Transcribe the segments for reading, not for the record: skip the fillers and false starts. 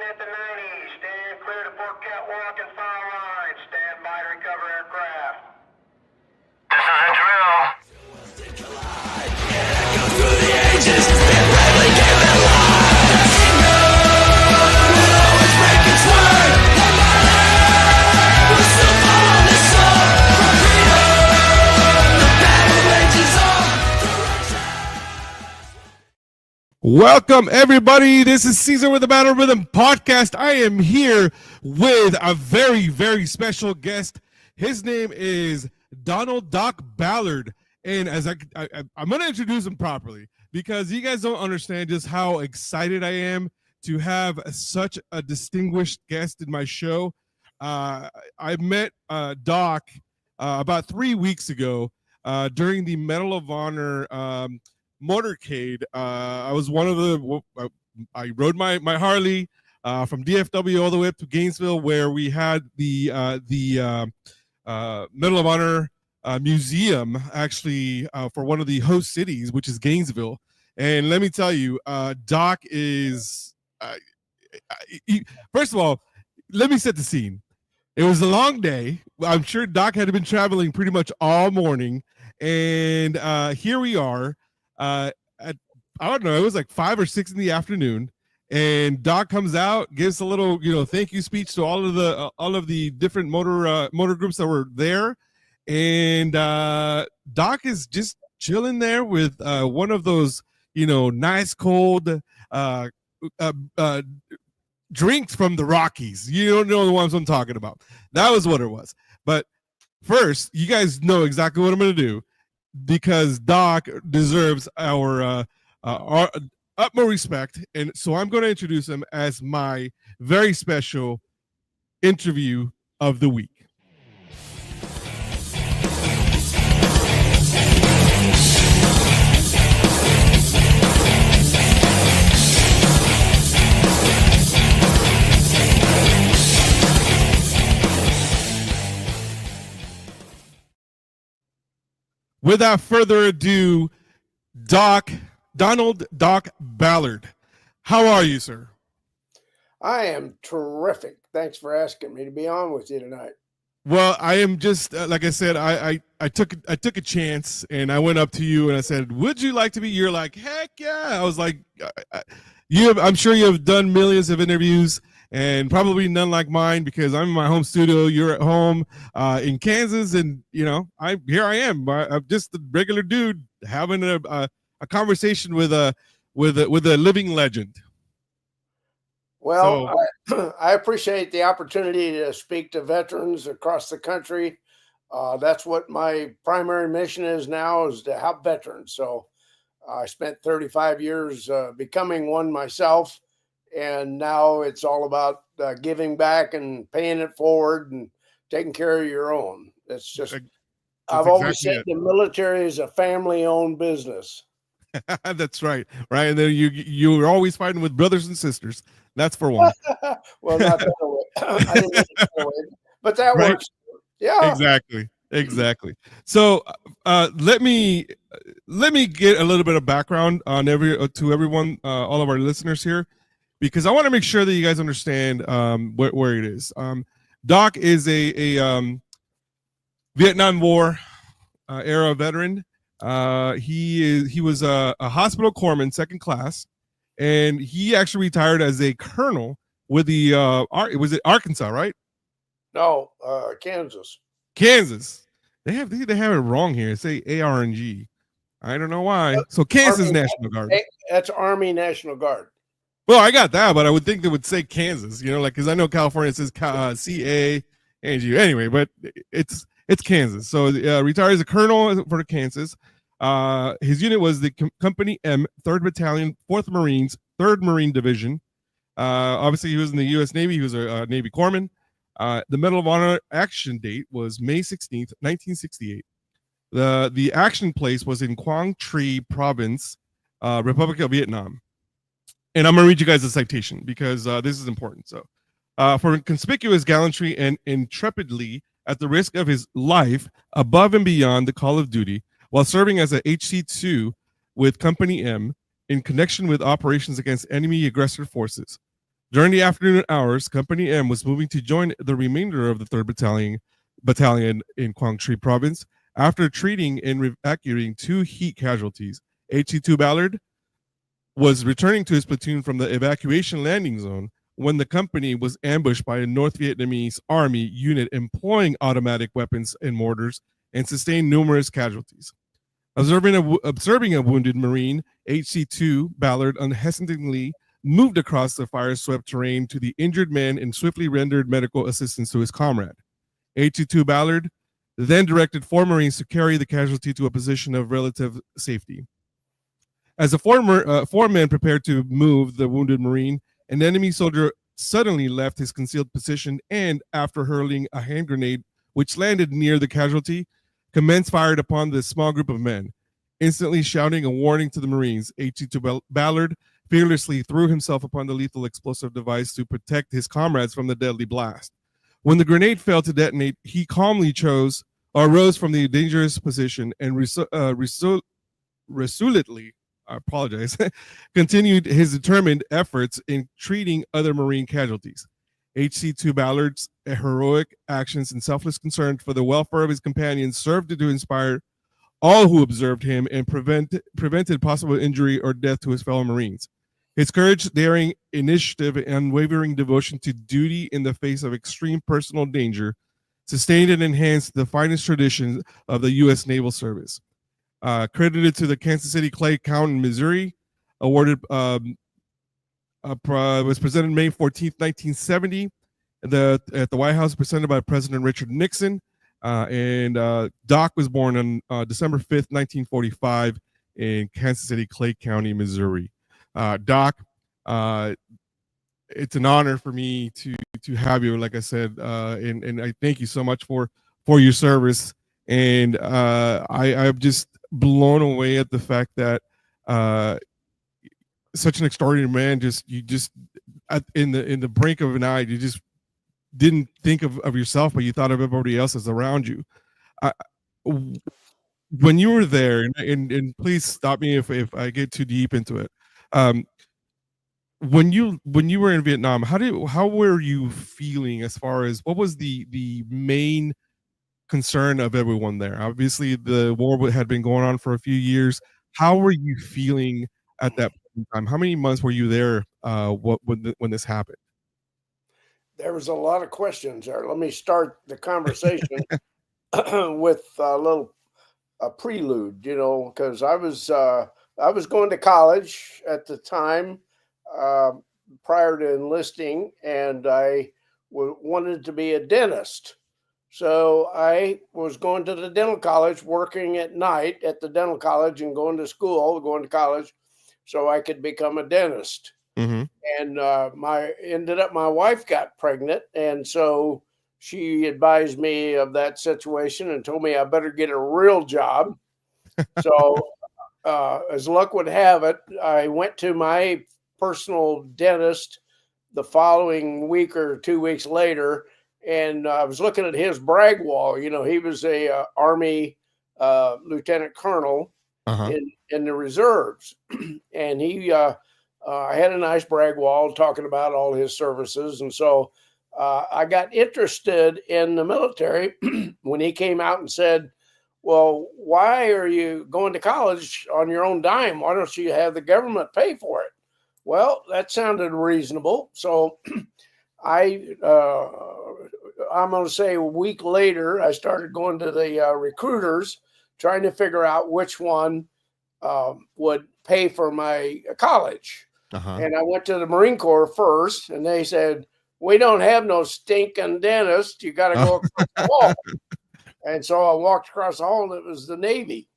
at the 90. Stand clear to port catwalk and fire line. Stand by to recover aircraft. This is a drill. Through the ages, they bravely gave it life. Always break its word. And my life will still follow this song. For freedom, the battle rages on. Welcome, everybody. This is Caesar with the Battle Rhythm podcast. I am here with a very, very special guest. His name is Doc Ballard. And as I'm going to introduce him properly because you guys don't understand just how excited I am to have such a distinguished guest in my show. I met Doc about 3 weeks ago during the Medal of Honor motorcade. I was one of the, I rode my Harley from DFW all the way up to Gainesville, where we had the Medal of Honor museum actually for one of the host cities, which is Gainesville. And let me tell you, Doc is, first of all, let me set the scene. It was a long day. I'm sure Doc had been traveling pretty much all morning. And here we are. At, I don't know, it was like 5 or 6 in the afternoon, and Doc comes out, gives a little, thank you speech to all of the different motor groups that were there, and Doc is just chilling there with one of those, nice cold drinks from the Rockies. You don't know the ones I'm talking about. That was what it was. But first, you guys know exactly what I'm going to do, because Doc deserves our utmost respect. And so I'm going to introduce him as my very special interview of the week. Without further ado, Doc Ballard. How are you, sir? I am terrific. Thanks for asking me to be on with you tonight. Well, I am just like I said. I took a chance, and I went up to you and I said, "Would you like to be?" You're like, "Heck yeah!" I was like, I'm sure you have done millions of interviews, and probably none like mine, because I'm in my home studio. You're at home in Kansas, and here I am. I'm just a regular dude having a conversation with a living legend. Well, so, I appreciate the opportunity to speak to veterans across the country. That's what my primary mission is now, is to help veterans. So I spent 35 years becoming one myself. And now it's all about giving back and paying it forward and taking care of your own. It's just, I've always said the military is a family-owned business. That's right. And then you're always fighting with brothers and sisters. That's for one. Well, not that way. I didn't mean it that way, but that works. Yeah, exactly. So let me get a little bit of background on to everyone, all of our listeners here, because I want to make sure that you guys understand where it is. Doc is a Vietnam War era veteran. He was a Hospital Corpsman Second Class, and he actually retired as a colonel with the was it Arkansas, right? No, Kansas. They have it wrong here. It say ARNG. I don't know why. So Kansas Army, National Guard. That's Army National Guard. Well, I got that, but I would think they would say Kansas, because I know California says CANG. Anyway, but it's Kansas. So retired as a colonel for Kansas. His unit was the Company M, 3rd Battalion, 4th Marines, 3rd Marine Division. Obviously, he was in the U.S. Navy. He was a Navy corpsman. The Medal of Honor action date was May 16th, 1968. The action place was in Quang Tri Province, Republic of Vietnam. And I'm going to read you guys a citation because this is important. So, for conspicuous gallantry and intrepidly at the risk of his life above and beyond the call of duty, while serving as a HC2 with Company M in connection with operations against enemy aggressor forces, During the afternoon hours, Company M was moving to join the remainder of the 3rd Battalion in Quang Tri Province after treating and evacuating 2 heat casualties. HC2 Ballard was returning to his platoon from the evacuation landing zone when the company was ambushed by a North Vietnamese army unit employing automatic weapons and mortars and sustained numerous casualties. Observing a wounded Marine, HC2 Ballard unhesitatingly moved across the fire-swept terrain to the injured man and swiftly rendered medical assistance to his comrade. HC2 Ballard then directed 4 Marines to carry the casualty to a position of relative safety. As the 4 men prepared to move the wounded Marine, an enemy soldier suddenly left his concealed position and, after hurling a hand grenade which landed near the casualty, commenced fired upon the small group of men. Instantly shouting a warning to the Marines, HC2 Ballard fearlessly threw himself upon the lethal explosive device to protect his comrades from the deadly blast. When the grenade failed to detonate, he calmly rose from the dangerous position and resolutely, I apologize, continued his determined efforts in treating other Marine casualties. HC2 Ballard's heroic actions and selfless concern for the welfare of his companions served to inspire all who observed him and prevented possible injury or death to his fellow Marines. His courage, daring, initiative, and unwavering devotion to duty in the face of extreme personal danger sustained and enhanced the finest traditions of the U.S. Naval Service. Credited to the Kansas City Clay County, Missouri, awarded was presented May 14th, 1970. At the White House, presented by President Richard Nixon. And Doc was born on December 5th, 1945 in Kansas City, Clay County, Missouri. Doc, it's an honor for me to have you, like I said, and I thank you so much for your service. And I'm just blown away at the fact that such an extraordinary man, in the brink of an eye, you just didn't think of yourself, but you thought of everybody else that's around you. When you were there, and please stop me if I get too deep into it. When you were in Vietnam, how were you feeling as far as what was the main concern of everyone there? Obviously, the war had been going on for a few years. How were you feeling at that point in time? How many months were you there when this happened? There was a lot of questions there. Let me start the conversation with a prelude, because I was going to college at the time prior to enlisting, and I wanted to be a dentist. So I was going to the dental college, working at night at the dental college and going to college so I could become a dentist. Mm-hmm. And my wife got pregnant, and so she advised me of that situation and told me I better get a real job. So as luck would have it, I went to my personal dentist the following week or 2 weeks later, and I was looking at his brag wall. He was a Army lieutenant colonel in the reserves, and he had a nice brag wall talking about all his services. And so I got interested in the military when he came out and said, well, why are you going to college on your own dime? Why don't you have the government pay for it? Well, that sounded reasonable. So I'm going to say a week later, I started going to the recruiters, trying to figure out which one would pay for my college. And I went to the Marine Corps first, and they said, we don't have no stinking dentist. You got to go across the hall. And so I walked across the hall, and it was the Navy.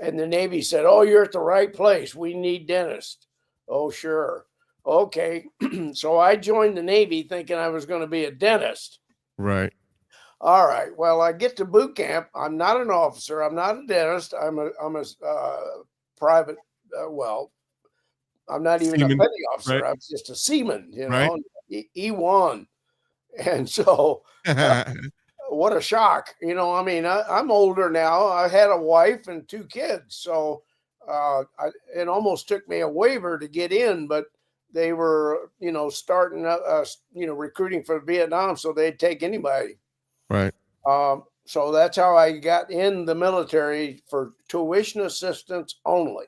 And the Navy said, oh, you're at the right place. We need dentists. Oh, sure. Okay. So I joined the Navy thinking I was going to be a dentist. Right. All right. Well, I get to boot camp. I'm not an officer. I'm not a dentist. I'm a private, I'm not even Seaman, a petty officer. right? I'm just a seaman, Right. E1. And so what a shock. I'm older now. I had a wife and 2 kids. So it almost took me a waiver to get in, but they were, starting recruiting for Vietnam, so they'd take anybody. Right. So that's how I got in the military, for tuition assistance only.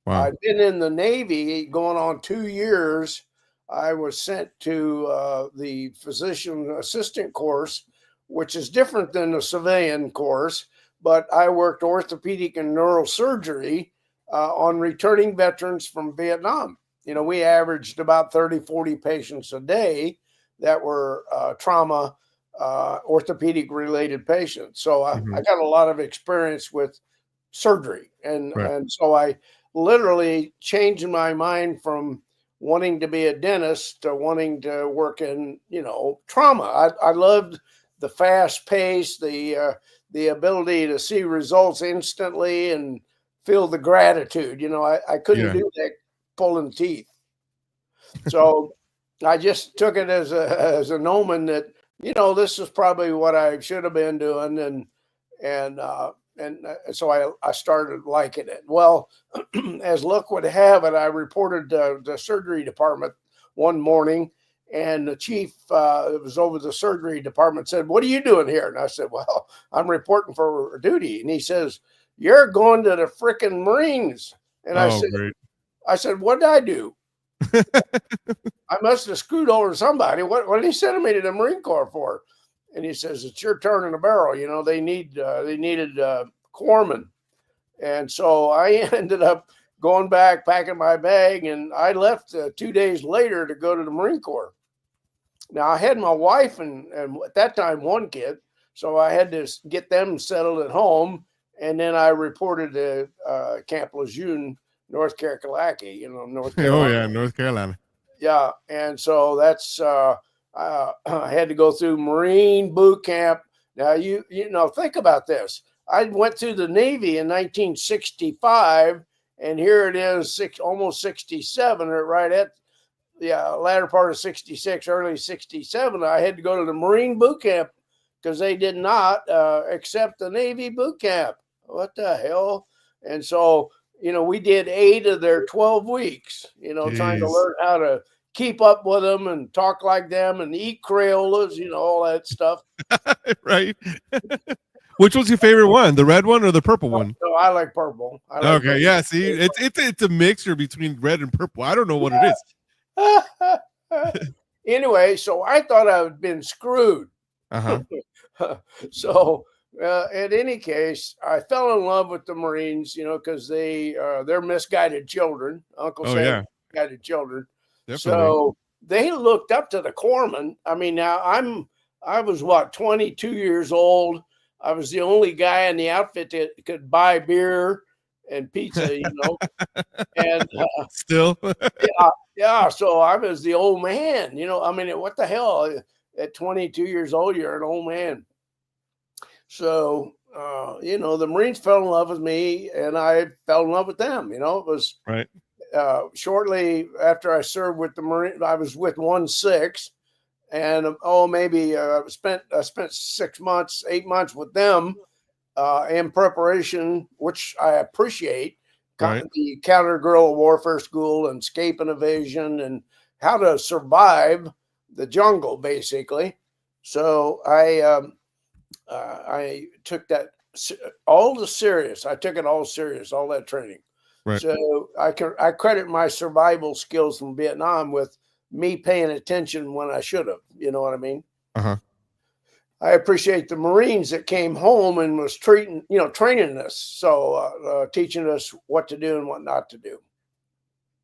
Wow. I've been in the Navy going on 2 years. I was sent to the physician assistant course, which is different than the civilian course, but I worked orthopedic and neurosurgery on returning veterans from Vietnam. We averaged about 30, 40 patients a day that were trauma, orthopedic related patients. So I got a lot of experience with surgery. And so I literally changed my mind from wanting to be a dentist to wanting to work in, trauma. I loved the fast pace, the ability to see results instantly and feel the gratitude. I couldn't do that pulling teeth. So I just took it as an omen that, this is probably what I should have been doing. And so I started liking it. Well, as luck would have it, I reported to the surgery department one morning, and the chief that was over the surgery department said, "What are you doing here?" And I said, "Well, I'm reporting for duty." And he says, "You're going to the frickin' Marines." And I said, "What did I do?" I must have screwed over somebody. What did he send me to the Marine Corps for? And he says, "It's your turn in the barrel. They needed corpsmen." And so I ended up going back, packing my bag, and I left 2 days later to go to the Marine Corps. Now I had my wife and at that time one kid, so I had to get them settled at home, and then I reported to Camp Lejeune, North Carolina, North Carolina. Oh yeah, North Carolina. Yeah, and so that's I had to go through Marine boot camp. Now you think about this. I went through the Navy in 1965, and here it is, almost 67, or right at latter part of 66, early 67. I had to go to the Marine boot camp because they did not accept the Navy boot camp. What the hell? And so we did 8 of their 12 weeks. Trying to learn how to keep up with them and talk like them and eat Crayolas, all that stuff. Right. Which was your favorite one, the red one or the purple one? No, I like purple. Okay, yeah. See, it's a mixture between red and purple. I don't know what it is. Anyway, so I thought I had been screwed. So in any case, I fell in love with the Marines, because they're misguided children. Uncle Sam misguided children. Definitely. So they looked up to the corpsman. I mean, now I was 22 years old. I was the only guy in the outfit that could buy beer and pizza, and still, yeah. So I was the old man, I mean, what the hell? At 22 years old, you're an old man. So, the Marines fell in love with me, and I fell in love with them. It was right. Shortly after I served with the Marine, I was with 1-6. And I spent 6 months, 8 months with them in preparation, which I appreciate. The counter guerrilla warfare school and escape and evasion and how to survive the jungle, basically. So I took that all serious. I took it all serious, all that training. Right. So I credit my survival skills from Vietnam with me paying attention when I should have. You know what I mean? I appreciate the Marines that came home and was training us. So teaching us what to do and what not to do.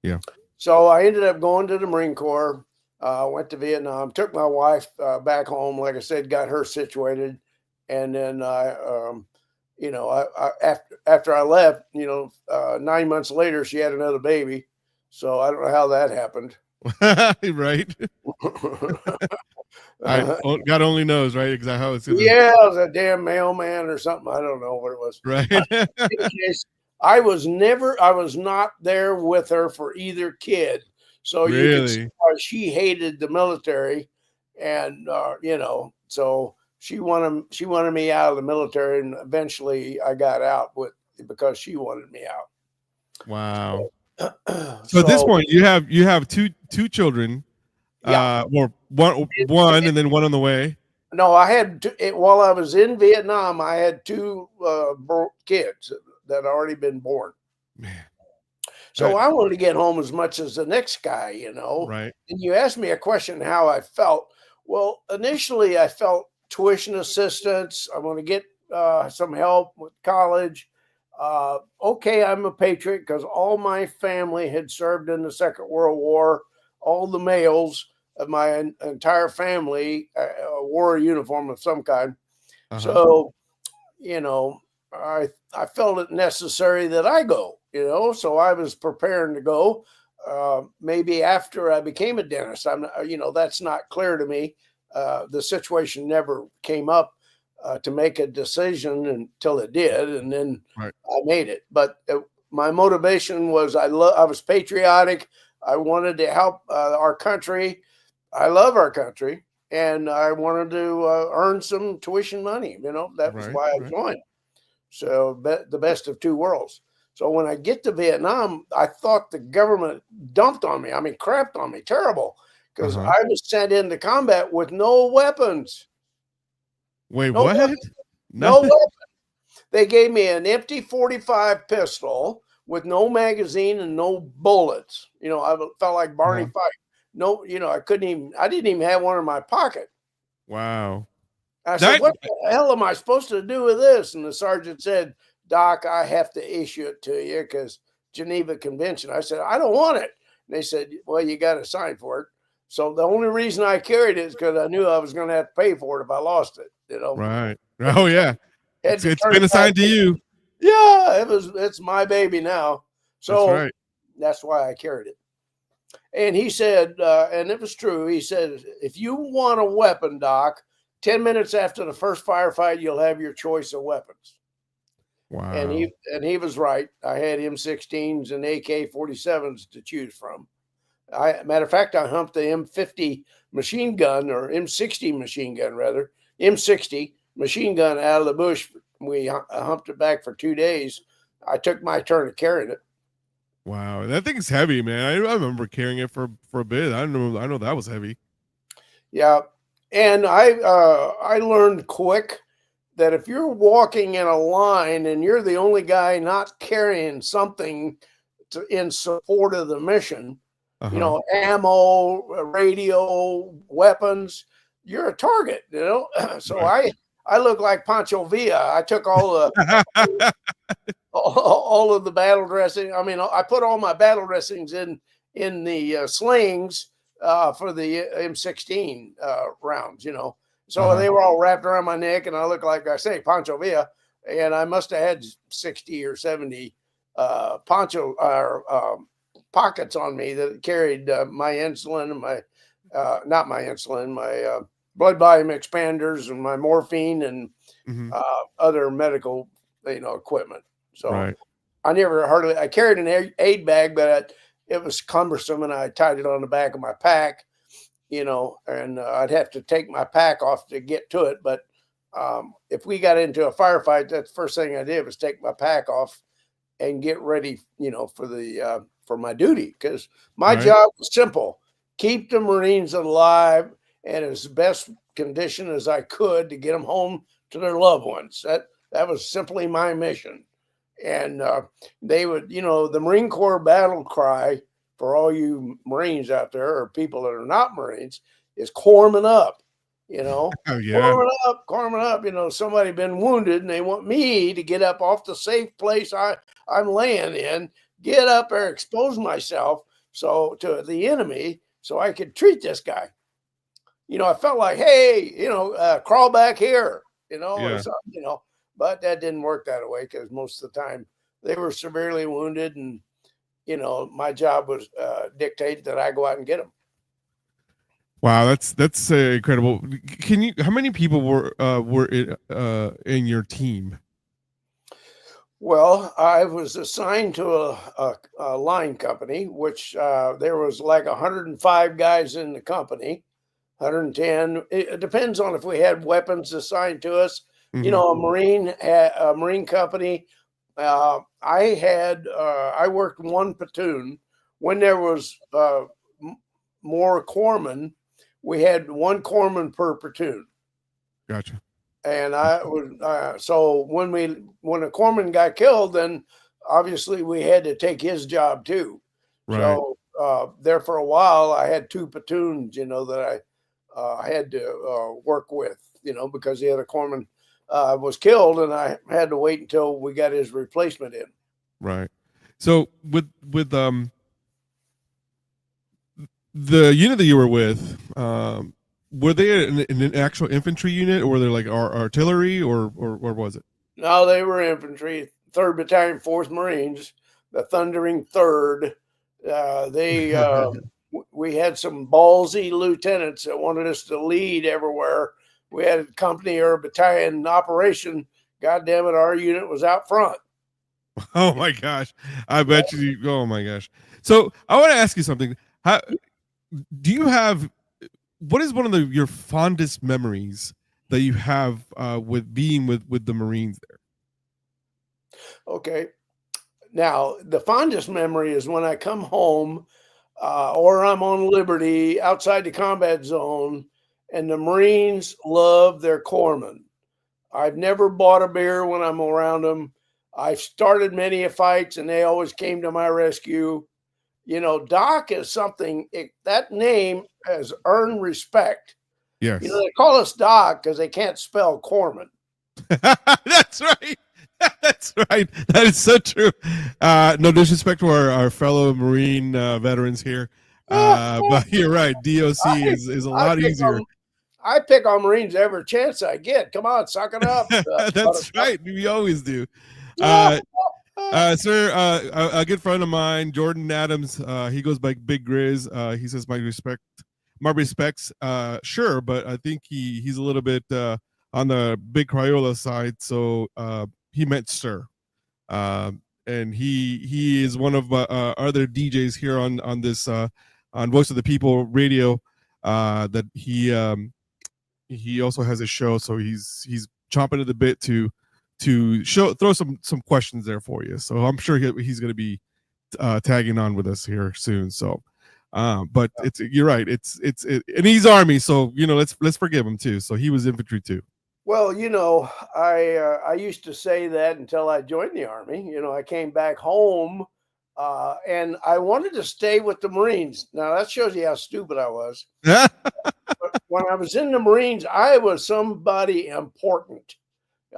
Yeah. So I ended up going to the Marine Corps, went to Vietnam, took my wife back home. Like I said, got her situated. And then after I left, 9 months later, she had another baby. So I don't know how that happened. Right. God only knows, right? Exactly how it's. Yeah, it was a damn mailman or something. I don't know what it was. Right. In case, I was not there with her for either kid. So you can see why she hated the military, and so she wanted me out of the military, and eventually I got out because she wanted me out. Wow. So at this point, you have two children. Yeah. Or one, and then one on the way. No, I had while I was in Vietnam, I had two kids that had already been born. Man, So that I wanted to get home as much as the next guy, you know. right. And you asked me a question how I felt. Well, initially I felt tuition assistance. I want to get some help with college. Okay, I'm a patriot because all my family had served in the Second World War. All the males of my entire family wore a uniform of some kind. Uh-huh. So you know, I felt it necessary that I go, you know, so I was preparing to go. Maybe after I became a dentist, I'm not, you know, that's not clear to me. The situation never came up to make a decision until it did, and then Right. I made it. But my motivation was I was patriotic. I wanted to help our country. I love our country, and I wanted to earn some tuition money. You know, that was Right. why I Right. joined. So the best of two worlds. So when I get to Vietnam, I thought the government dumped on me. I mean, crapped on me, terrible, because Uh-huh. I was sent into combat with no weapons, Wait, no what? weapons, no Nothing. weapons. They gave me an empty 45 pistol with no magazine and no bullets. You know, I felt like Barney Uh-huh. Fife. No, you know, I didn't even have one in my pocket. Wow. I said, That "What the hell am I supposed to do with this?" And the sergeant said, "Doc, I have to issue it to you because Geneva Convention." I said, "I don't want it." And they said, "Well, you got to sign for it." So the only reason I carried it is because I knew I was going to have to pay for it if I lost it. You know, right. had Oh to, yeah. had to It's turn been it back. assigned to you. Yeah, it's my baby now. That's So right. that's why I carried it. And he said, and it was true. He said, if you want a weapon, Doc, 10 minutes after the first firefight, you'll have your choice of weapons. And Wow. he was right. I had M16s and AK-47s to choose from. Matter of fact, I humped the M50 machine gun or M60 machine gun rather, M60 machine gun out of the bush. We humped it back for 2 days. I took my turn of carrying it. Wow. That thing's heavy, man. I remember carrying it for a bit. I know that was heavy. Yeah, and I learned quick that if you're walking in a line and you're the only guy not carrying something in support of the mission, you Uh-huh. know, ammo, radio, weapons, you're a target, you know. So Right. I look like Pancho Villa. I took all of the battle dressing. I mean, I put all my battle dressings in the slings for the M16 rounds, you know. So Uh-huh. they were all wrapped around my neck, and I looked like I say Pancho Villa, and I must have had 60 or 70 poncho pockets on me that carried my insulin and my not my insulin, my blood volume expanders and my morphine and Hmm. other medical, you know, equipment. So Right. I never hardly I carried an aid bag, but it was cumbersome, and I tied it on the back of my pack, you know, and I'd have to take my pack off to get to it. But if we got into a firefight, that's the first thing I did was take my pack off and get ready, you know, for my duty because my Right. job was simple: keep the Marines alive and as best condition as I could to get them home to their loved ones. That was simply my mission. And they would, you know, the Marine Corps battle cry for all you Marines out there or people that are not Marines is corpsman up. You know, Oh yeah. corpsman up. You know, somebody been wounded and they want me to get up off the safe place I'm laying in, get up there, expose myself so to the enemy so I could treat this guy. You know, I felt like, hey, you know, crawl back here, you know, or Yeah. something, you know, but that didn't work that way because most of the time they were severely wounded, and you know, my job was dictated that I go out and get them. Wow, that's incredible. Can you? How many people in your team? Well, I was assigned to a line company, which there was like 105 guys in the company, 110. It depends on if we had weapons assigned to us. You Hmm. know, a Marine company. I worked one platoon when there was more corpsmen. We had one corpsman per platoon. Gotcha. And I was so when a corpsman got killed, then obviously we had to take his job too. Right. So there for a while, I had two platoons, that I had to work with, because the other corpsman was killed, and I had to wait until we got his replacement in. Right. So with the unit that you were with, were they an actual infantry unit, or were they like artillery, or was it? No, they were infantry, 3rd Battalion, 4th Marines, the Thundering Third. We had some ballsy lieutenants that wanted us to lead everywhere. We had a company or a battalion operation. God damn it, our unit was out front. Oh my gosh. I bet you. Oh my gosh. So I want to ask you something. How do you have? What is one of your fondest memories that you have with being with the Marines there? Okay. Now, the fondest memory is when I come home or I'm on liberty outside the combat zone, and the Marines love their corpsmen. I've never bought a beer when I'm around them. I've started many a fights, and they always came to my rescue. Doc is something, that name has earned respect. Yes. They call us Doc because they can't spell corpsman. That's right. That's right. That is so true. No disrespect to our fellow Marine veterans here, but you're right. DOC is a lot easier. I pick on Marines every chance I get. Come on, suck it up. That's right. We always do. Sir, a good friend of mine, Jordan Adams, he goes by Big Grizz. He says my respects. Sure, but I think he's a little bit on the Big Crayola side, so he meant sir. And he is one of other DJs here on this on Voice of the People radio. That he also has a show, so he's chomping at the bit to throw some questions there for you. So I'm sure he's going to be tagging on with us here soon. So, but you're right. And he's Army, so let's forgive him too. So he was infantry too. Well, I used to say that until I joined the Army. I came back home, and I wanted to stay with the Marines. Now that shows you how stupid I was. But when I was in the Marines, I was somebody important.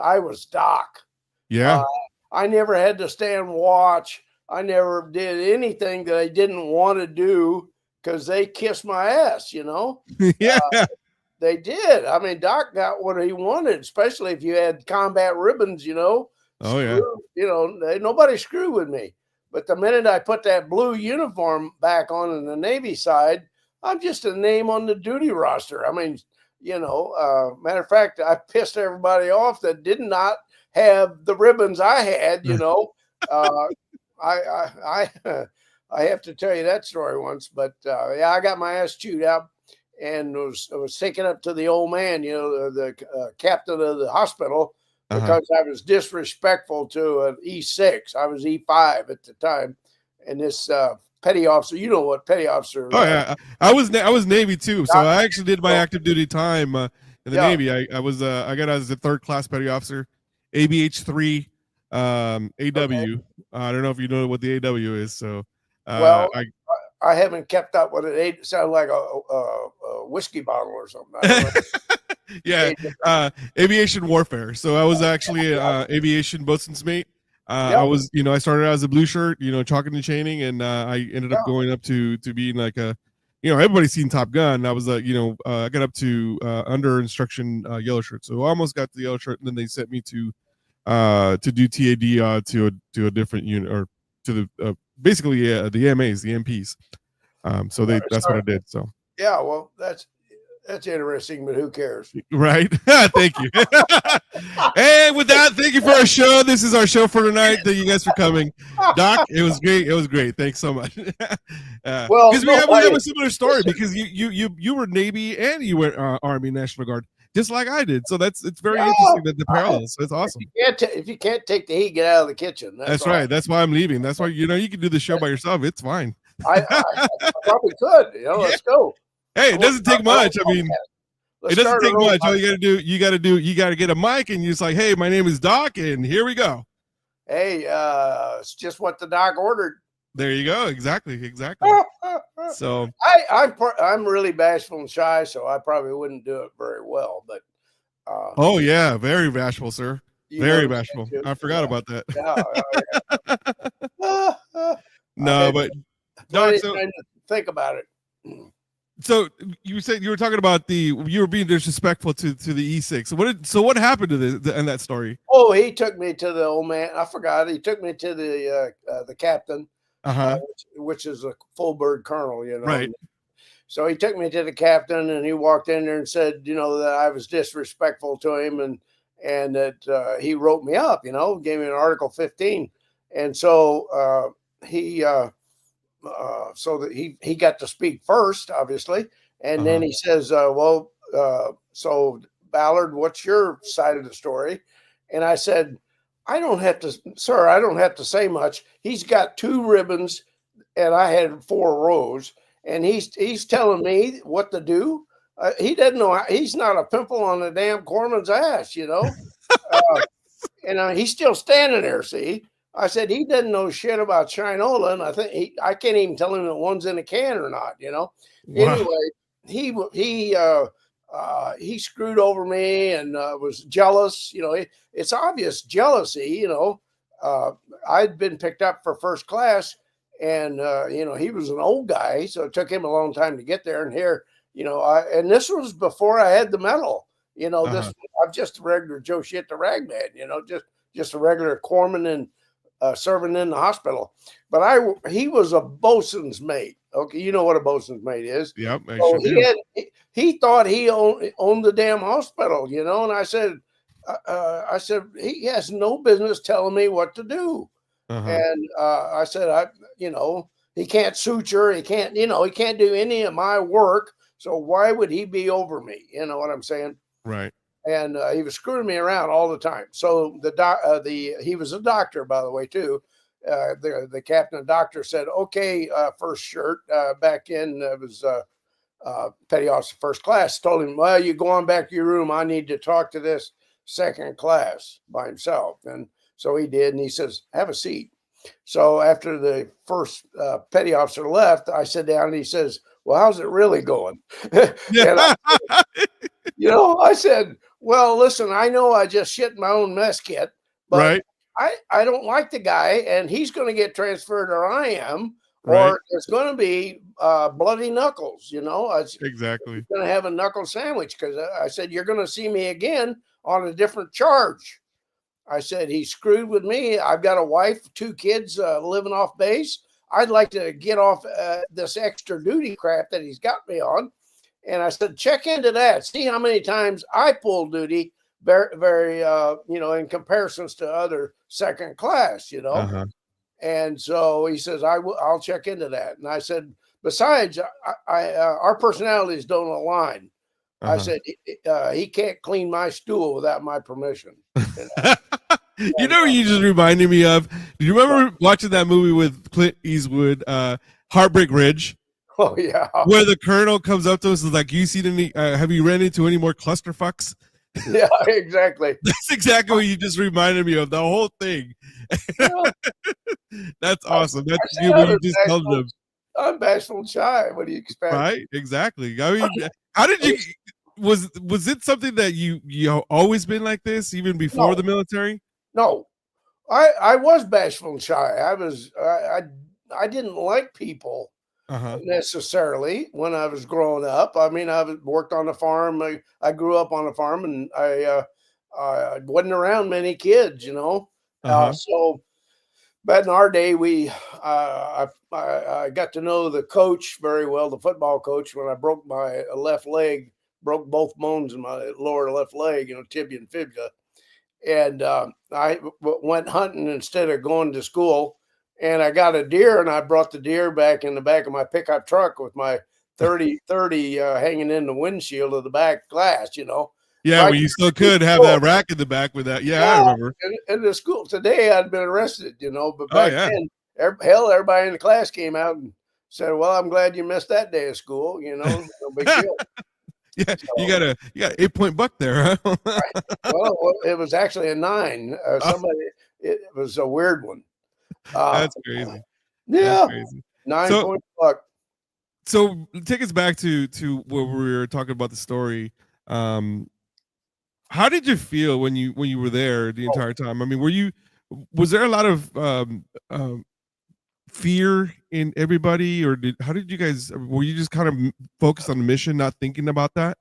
I was Doc. Yeah. I never had to stand watch. I never did anything that I didn't want to do because they kissed my ass, Yeah. They did. I mean, Doc got what he wanted, especially if you had combat ribbons, Oh, yeah. Nobody screwed with me. But the minute I put that blue uniform back on in the Navy side, I'm just a name on the duty roster. I mean, matter of fact, I pissed everybody off that did not have the ribbons I had, I have to tell you that story once, but I got my ass chewed out and was taken up to the old man, the captain of the hospital, because I was disrespectful to an E6. I was E5 at the time. And this petty officer, you know what petty officer. Oh yeah, I was Navy too, so I actually did my active duty time in the Navy. I got out as a 3rd class petty officer, ABH 3, AW. Okay. I don't know if you know what the AW is. So I haven't kept up with it. It sounded like a whiskey bottle or something. I don't know. Yeah, aviation warfare. So I was actually aviation boatswain's mate. I was, I started out as a blue shirt, chalking and chaining, and I ended up going up to being like a, everybody's seen Top Gun. I was I got up to under instruction yellow shirt, so I almost got the yellow shirt, and then they sent me to do TAD to a different unit, or to the basically the MAs, the MPs. So that's what I did. So yeah, well, that's interesting, but who cares? Right. Thank you. And with that, thank you for our show. This is our show for tonight. Thank you guys for coming. Doc, it was great. It was great. Thanks so much. Well, because we have a similar story, because you were Navy and you were Army National Guard, just like I did. So it's very interesting that the parallels. It's awesome. If you can't take the heat, get out of the kitchen. That's right. That's why I'm leaving. That's why you can do the show by yourself. It's fine. I probably could. Yeah. Let's go. Hey, it doesn't take much. I mean, Let's it doesn't start take our own much. All podcast. you got to get a mic and you're just like, hey, my name is Doc, and here we go. Hey, it's just what the doc ordered. There you go. Exactly. So I'm really bashful and shy, so I probably wouldn't do it very well. But oh yeah, very bashful, sir. Very noticed bashful. that too. I forgot about that. Yeah. I No, had but Doc, plenty of time to think about it. so you said you were talking about you were being disrespectful to the E6. So what happened to in that story? Oh, he took me to the old man. I forgot. He took me to the captain, Uh-huh. which is a full bird colonel, Right. So he took me to the captain, and he walked in there and said, that I was disrespectful to him, and that he wrote me up, gave me an Article 15, and so so that he got to speak first, obviously, and then he says, so Ballard, what's your side of the story? And I said, I don't have to say much. He's got 2 ribbons, and I had 4 rows, and he's telling me what to do. He doesn't know. He's not a pimple on the damn corpsman's ass, and he's still standing there. See, I said he doesn't know shit about Shinola, and I think I can't even tell him that one's in a can or not. Wow. Anyway, he screwed over me and was jealous. It's obvious jealousy. I'd been picked up for first class, and he was an old guy, so it took him a long time to get there. And here, and this was before I had the medal. This I'm just a regular Joe shit the ragman. Just a regular corpsman and serving in the hospital. But he was a bosun's mate. Okay, you know what a bosun's mate is. Yep. So he thought he owned the damn hospital, and I said he has no business telling me what to do. And I said, he can't suture, he can't do any of my work. So why would he be over me? You know what I'm saying? Right. And he was screwing me around all the time. So he was a doctor, by the way, too. The captain and doctor said, okay, first shirt, back in, it was petty officer first class, told him, well, you go on back to your room. I need to talk to this second class by himself. And so he did. And he says, have a seat. So after the first petty officer left, I sat down and he says, well, how's it really going? And I said, well, listen, I know I just shit my own mess kit, but I don't like the guy, and he's going to get transferred, or I am, or there's going to be bloody knuckles, Exactly. I'm going to have a knuckle sandwich, because I said, you're going to see me again on a different charge. I said, he screwed with me. I've got a wife, 2 kids living off base. I'd like to get off this extra duty crap that he's got me on. And I said, check into that. See how many times I pull duty, very, very, in comparisons to other second class, And so he says, I'll check into that. And I said, besides, our personalities don't align. I said, he can't clean my stool without my permission. You just reminded me of, do you remember watching that movie with Clint Eastwood, Heartbreak Ridge? Oh yeah. Where the colonel comes up to us and is like, you seen any, have you ran into any more clusterfucks? Yeah, exactly. That's exactly what you just reminded me of, the whole thing. That's awesome. That's you when you just told them. I'm bashful and shy. What do you expect? Right, exactly. I mean, how did you, was it something that you always been like this, even before the military? No, I was bashful and shy. I didn't like people necessarily when I was growing up. I mean, I worked on a farm. I grew up on a farm, and I wasn't around many kids, So, but in our day, I got to know the coach very well, the football coach, when I broke my left leg, broke both bones in my lower left leg, tibia and fibula. And I went hunting instead of going to school. And I got a deer, and I brought the deer back in the back of my pickup truck with my 30-30 hanging in the windshield of the back glass, Yeah, well, you still could have that rack in the back with that. Yeah, I remember. In the school today, I'd been arrested, but back then, everybody in the class came out and Said, well, I'm glad you missed that day of school. No big deal. Yeah, So, you got 8-point buck there, huh? well, it was actually a 9. Oh, It was a weird one. Uh, that's crazy. That's yeah, crazy. 9 So point buck. so take us back to where we were talking about the story. Um, how did you feel when you were there the Oh, entire time? I mean, was there a lot of fear in everybody, or how did you guys? Were you just kind of focused on the mission, not thinking about that?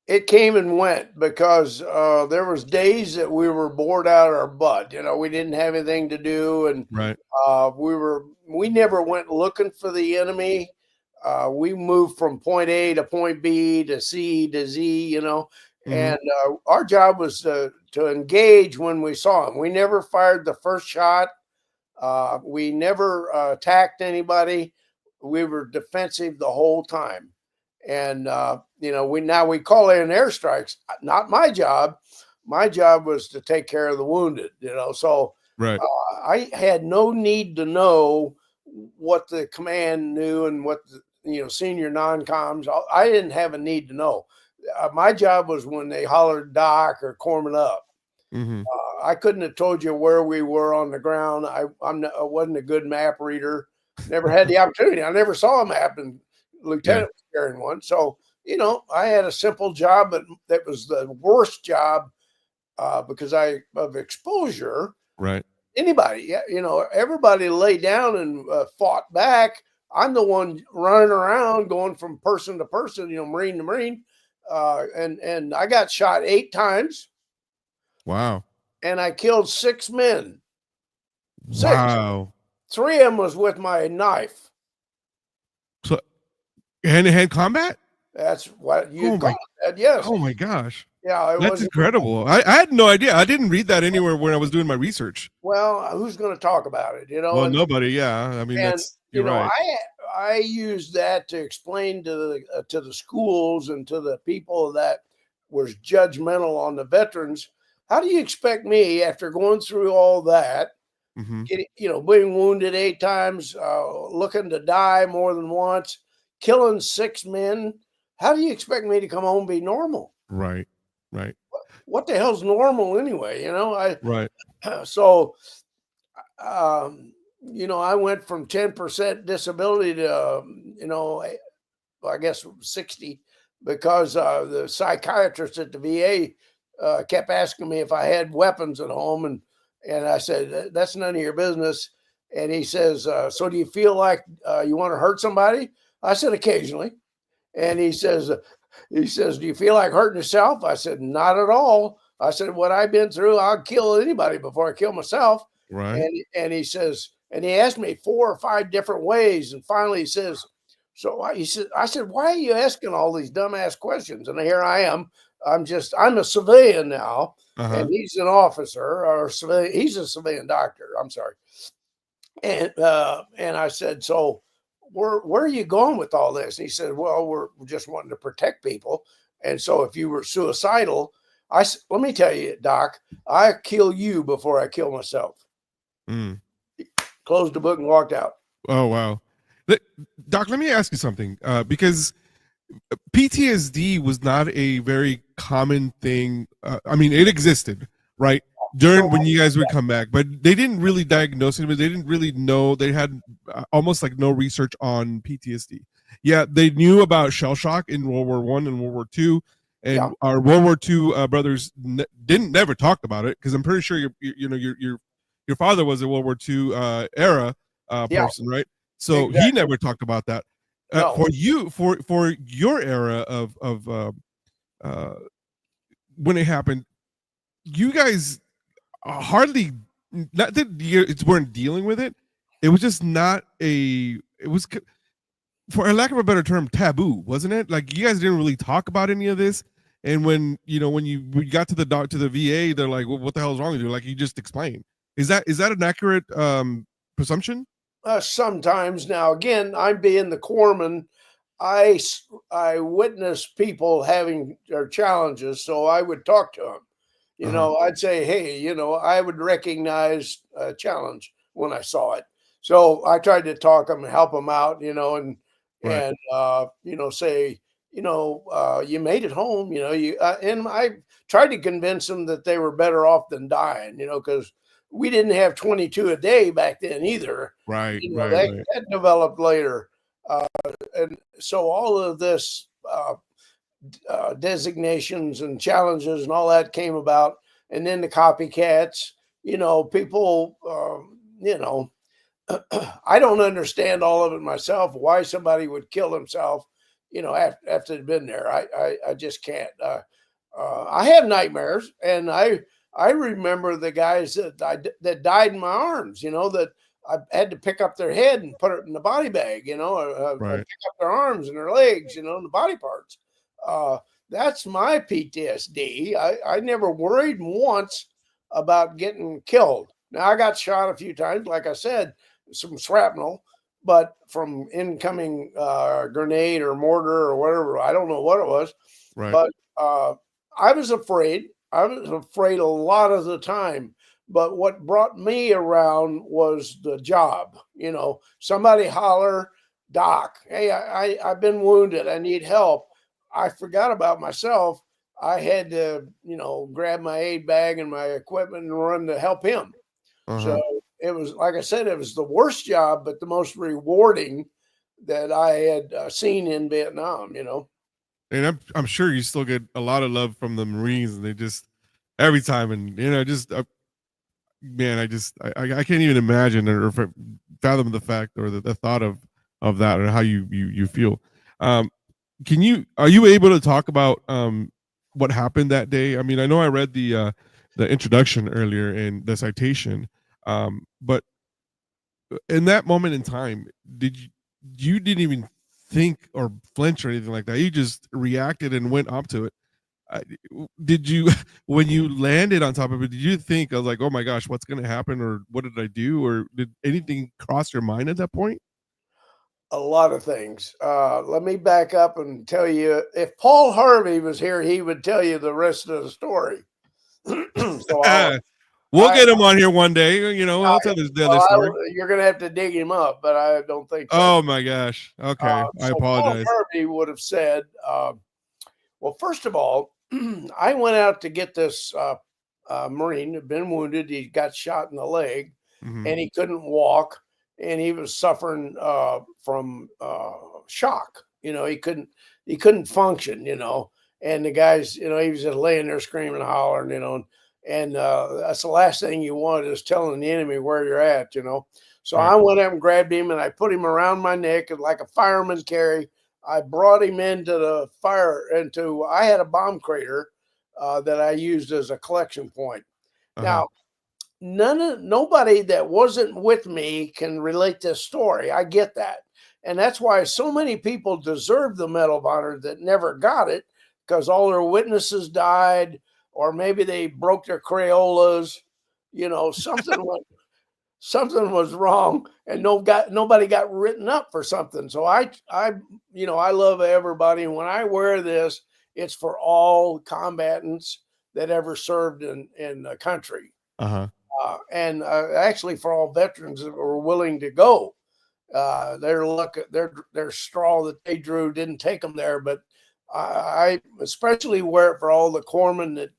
it came and went because there was days that we were bored out of our butt. We didn't have anything to do, and Right. we never went looking for the enemy. We moved from point A to point B to C to Z, Hmm. and our job was to engage when we saw them. We never fired the first shot. We never attacked anybody. We were defensive the whole time. And we call in airstrikes. Not my job. My job was to take care of the wounded. So Right. I had no need to know what the command knew and what the senior non-coms. I didn't have a need to know. My job was when they hollered Doc or Corpsman up. Hmm. I couldn't have told you where we were on the ground. I wasn't a good map reader. Never had the opportunity. I never saw a map, and Yeah. Lieutenant was carrying one. So I had a simple job, but that was the worst job because of exposure. Right. Anybody, yeah, everybody lay down and fought back. I'm the one running around, going from person to person, Marine to Marine, and I got shot 8 times, Wow. and I killed 6 men. 6. Wow. 3 of them was with my knife. So hand-to-hand combat? That's what Oh you'd call my. it. Yes. Oh my gosh. Yeah, it That's was. incredible. I had no idea. I didn't read that anywhere when I was doing my research. Well, who's going to talk about it? Well, nobody. Yeah. I mean, And you're right. I used that to explain to the schools and to the people that was judgmental on the veterans. How do you expect me, after going through all that, Hmm. being wounded 8 times, looking to die more than once, killing 6 men? How do you expect me to come home and be normal? Right. Right. What the hell's normal anyway? Right. So I went from 10% disability to I guess 60, because the psychiatrist at the VA kept asking me if I had weapons at home, and I said, that's none of your business. And he says, so do you feel like you want to hurt somebody? I said, occasionally. And he says, do you feel like hurting yourself? I said, not at all. I said, what I've been through, I'll kill anybody before I kill myself. Right. And he says, and he asked me 4 or 5 different ways. And finally he says, I said, why are you asking all these dumbass questions? And here I am. I'm a civilian now, and Uh-huh. he's an officer or civilian. He's a civilian doctor. I'm sorry. And I said, so where are you going with all this? And he said, well, we're just wanting to protect people. And so if you were suicidal, let me tell you, Doc, I kill you before I kill myself. Mm. Closed the book and walked out. Oh wow. Doc, let me ask you something. Because PTSD was not a very common thing. I mean, it existed, right? During when you guys would come back, but they didn't really diagnose it. They didn't really know. They had almost like no research on PTSD. Yeah, they knew about shell shock in World War I and World War II, Yeah. and our World War II brothers didn't never talk about it, because I'm pretty sure your father was a World War II era Yeah. person, right? So he Exactly. never talked about that. No. For your era of uh, when it happened, you guys hardly, not that you weren't dealing with it. It was just not a. It was, for a lack of a better term, taboo, wasn't it? Like, you guys didn't really talk about any of this. And when we got to the VA, they're like, well, "What the hell is wrong with you?" Like, you just explained. Is that an accurate presumption? Sometimes. Now, again, I'm being the corpsman. I witness people having their challenges, so I would talk to them. Uh huh. I'd say, hey, I would recognize a challenge when I saw it. So I tried to talk them and help them out, and Right. say, you made it home, and I tried to convince them that they were better off than dying, because we didn't have 22 a day back then either. Right. Right. That, Right. that developed later. And so all of this designations and challenges and all that came about. And then the copycats, people, I don't understand all of it myself. Why somebody would kill himself, after they'd been there. I just can't. I have nightmares, and I remember the guys that died in my arms. That I had to pick up their head and put it in the body bag. Right. Pick up their arms and their legs. And the body parts. Uh, that's my PTSD. I never worried once about getting killed. Now I got shot a few times, like I said, some shrapnel, but from incoming grenade or mortar or whatever. I don't know what it was, Right. but I was afraid. I was afraid a lot of the time. But what brought me around was the job. Somebody holler, Doc, hey, I've been wounded. I need help. I forgot about myself. I had to, grab my aid bag and my equipment and run to help him. So Uh-huh. it was, like I said, it was the worst job, but the most rewarding that I had seen in Vietnam. And I'm sure you still get a lot of love from the Marines, and they just every time, and just man, I can't even imagine or fathom the fact or the thought of that or how you feel. Um, are you able to talk about what happened that day? I mean, I know I read the introduction earlier and the citation, but in that moment in time, you didn't even think or flinch or anything like that. You just reacted and went up to it. I, did you when you landed on top of it? Did you think I was like, oh my gosh, what's going to happen, or what did I do, or did anything cross your mind at that point? A lot of things. Let me back up and tell you, if Paul Harvey was here, he would tell you the rest of the story. So We'll I, get him on here one day. I'll tell the other story. you're going to have to dig him up, but I don't think so. Oh my gosh. Okay, I So Paul apologize. Harvey would have said, well, first of all, I went out to get this Marine who'd been wounded. He got shot in the leg, Hmm. and he couldn't walk, and he was suffering from shock. He couldn't function. And the guys, he was just laying there screaming, hollering, and that's the last thing you want is telling the enemy where you're at. So Right. I went up and grabbed him, and I put him around my neck like a fireman carry. I brought him into the fire. I had a bomb crater that I used as a collection point. Uh-huh. Now, nobody that wasn't with me can relate this story. I get that. And that's why so many people deserve the Medal of Honor that never got it, because all their witnesses died, or maybe they broke their Crayolas. Something was wrong, and nobody got written up for something. So I love everybody. And when I wear this, it's for all combatants that ever served in the country, Uh-huh. and actually for all veterans that were willing to go. Their luck, their straw that they drew didn't take them there, but I especially wear it for all the corpsmen that,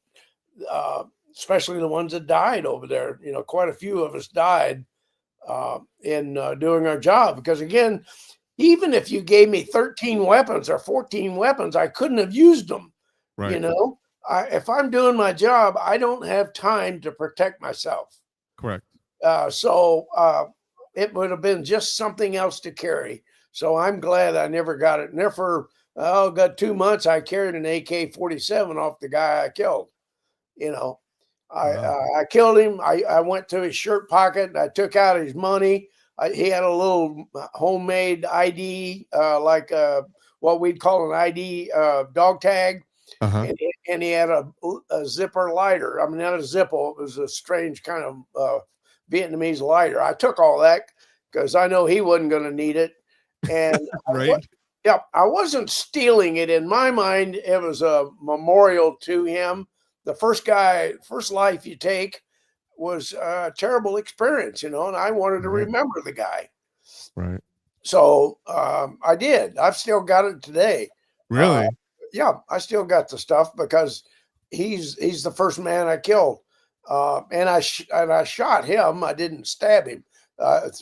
uh, especially the ones that died over there. Quite a few of us died in doing our job, because again, even if you gave me 13 weapons or 14 weapons, I couldn't have used them. you Right. know if I'm doing my job, I don't have time to protect myself. Correct. So it would have been just something else to carry. So I'm glad I never got it. And there for got 2 months, I carried an AK-47 off the guy I killed. You know, Wow. I killed him. I went to his shirt pocket and I took out his money. He had a little homemade ID, like what we'd call an ID dog tag, Uh-huh. and he had a zipper lighter. I mean, not a Zippo. It was a strange kind of Vietnamese lighter. I took all that because I know he wasn't going to need it. And Right. yeah, I wasn't stealing it. In my mind, it was a memorial to him. The first life you take, was a terrible experience, and I wanted to Right. remember the guy. Right. So I did. I've still got it today. Uh, Really? yeah, I still got the stuff because he's the first man I killed, and I shot him. I didn't stab him.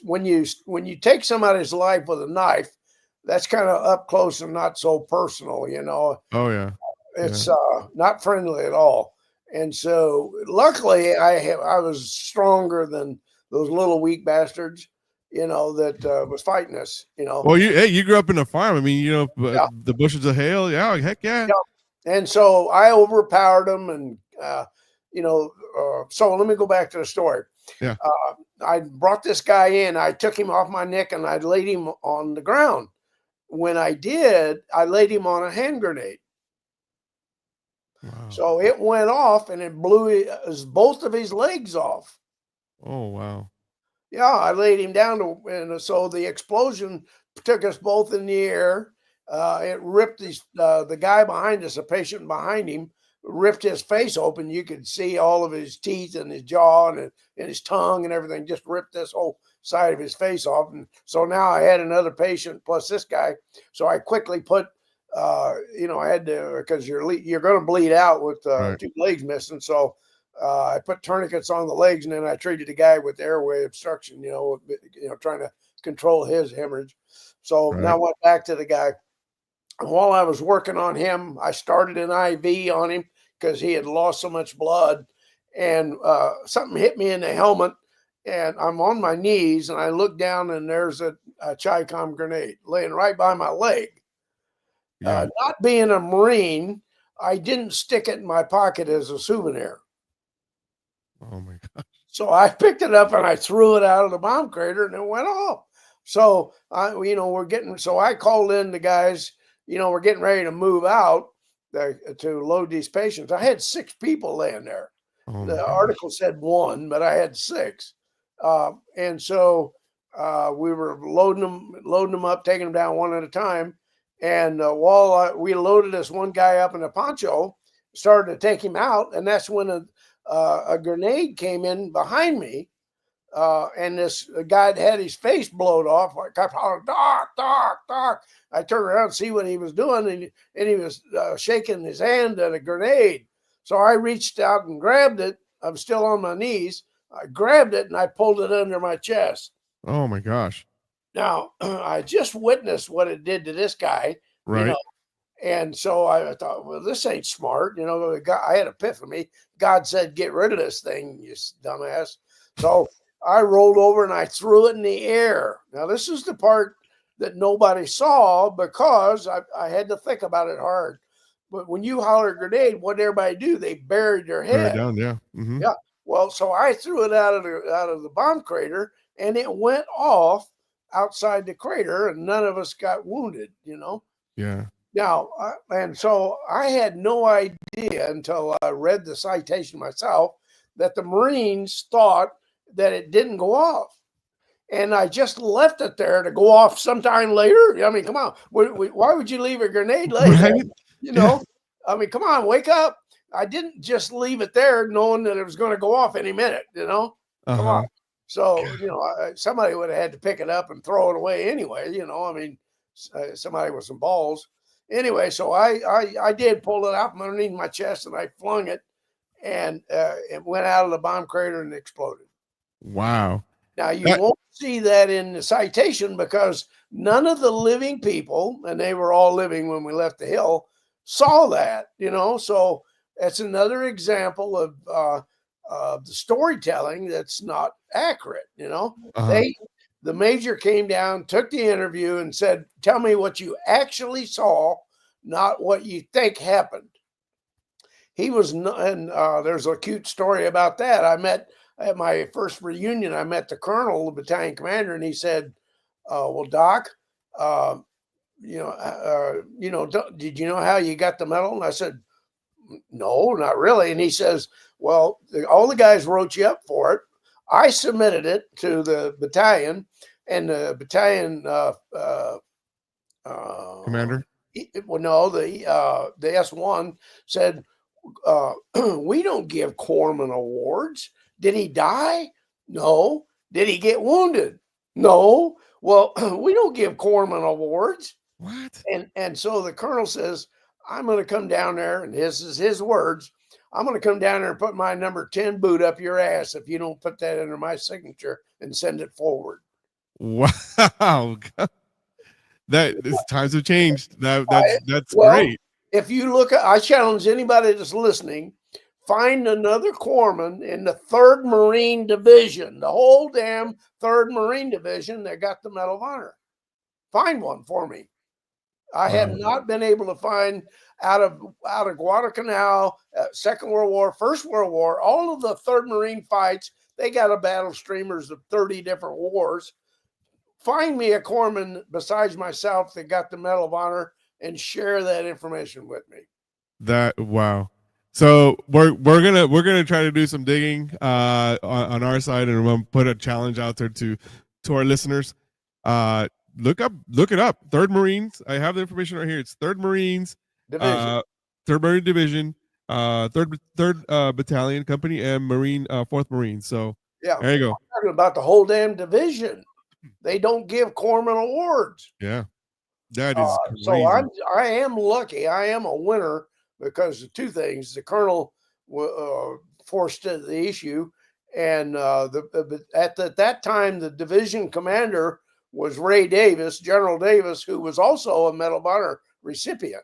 When you take somebody's life with a knife, that's kind of up close and not so personal. Oh yeah. Yeah. It's not friendly at all. And so, luckily, I was stronger than those little weak bastards, that was fighting us. Well, you grew up in a farm. I mean, Yeah. the bushes of hail. Yeah, heck yeah. Yeah. And so I overpowered them, and so let me go back to the story. Yeah. I brought this guy in. I took him off my neck and I laid him on the ground. When I did, I laid him on a hand grenade. Wow. So it went off and it blew both of his legs off. Oh wow. Yeah, I laid him down, and so the explosion took us both in the air. It ripped the guy behind us, a patient behind him, ripped his face open. You could see all of his teeth and his jaw and his tongue and everything. Just ripped this whole side of his face off. And so now I had another patient plus this guy. So I quickly put, I had to, because you're going to bleed out with Right. two legs missing. So I put tourniquets on the legs, and then I treated the guy with airway obstruction, trying to control his hemorrhage. So now Right. I went back to the guy. And while I was working on him, I started an IV on him because he had lost so much blood. And something hit me in the helmet, and I'm on my knees, and I look down, and there's a Chi-Com grenade laying right by my leg. Yeah. Not being a Marine, I didn't stick it in my pocket as a souvenir. Oh my god. So I picked it up and I threw it out of the bomb crater, and it went off. So so I called in the guys, we're getting ready to move out to load these patients. I had 6 people laying there. Oh my The gosh. article said 1, but I had 6. And so we were loading them up, taking them down one at a time. And while we loaded this one guy up in a poncho, started to take him out, and that's when a grenade came in behind me, and this guy had his face blowed off. I kept hollering, "Doc, Doc, Doc!" I turned around to see what he was doing, and he was shaking his hand at a grenade. So I reached out and grabbed it. I'm still on my knees. I grabbed it and I pulled it under my chest. Oh my gosh. Now, I just witnessed what it did to this guy, you Right. know, and so I thought, well, this ain't smart. I had epiphany. God said, get rid of this thing, you dumbass. So I rolled over and I threw it in the air. Now, this is the part that nobody saw because I had to think about it hard. But when you holler grenade, what did everybody do? They buried their Put her head. down. Yeah. Mm-hmm. Yeah. Well, so I threw it out of the bomb crater, and it went off outside the crater, and none of us got wounded. Yeah. Now, and so I had no idea until I read the citation myself that the Marines thought that it didn't go off. And I just left it there to go off sometime later. I mean, come on. Why would you leave a grenade laying there? Right. You Yeah. know, I mean, come on, wake up. I didn't just leave it there knowing that it was going to go off any minute. Come on. Uh-huh. So, somebody would have had to pick it up and throw it away anyway. I mean, somebody with some balls. Anyway, so I did pull it out from underneath my chest and I flung it, and it went out of the bomb crater and exploded. Wow. Now, you That- won't see that in the citation because none of the living people, and they were all living when we left the hill, saw that. So that's another example of the storytelling that's not accurate. Uh-huh. The major came down, took the interview, and said, "Tell me what you actually saw, not what you think happened." He was, and there's a cute story about that. I met at my first reunion. I met the colonel, the battalion commander, and he said, "Well, Doc, did you know how you got the medal?" And I said, "No, not really." And he says, "Well, all the guys wrote you up for it. I submitted it to the battalion, and the battalion Commander. well, no, the S1 said, we don't give corpsman awards. Did he die? No. Did he get wounded? No. Well, we don't give corpsman awards. What? And so the colonel says, I'm going to come down there, and this is his words. I'm going to come down there and put my number 10 boot up your ass if you don't put that under my signature and send it forward. Wow. Times have changed. That's Well, great. if you look at, I challenge anybody that's listening, find another corpsman in the 3rd Marine Division, the whole damn 3rd Marine Division that got the Medal of Honor. Find one for me. I have Wow. not been able to find out of Guadalcanal, Second World War, First World War, all of the 3rd Marine fights. They got a battle streamers of 30 different wars. Find me a corpsman besides myself that got the Medal of Honor and share that information with me. Wow. So we're gonna try to do some digging on our side, and we'll put a challenge out there to our listeners. Look it up. 3rd Marines. I have the information right here. It's 3rd Marines Division. 3rd Marine Division, 3rd Battalion, Company M, Marine 4th Marine. So Yeah, there you go. I'm talking about the whole damn division. They don't give corpsman awards. Yeah, that is crazy. So I am lucky. I am a winner because of 2 things. The colonel forced the issue, and at that time the division commander was Ray Davis, General Davis, who was also a Medal of Honor recipient.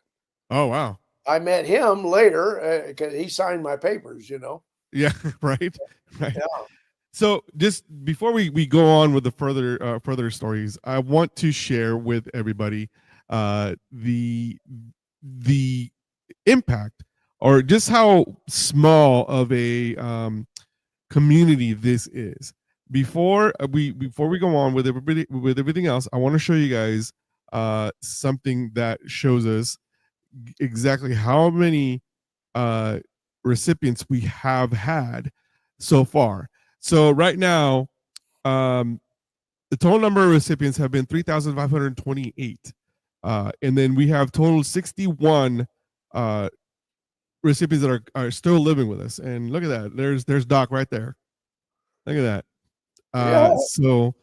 Oh wow. I met him later because he signed my papers. Yeah. Right. Right. Yeah. So just before we go on with the further stories, I want to share with everybody the impact, or just how small of a community this is. Before we go on with everything else, I want to show you guys something that shows us exactly how many recipients we have had so far. So right now, the total number of recipients have been 3,528. And then we have total 61 recipients that are still living with us. And look at that. There's Doc right there. Look at that. Yeah. So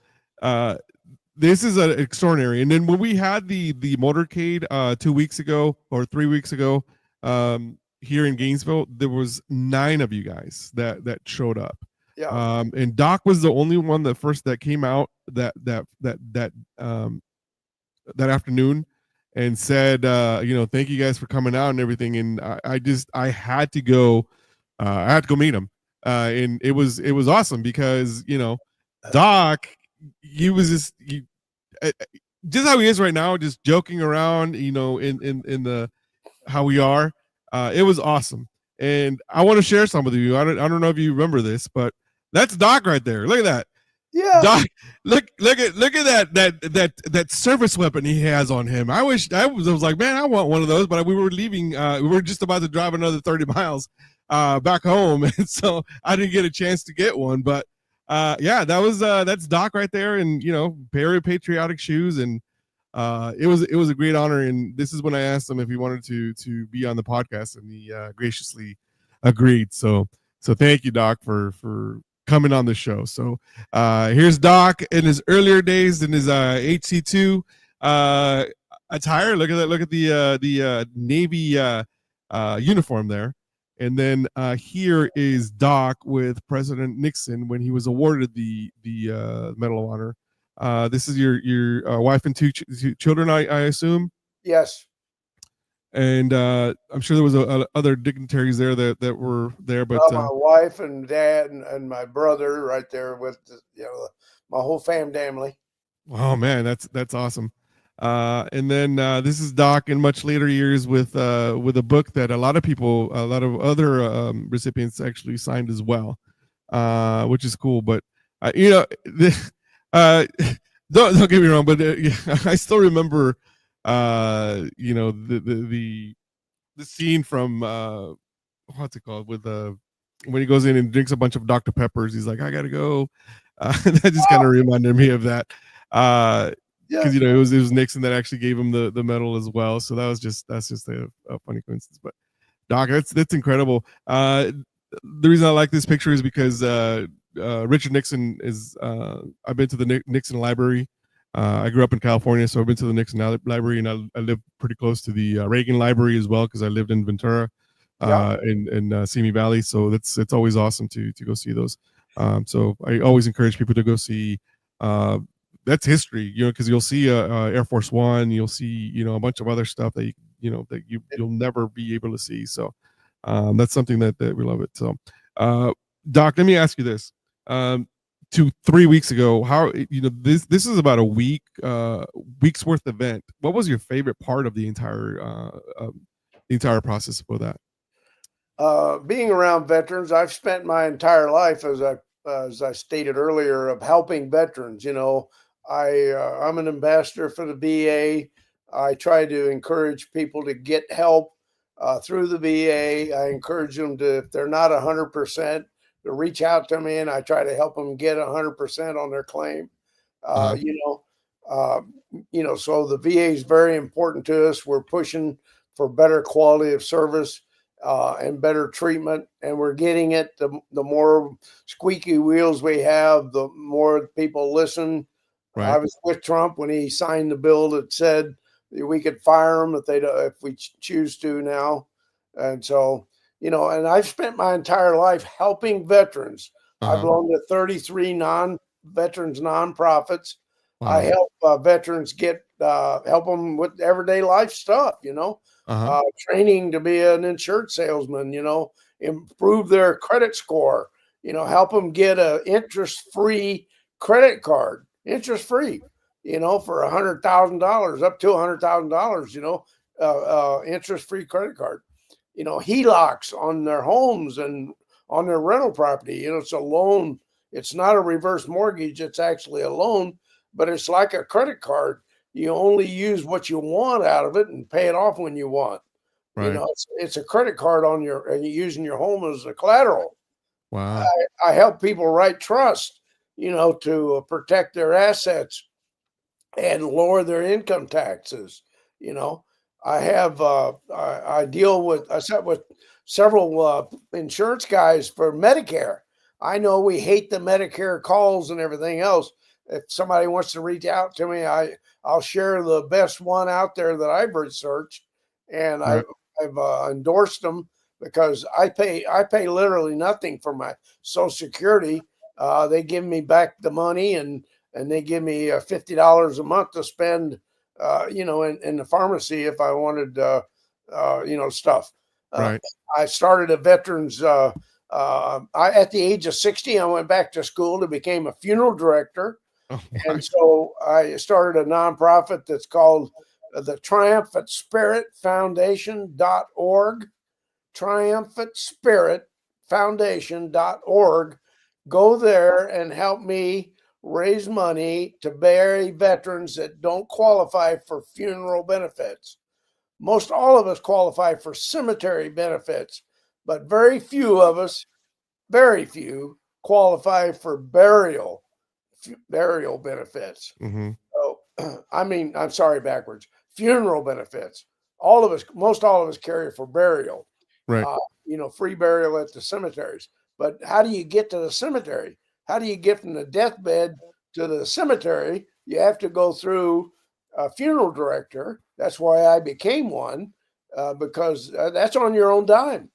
this is extraordinary. And then when we had the motorcade 2 weeks ago or 3 weeks ago, here in Gainesville, there was 9 of you guys that showed up. Yeah. And Doc was the only one that came out that afternoon and said, thank you guys for coming out and everything. And I had to go, meet him. And it was awesome because, Doc, he was just how he is right now, just joking around, in the how we are. It was awesome. And I want to share some with you. I don't know if you remember this, but that's Doc right there. Look at that. Yeah. Doc, look at that service weapon he has on him. I was like, man, I want one of those, but we were leaving. We were just about to drive another 30 miles back home, and so I didn't get a chance to get one. But that's Doc right there, and very patriotic shoes, and it was a great honor. And this is when I asked him if he wanted to be on the podcast, and he graciously agreed. So thank you, Doc, for coming on the show. So here's Doc in his earlier days in his HC2 attire. Look at that. Look at the Navy uniform there. And then here is Doc with President Nixon when he was awarded the Medal of Honor. This is your wife and two children, I assume. Yes. And I'm sure there was other dignitaries there that were there, but my wife and dad and my brother right there with my whole family. Oh man, that's awesome. And then this is Doc in much later years with a book that a lot of other recipients actually signed as well, which is cool. But don't get me wrong, but I still remember the scene from what's it called, with when he goes in and drinks a bunch of Dr. Peppers. He's like, I gotta go. That just kind of reminded me of that. Because it was Nixon that actually gave him the medal as well. So that's just a funny coincidence. But Doc, that's incredible. the reason I like this picture is because Richard Nixon is. I've been to the Nixon Library. I grew up in California, so I've been to the Nixon Library, and I live pretty close to the Reagan Library as well because I lived in Ventura, in Simi Valley. So it's always awesome to go see those. So I always encourage people to go see. That's history, because you'll see Air Force One, you'll see a bunch of other stuff that you'll never be able to see. So that's something that we love it. So, Doc, let me ask you this: 2-3 weeks ago, how this is about a week's worth event. What was your favorite part of the entire process for that? Being around veterans, I've spent my entire life, as I stated earlier, of helping veterans. I'm an ambassador for the VA. I try to encourage people to get help through the VA. I encourage them to, if they're not 100%, to reach out to me, and I try to help them get 100% on their claim. Uh-huh. So the VA is very important to us. We're pushing for better quality of service and better treatment, and we're getting it. The more squeaky wheels we have, the more people listen. I Right. was with Trump when he signed the bill that said we could fire them if we choose to now, and so and I've spent my entire life helping veterans. I Uh-huh. belong to 33 non-veterans nonprofits. I Wow. help veterans help them with everyday life stuff, Uh-huh. training to be an insurance salesman, improve their credit score, help them get a interest-free credit card, interest-free, for $100,000 up to $100,000, interest-free credit card, HELOCs on their homes and on their rental property. It's a loan. It's not a reverse mortgage. It's actually a loan, but it's like a credit card. You only use what you want out of it and pay it off when you want. Right. It's a credit card and you're using your home as a collateral. Wow. I help people write trust, to protect their assets and lower their income taxes. You know, I sat with several insurance guys for Medicare. I know we hate the Medicare calls and everything else. If somebody wants to reach out to me, I'll share the best one out there that I've researched, and Right. I've endorsed them because I pay literally nothing for my Social Security. They give me back the money, and they give me $50 a month to spend, in the pharmacy if I wanted, stuff. Uh, Right. I started a veterans. At the age of 60, I went back to school to become a funeral director, Oh my. and so I started a nonprofit that's called the Triumphant Spirit Foundation.org. Triumphant Spirit Foundation.org. Go there and help me raise money to bury veterans that don't qualify for funeral benefits. Most all of us qualify for cemetery benefits, but very few qualify for burial benefits. Mm-hmm. So, I'm sorry, backwards. Funeral benefits. Most all of us carry for burial, Right. uh, free burial at the cemeteries. But how do you get to the cemetery? How do you get from the deathbed to the cemetery? You have to go through a funeral director. That's why I became one, because that's on your own dime.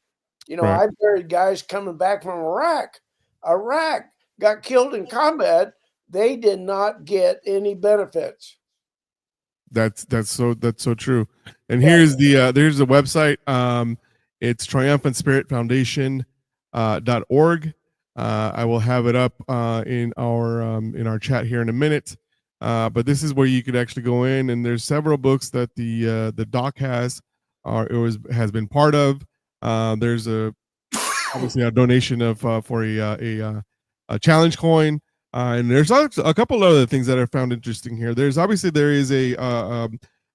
Right. I buried guys coming back from Iraq. Iraq got killed in combat. They did not get any benefits. That's so true. And Yeah. there's the website. It's Triumphant Spirit Foundation .org. I will have it up in our chat here in a minute. But this is where you could actually go in, and there's several books that the doc has been part of. There's obviously a donation of for a challenge coin. And there's a couple other things that I found interesting here. There is a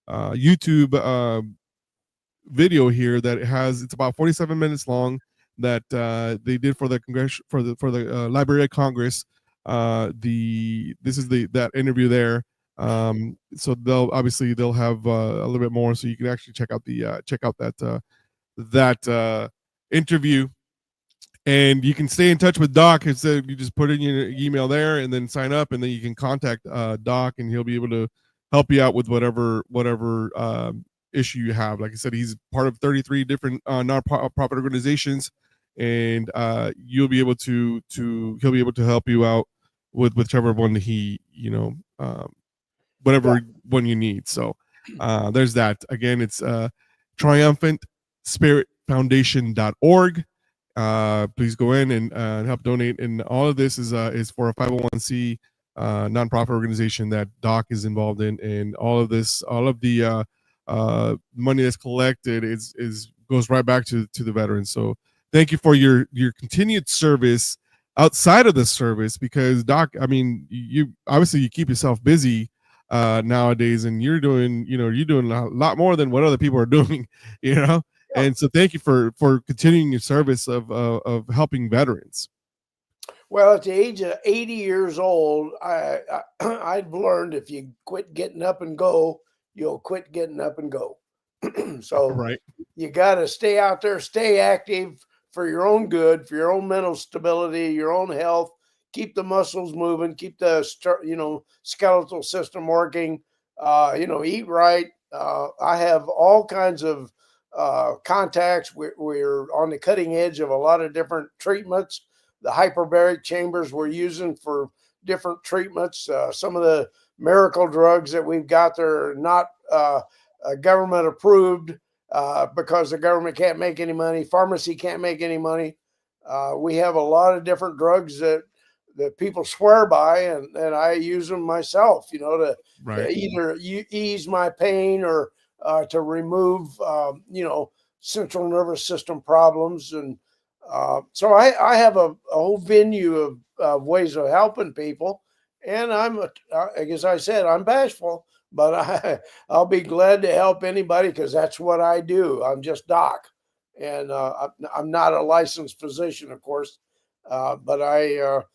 YouTube video here that it's about 47 minutes long that they did for the Congress for the Library of Congress. This is that interview there. So they'll have a little bit more, so you can actually check out that interview. And you can stay in touch with Doc. It's you just put in your email there and then sign up, and then you can contact Doc, and he'll be able to help you out with whatever issue you have. Like I said, he's part of 33 different nonprofit organizations, and you'll be able to he'll be able to help you out with whichever one he whatever one you need. So there's that. Again, it's triumphantspiritfoundation.org. Please go in and help donate. And all of this is for a 501c nonprofit organization that Doc is involved in. And all of the money that's collected is goes right back to the veterans. So thank you for your continued service outside of the service, because Doc, I mean, you obviously you keep yourself busy nowadays, and you're doing a lot more than what other people are doing, Yeah. And so thank you for continuing your service of helping veterans. Well, at the age of 80 years old, I've learned if you quit getting up and go, you'll quit getting up and go. So Right. you got to stay out there, stay active for your own good, for your own mental stability, your own health. Keep the muscles moving, keep the skeletal system working. Eat right. I have all kinds of contacts. We're on the cutting edge of a lot of different treatments. The hyperbaric chambers we're using for different treatments. Some of the miracle drugs that we've got, they're not government approved because the government can't make any money. Pharmacy can't make any money. We have a lot of different drugs that people swear by, and I use them myself, to either ease my pain or to remove, central nervous system problems. And so I have a whole venue of ways of helping people. And I guess I said, I'm bashful, but I'll be glad to help anybody because that's what I do. I'm just Doc. And I'm not a licensed physician, of course, but I'll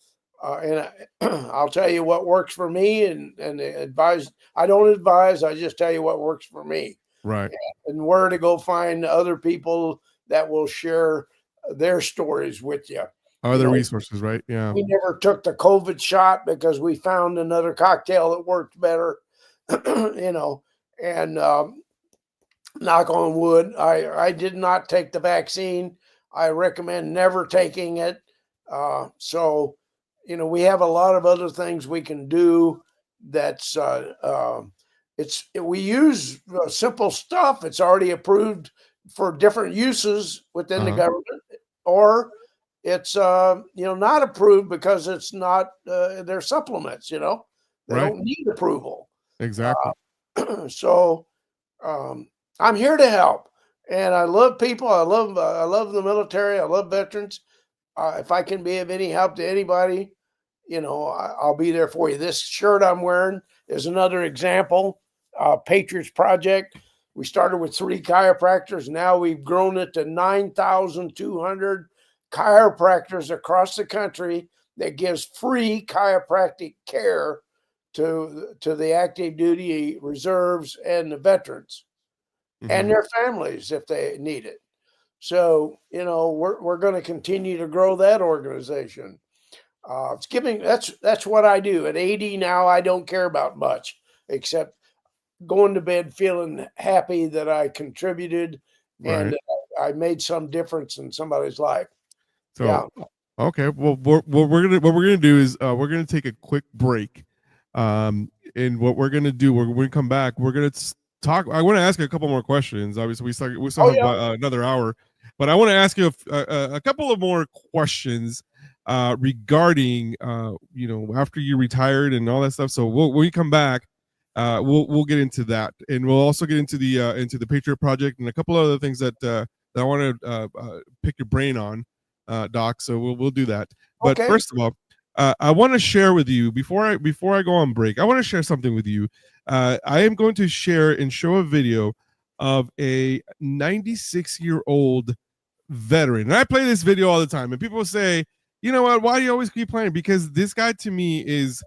tell you what works for me and advise. I don't advise. I just tell you what works for me. Right. And where to go find other people that will share their stories with you. Other resources, right? Yeah. We never took the COVID shot because we found another cocktail that worked better, and knock on wood, I did not take the vaccine. I recommend never taking it. So, we have a lot of other things we can do. That's we use simple stuff. It's already approved for different uses within the government, or it's not approved because it's not they're supplements. They don't need approval. Exactly. So I'm here to help, and I love people. I love the military. I love veterans. If I can be of any help to anybody, I'll be there for you. This shirt I'm wearing is another example. Patriots Project. We started with 3 chiropractors. Now we've grown it to 9,200 chiropractors across the country that gives free chiropractic care to the active duty reserves and the veterans and their families if they need it. So, we're going to continue to grow that organization. That's what I do. At 80 now, I don't care about much except going to bed feeling happy that I contributed and I made some difference in somebody's life. So, okay. Well, what we're gonna do is we're gonna take a quick break. And what we're gonna do, we're gonna come back. We're gonna talk. I want to ask you a couple more questions. Obviously, we still have another hour, but I want to ask you a couple of more questions regarding after you retired and all that stuff. So when we come back, we'll get into that, and we'll also get into the Patriot Project and a couple of other things that I want to pick your brain on, Doc. So we'll do that. But first of all, I want to share with you before I go on break. I want to share something with you. I am going to share and show a video of a 96-year-old veteran, and I play this video all the time. And people say, "You know what? Why do you always keep playing?" Because this guy to me is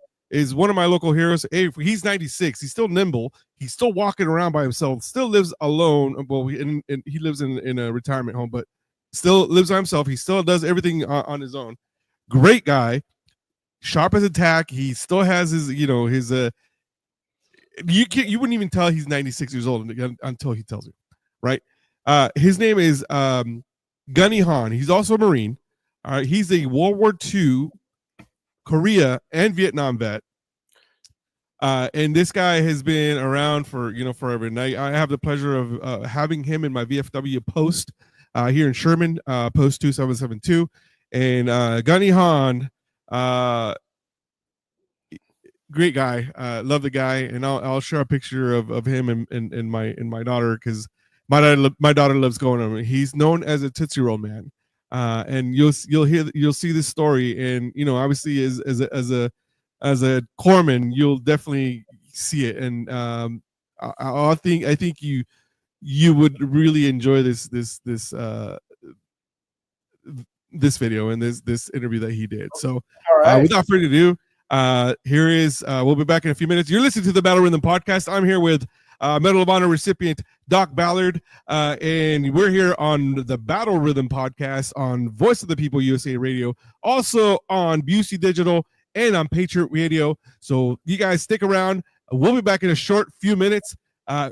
one of my local heroes. Hey, he's 96. He's still nimble. He's still walking around by himself. Still lives alone. Well, and he lives in a retirement home, but still lives by himself. He still does everything on his own. Great guy, sharp as a tack. He still has his, his you wouldn't even tell he's 96 years old until he tells you, right? His name is Gunny Han. He's also a Marine. All right, he's a World War II, Korea, and Vietnam vet. And this guy has been around for forever. And I have the pleasure of having him in my VFW post here in Sherman, post 2772. And Gunny Han, great guy. Love the guy, and I'll share a picture of him and my daughter, because my daughter loves going on him. He's known as a Tootsie Roll Man, and you'll see this story, and obviously as a corpsman, you'll definitely see it, and I think you would really enjoy this video and this interview that he did. So, All right. without further ado, here is we'll be back in a few minutes. You're listening to the Battle Rhythm Podcast. I'm here with Medal of Honor recipient Doc Ballard, and we're here on the Battle Rhythm Podcast on Voice of the People U.S.A. Radio, also on Busey Digital and on Patriot Radio. So you guys stick around. We'll be back in a short few minutes.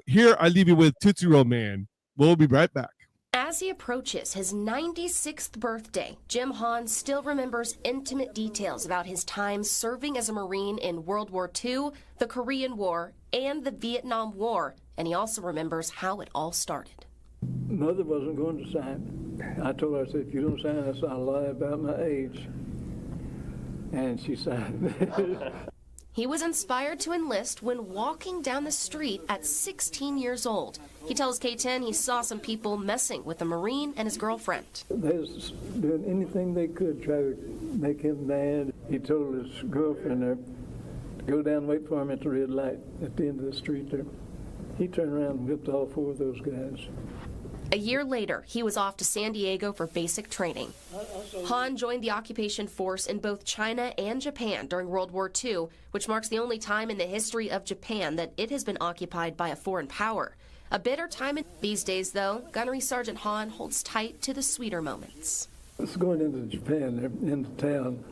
Here I leave you with Tootsie Roll Man. We'll be right back. As he approaches his 96th birthday, Jim Han still remembers intimate details about his time serving as a Marine in World War II, the Korean War, and the Vietnam War, and he also remembers how it all started. Mother wasn't going to sign. I told her, I said, if you don't sign this, I'll lie about my age. And she signed. He was inspired to enlist when walking down the street at 16 years old. He tells K10 he saw some people messing with a Marine and his girlfriend. They was doing anything they could try to make him mad. He told his girlfriend there to go down and wait for him at the red light at the end of the street there. He turned around and whipped all four of those guys. A year later, he was off to San Diego for basic training. Han joined the occupation force in both China and Japan during World War II, which marks the only time in the history of Japan that it has been occupied by a foreign power. A bitter time these days, though. Gunnery Sergeant Han holds tight to the sweeter moments. It's going into Japan, there, into town.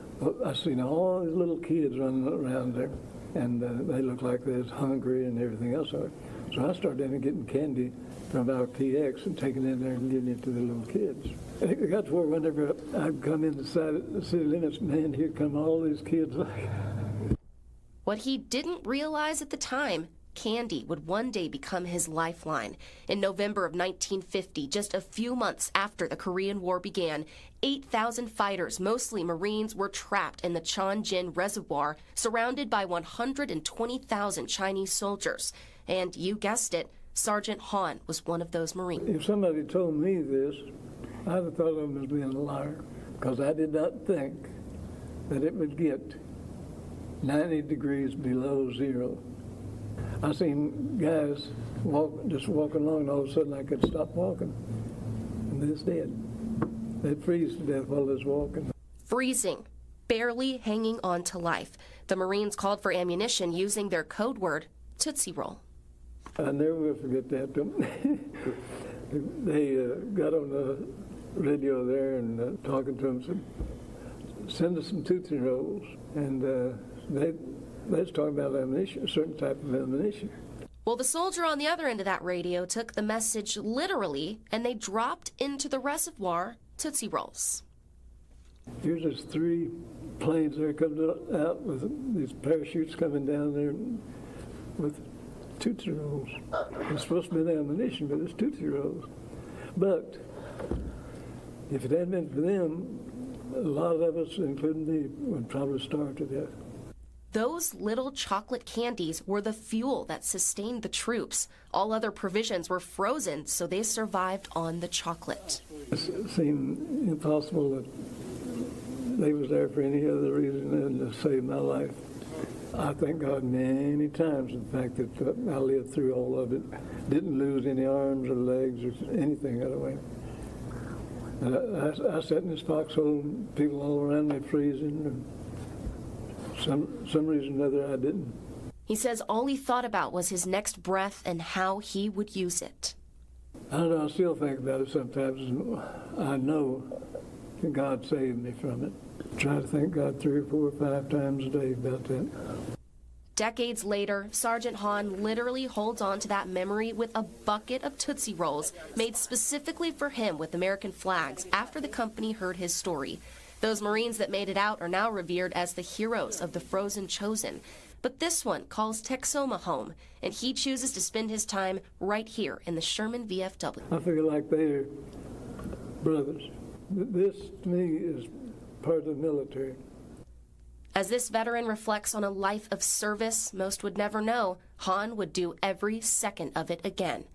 I seen all these little kids running around there, and they looked like they was hungry and everything else. So I started in getting candy from our PX and taking it in there and giving it to the little kids. It got to where whenever I'd come inside the city limits, man, here come all these kids. What he didn't realize at the time, candy would one day become his lifeline. In November of 1950, just a few months after the Korean War began, 8,000 fighters, mostly Marines, were trapped in the Chonjin Reservoir, surrounded by 120,000 Chinese soldiers. And you guessed it, Sergeant Han was one of those Marines. If somebody told me this, I'd have thought of them as being a liar, because I did not think that it would get 90 degrees below zero. I seen guys just walking along, and all of a sudden I could stop walking, and they was dead. They'd freeze to death while they was walking. Freezing, barely hanging on to life. The Marines called for ammunition using their code word, Tootsie Roll. I never will forget that. They got on the radio there and talking to them, said, send us some Tootsie Rolls. And they was talking about ammunition, a certain type of ammunition. Well, the soldier on the other end of that radio took the message literally, and they dropped into the reservoir Tootsie Rolls. Here's these 3 planes there coming out with these parachutes coming down there with Tootsie Rolls. It's supposed to be ammunition, but it's Tootsie Rolls. But if it hadn't been for them, a lot of us, including me, would probably starve to death. Those little chocolate candies were the fuel that sustained the troops. All other provisions were frozen, so they survived on the chocolate. It seemed impossible that they was there for any other reason than to save my life. I thank God many times the fact that I lived through all of it, didn't lose any arms or legs or anything that way. I sat in this foxhole, and people all around me freezing. Some reason or other I didn't. He says all he thought about was his next breath and how he would use it. I don't know, I still think about it sometimes, and I know that God saved me from it. Try to thank God 3 or 4 or 5 times a day about that. Decades later, Sergeant Hahn literally holds on to that memory with a bucket of Tootsie Rolls made specifically for him with American flags after the company heard his story. Those Marines that made it out are now revered as the heroes of the Frozen Chosen. But this one calls Texoma home, and he chooses to spend his time right here in the Sherman VFW. I feel like they're brothers. This, to me, is part of the military. As this veteran reflects on a life of service most would never know, Hahn would do every second of it again.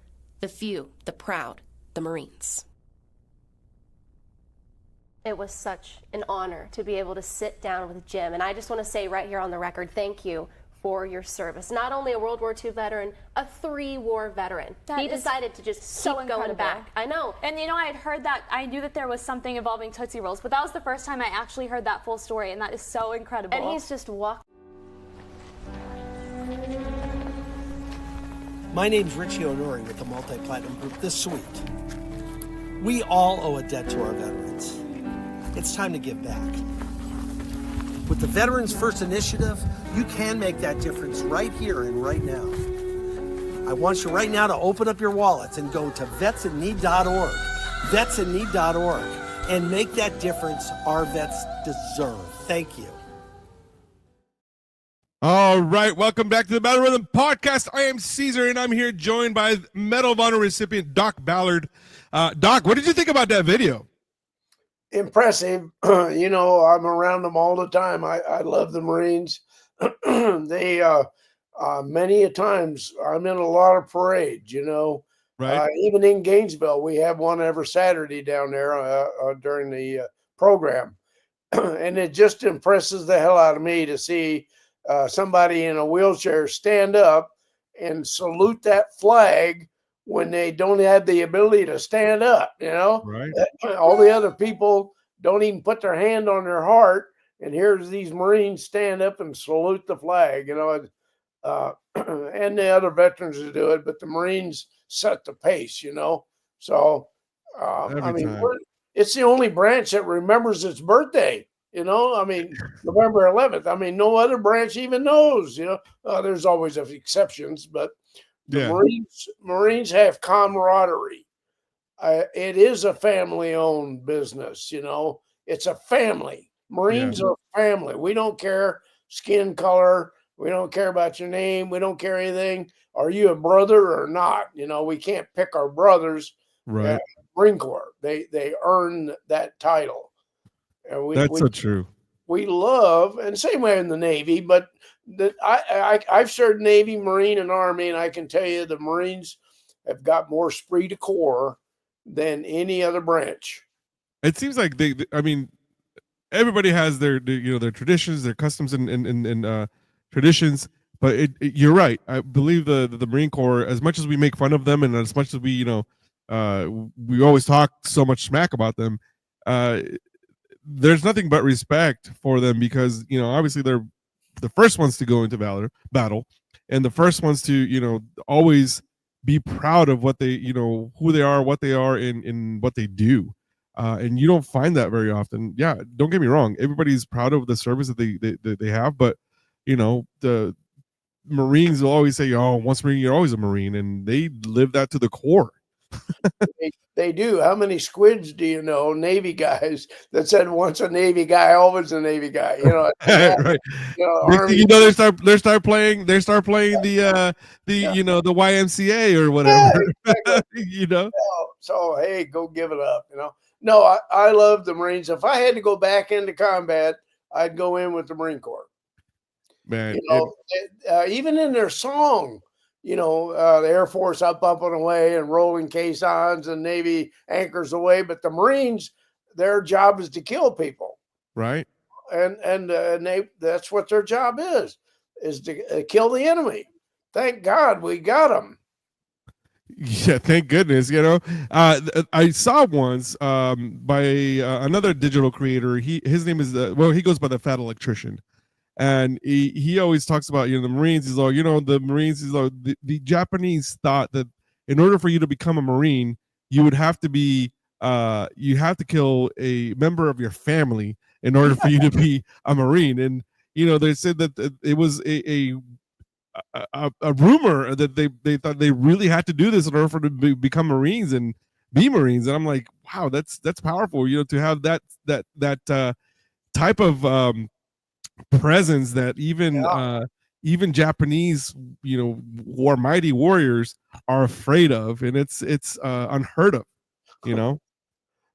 The few, the proud, the Marines. It was such an honor to be able to sit down with Jim, and I just want to say right here on the record, thank you for your service. Not only a World War II veteran, a 3-war veteran. He decided to just keep going back. I know. And you know, I had heard that, I knew that there was something involving Tootsie Rolls, but that was the first time I actually heard that full story, and that is so incredible. And he's just walking. My name's Richie Onuri with the Multi-Platinum Group, The Suite. We all owe a debt to our veterans. It's time to give back. With the Veterans First Initiative, you can make that difference right here and right now. I want you right now to open up your wallets and go to vetsinneed.org, vetsinneed.org, and make that difference our vets deserve. Thank you. All right, welcome back to the Battle Rhythm Podcast. I am Caesar, and I'm here joined by Medal of Honor recipient Doc Ballard. Doc, what did you think about that video? Impressive. You know, I'm around them all the time. I love the Marines. They many a times I'm in a lot of parades, you know. Right. Even in Gainesville, we have one every Saturday down there during the program. And it just impresses the hell out of me to see somebody in a wheelchair stand up and salute that flag when they don't have the ability to stand up, you know. Right. All the other people don't even put their hand on their heart, and here's these Marines stand up and salute the flag, you know. And the other veterans do it, but the Marines set the pace, you know. So I mean, it's the only branch that remembers its birthday, you know. I mean, November 11th. I mean, no other branch even knows, you know. There's always exceptions, but the Marines have camaraderie. It is a family-owned business, you know. It's a family. Marines are family. We don't care skin color. We don't care about your name. We don't care anything. Are you a brother or not? You know, we can't pick our brothers. Right. Marine Corps. They earn that title. And That's so true. We love, and same way in the Navy, but I've served Navy, Marine, and Army, and I can tell you the Marines have got more esprit de corps than any other branch. It seems like I mean, everybody has their traditions, their customs, and traditions. But you're right. I believe the Marine Corps, as much as we make fun of them, and as much as we we always talk so much smack about them, there's nothing but respect for them because obviously they're the first ones to go into battle, and the first ones to always be proud of what they who they are, what they are, in what they do. And you don't find that very often. Yeah, don't get me wrong. Everybody's proud of the service that they have, but the Marines will always say, "Oh, once Marine, you're always a Marine," and they live that to the core. They do. How many squids do you know, Navy guys, that said once a Navy guy, always a Navy guy? Right. Army, they start playing the YMCA or whatever. Yeah, exactly. So hey, go give it up. No, I love the Marines. If I had to go back into combat, I'd go in with the Marine Corps. Man, even in their song, the Air Force up and away and rolling caissons and Navy anchors away, but the Marines, their job is to kill people, right? And that's what their job is to kill the enemy. Thank God we got them. Yeah, thank goodness. I saw once by another digital creator. His name is he goes by the Fat Electrician. And he always talks about the Marines. He's like, the Marines. He's like, the Japanese thought that in order for you to become a Marine, you would have to be you have to kill a member of your family in order for you to be a Marine. And they said that it was a rumor that they thought they really had to do this in order for them to become Marines and be Marines. And I'm like, wow, that's powerful, to have that type of presence that even Japanese, mighty warriors are afraid of, and it's unheard of,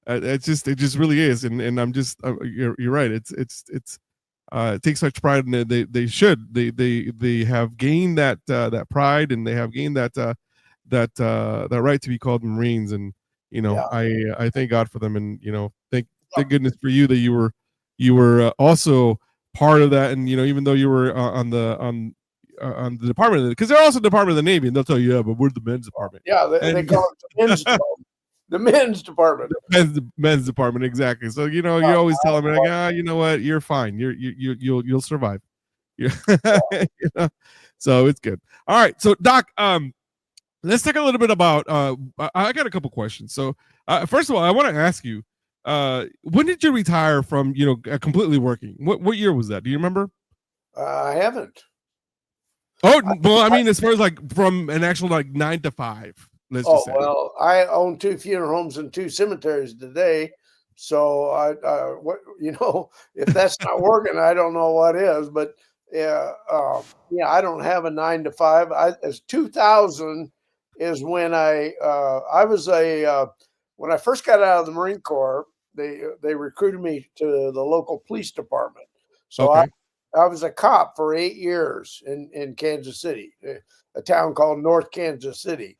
it just really is. And I'm just you're right. It takes such pride in it. They have gained that pride, and they have gained that right to be called Marines. And I thank God for them, and thank goodness for you that you were also part of that. And even though you were on the department, because they're also Department of the Navy, and they'll tell you, yeah, but we're the men's department. Yeah, they call it the men's department. The men's department. Men's department, exactly. So you always tell them, like, you know what, you're fine. You'll survive. So it's good. All right, so Doc, let's talk a little bit about. I got a couple questions. So first of all, I want to ask you, when did you retire from completely working? What year was that? Do you remember? I haven't. Oh well, I mean, as far as like from an actual 9 to 5. Let's just say. Well, I own 2 funeral homes and 2 cemeteries today. So if that's not working, I don't know what is. But I don't have a 9 to 5. As 2000 is when I was when I first got out of the Marine Corps, they recruited me to the local police department. So okay. I was a cop for 8 years in Kansas City, a town called North Kansas City.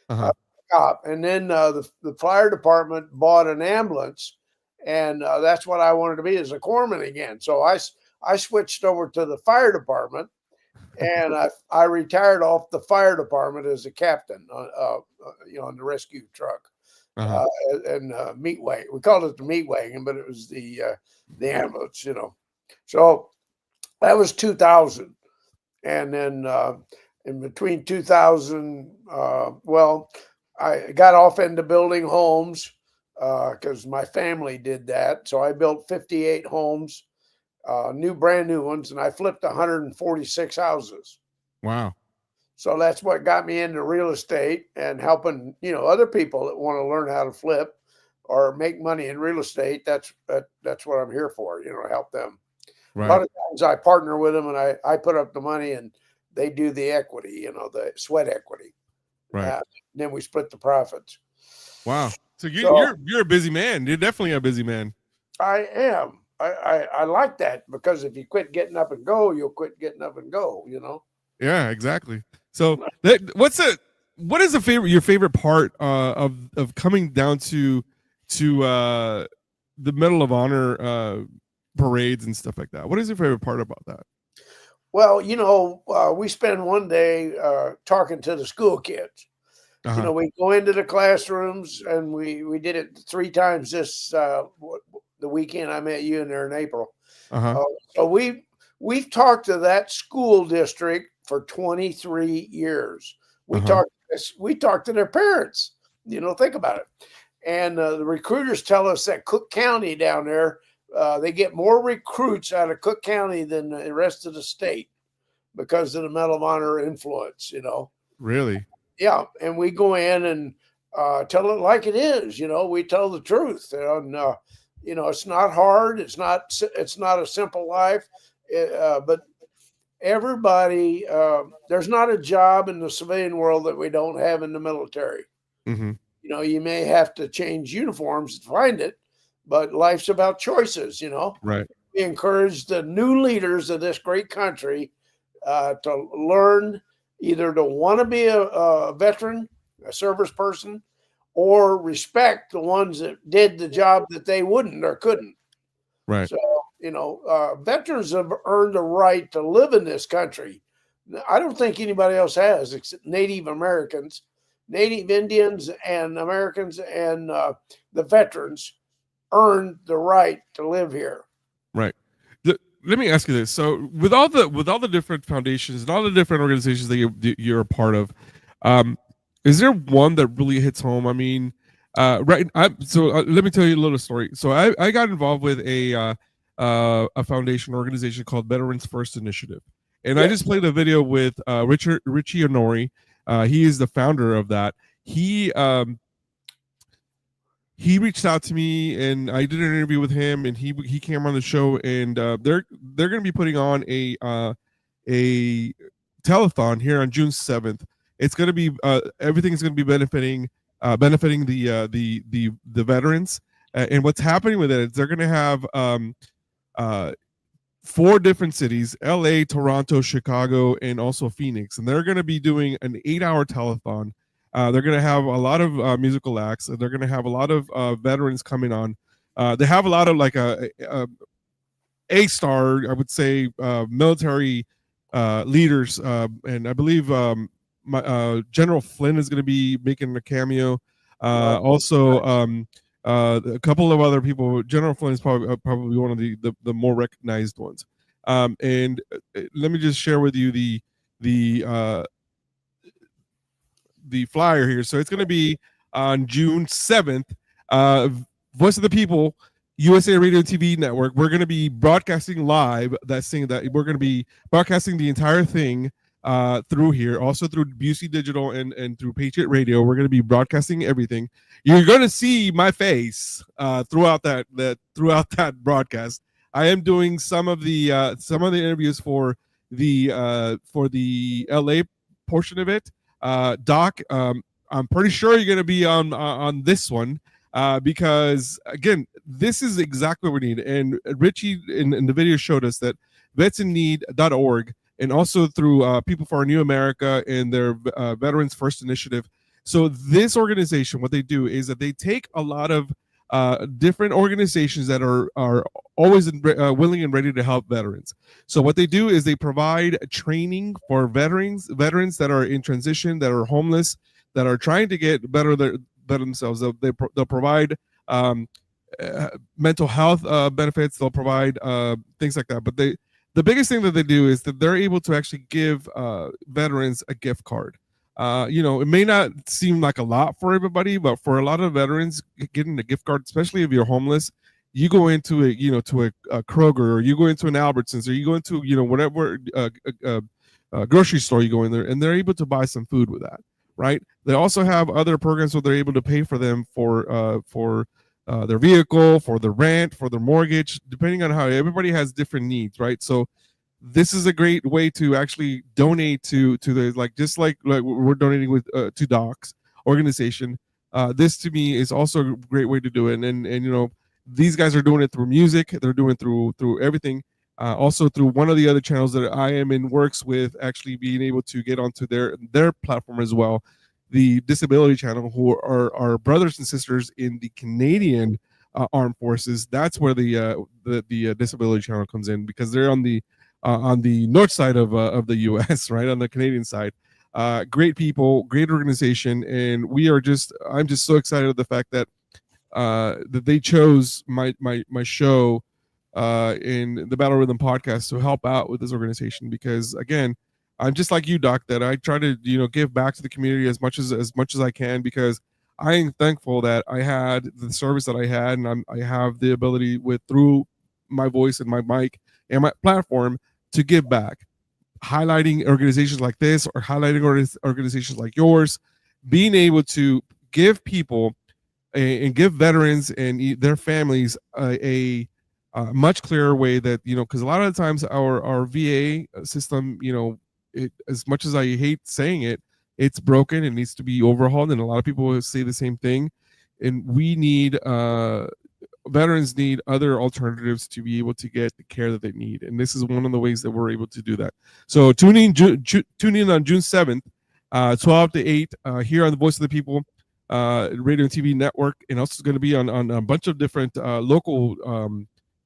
Uh-huh. Cop. And then the fire department bought an ambulance, and that's what I wanted to be, as a corpsman again. So I switched over to the fire department, and I retired off the fire department as a captain on the rescue truck. Uh-huh. And meat wagon. We called it the meat wagon, but it was the ambulance. So that was 2000, and then in between 2000, I got off into building homes because my family did that. So I built 58 homes, brand new ones, and I flipped 146 houses. Wow. So that's what got me into real estate and helping, other people that want to learn how to flip or make money in real estate. That's what I'm here for, help them. Right. A lot of times I partner with them, and I put up the money, and they do the equity, the sweat equity. Right. Then we split the profits. Wow. So you're a busy man. You're definitely a busy man. I am. I like that, because if you quit getting up and go, you'll quit getting up and go. Yeah, exactly. So what is your favorite part of coming down to the Medal of Honor parades and stuff like that? What is your favorite part about that? Well, we spend one day talking to the school kids. Uh-huh. We go into the classrooms, and we did it 3 times this the weekend I met you in there in April. Uh-huh. So we've talked to that school district for 23 years. We talked to their parents. Think about it. And the recruiters tell us that Cook County down there, they get more recruits out of Cook County than the rest of the state because of the Medal of Honor influence, Really? Yeah. And we go in and tell it like it is. We tell the truth. And, it's not hard. It's not a simple life. But everybody, there's not a job in the civilian world that we don't have in the military. Mm-hmm. You may have to change uniforms to find it, but life's about choices, Right. We encourage the new leaders of this great country to learn either to want to be a veteran, a service person, or respect the ones that did the job that they wouldn't or couldn't. Right. So, veterans have earned a right to live in this country. I don't think anybody else has, except Native Americans, Native Indians and Americans, and the veterans earned the right to live here. Right. Let me ask you this. So with all the different foundations and all the different organizations that you're a part of, is there one that really hits home? I mean, Let me tell you a little story. So I got involved with a foundation organization called Veterans First Initiative, and I just played a video with Richie Honori. He is the founder of that. He reached out to me, and I did an interview with him, and he came on the show, and they're going to be putting on a telethon here on June 7th. It's going to be everything is going to be benefiting the veterans. And what's happening with it is they're going to have 4 different cities: LA, Toronto, Chicago, and also Phoenix. And they're going to be doing an 8-hour telethon. They're going to have a lot of musical acts. They're going to have a lot of veterans coming on. They have a lot of like A-star, I would say, military leaders. And I believe General Flynn is going to be making a cameo. Also, a couple of other people. General Flynn is probably one of the more recognized ones. And let me just share with you the flyer here. So it's going to be on June 7th. Voice of the People, U.S.A. Radio and TV Network. We're going to be broadcasting live. That we're going to be broadcasting the entire thing through here, also through U.S.A. Digital and through Patriot Radio. We're going to be broadcasting everything. You're going to see my face throughout that broadcast. I am doing some of the interviews for the LA portion of it. Doc, I'm pretty sure you're going to be on this one because again, this is exactly what we need. And Richie in the video showed us that vetsinneed.org and also through People for a New America and their Veterans First Initiative. So this organization, what they do is that they take a lot of different organizations that are always willing and ready to help veterans. So what they do is they provide training for veterans that are in transition, that are homeless, that are trying to get better themselves. They'll provide mental health benefits. They'll provide things like that. But the biggest thing that they do is that they're able to actually give veterans a gift card. It may not seem like a lot for everybody, but for a lot of veterans, getting a gift card, especially if you're homeless, you go into a Kroger, or you go into an Albertsons, or you go into whatever grocery store you go in there, and they're able to buy some food with that, right? They also have other programs where they're able to pay for them for their vehicle, for their rent, for their mortgage, depending on how everybody has different needs, right? So this is a great way to actually donate to the just like we're donating with to Doc's organization. This to me is also a great way to do it, and these guys are doing it through music. They're doing it through everything. Also through one of the other channels that I am in works with, actually being able to get onto their platform as well, the Disability Channel, who are our brothers and sisters in the Canadian Armed Forces. That's where the Disability Channel comes in, because they're on the north side of the U.S., right, on the Canadian side. Great people, great organization, and I'm just so excited at the fact that they chose my show in the Battle Rhythm podcast to help out with this organization, because again, I'm just like you, Doc, that I try to give back to the community as much as I can, because I am thankful that I had the service that I had, and I have the ability through my voice and my mic and my platform to give back, highlighting organizations like this, or highlighting organizations like yours, being able to give people and give veterans and their families a much clearer way that, because a lot of the times our VA system, as much as I hate saying it, it's broken. It needs to be overhauled, and a lot of people will say the same thing. And we need veterans need other alternatives to be able to get the care that they need, and this is one of the ways that we're able to do that. So tune in on June 7th, 12 to 8, here on the Voice of the People Radio and TV Network, and also it's going to be on a bunch of different local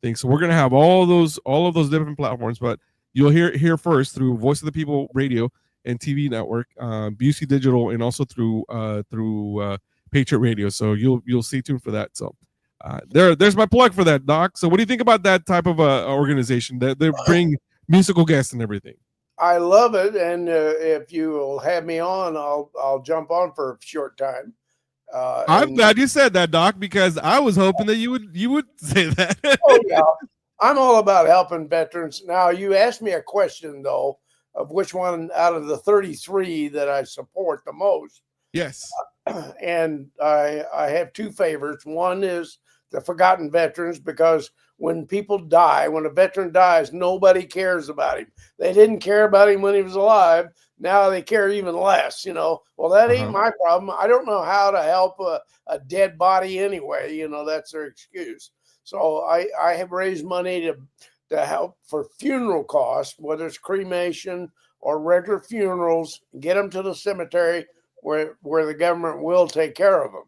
things. So we're going to have all of those different platforms, but you'll hear first through Voice of the People Radio and TV Network, U.S.A. Digital, and also through Patriot Radio. So you'll stay tuned for that. So there's my plug for that, Doc. So what do you think about that type of organization that they bring musical guests and everything? I love it, and if you will have me on, I'll jump on for a short time. I'm glad you said that, Doc, because I was hoping that you would say that. Oh yeah, I'm all about helping veterans. Now, you asked me a question though of which one out of the 33 that I support the most, Yes. and I have two favorites. One is the forgotten veterans, because when people die, when a veteran dies, nobody cares about him. They didn't care about him when he was alive. Now they care even less. Well, that ain't my problem. I don't know how to help a dead body anyway. That's their excuse. So I have raised money to help for funeral costs, whether it's cremation or regular funerals, get them to the cemetery where the government will take care of them.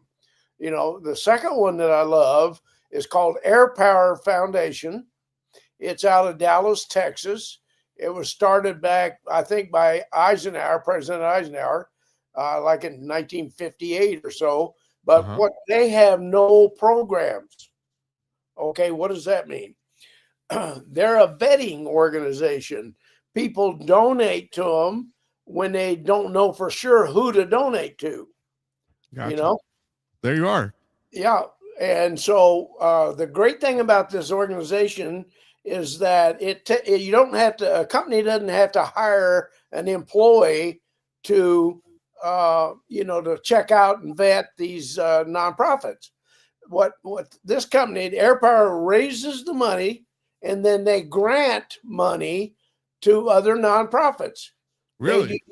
The second one that I love is called Air Power Foundation. It's out of Dallas, Texas. It was started back, I think, by President Eisenhower, like in 1958 or so. But what they have no programs. Okay, what does that mean? They're a vetting organization. People donate to them when they don't know for sure who to donate to. Gotcha. There you are. Yeah. And so the great thing about this organization is that you don't have to, a company doesn't have to hire an employee to check out and vet these nonprofits. What this company, Air Power, raises the money, and then they grant money to other nonprofits. Really?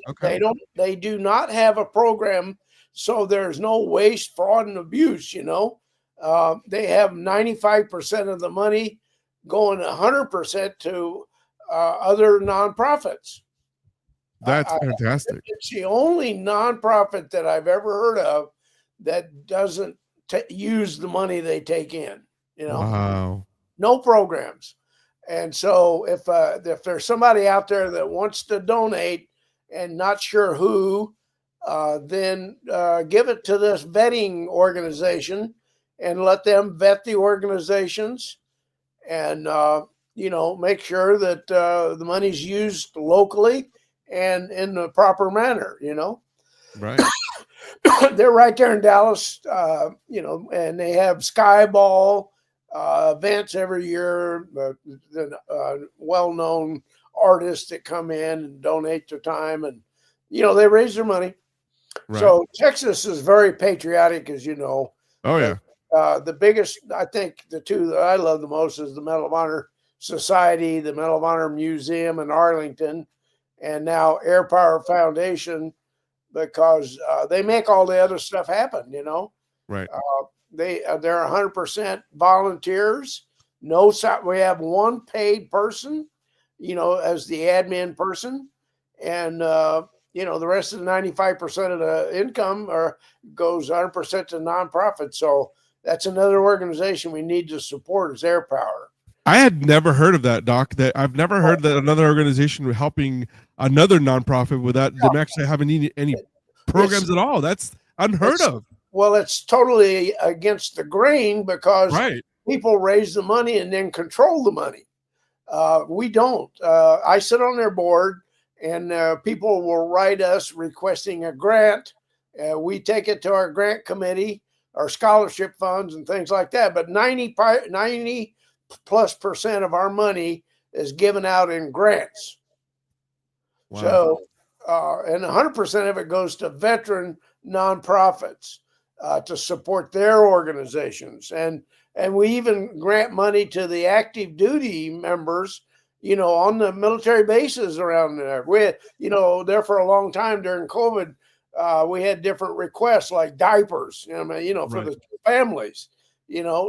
They do not have a program, so there's no waste, fraud, and abuse. They have 95% of the money going 100% to other nonprofits. That's fantastic. It's the only nonprofit that I've ever heard of that doesn't use the money they take in. Wow. No programs. And so if there's somebody out there that wants to donate and not sure who, then give it to this vetting organization and let them vet the organizations, and make sure that the money's used locally and in the proper manner. Right. They're right there in Dallas, and they have Skyball events every year. The well-known artists that come in and donate their time, and they raise their money. Right. So Texas is very patriotic, as you know. Oh yeah. The biggest, I think, the two that I love the most is the Medal of Honor Society, the Medal of Honor Museum in Arlington, and now Air Power Foundation, because they make all the other stuff happen. Right. They're 100% volunteers. We have one paid person, as the admin person, and the rest of the 95% of the income goes 100% to nonprofits. So that's another organization we need to support, is Air Power. I had never heard of that, Doc. That I've never heard that another organization helping another nonprofit without them actually having any programs at all. That's unheard of. Well, it's totally against the grain, because people raise the money and then control the money. We don't. I sit on their board, and people will write us requesting a grant. We take it to our grant committee, our scholarship funds, and things like that. But 90+ % of our money is given out in grants. Wow. So, and 100% of it goes to veteran nonprofits to support their organizations. And we even grant money to the active duty members, on the military bases around there. We, there for a long time during COVID, we had different requests like diapers, for the families,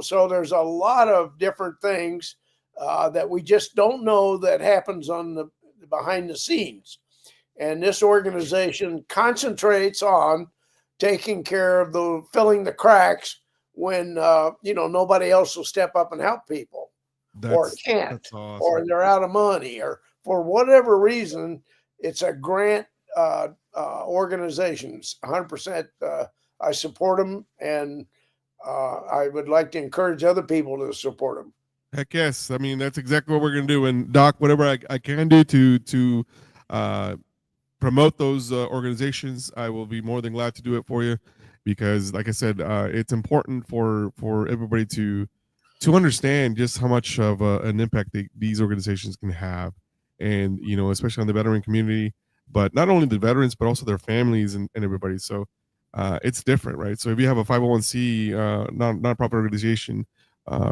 so there's a lot of different things that we just don't know that happens on the behind the scenes. And this organization concentrates on taking care of filling the cracks when, nobody else will step up and help people, or can't, that's awesome. Or they're out of money, or for whatever reason. It's a grant organizations, 100%. I support them, and I would like to encourage other people to support them. Heck yes. I mean, that's exactly what we're going to do. And Doc, whatever I can do to promote those organizations, I will be more than glad to do it for you. because, like I said, it's important for everybody to understand just how much of an impact these organizations can have, and especially on the veteran community, but not only the veterans but also their families and everybody. So it's different, right? So if you have a 501c non-profit organization,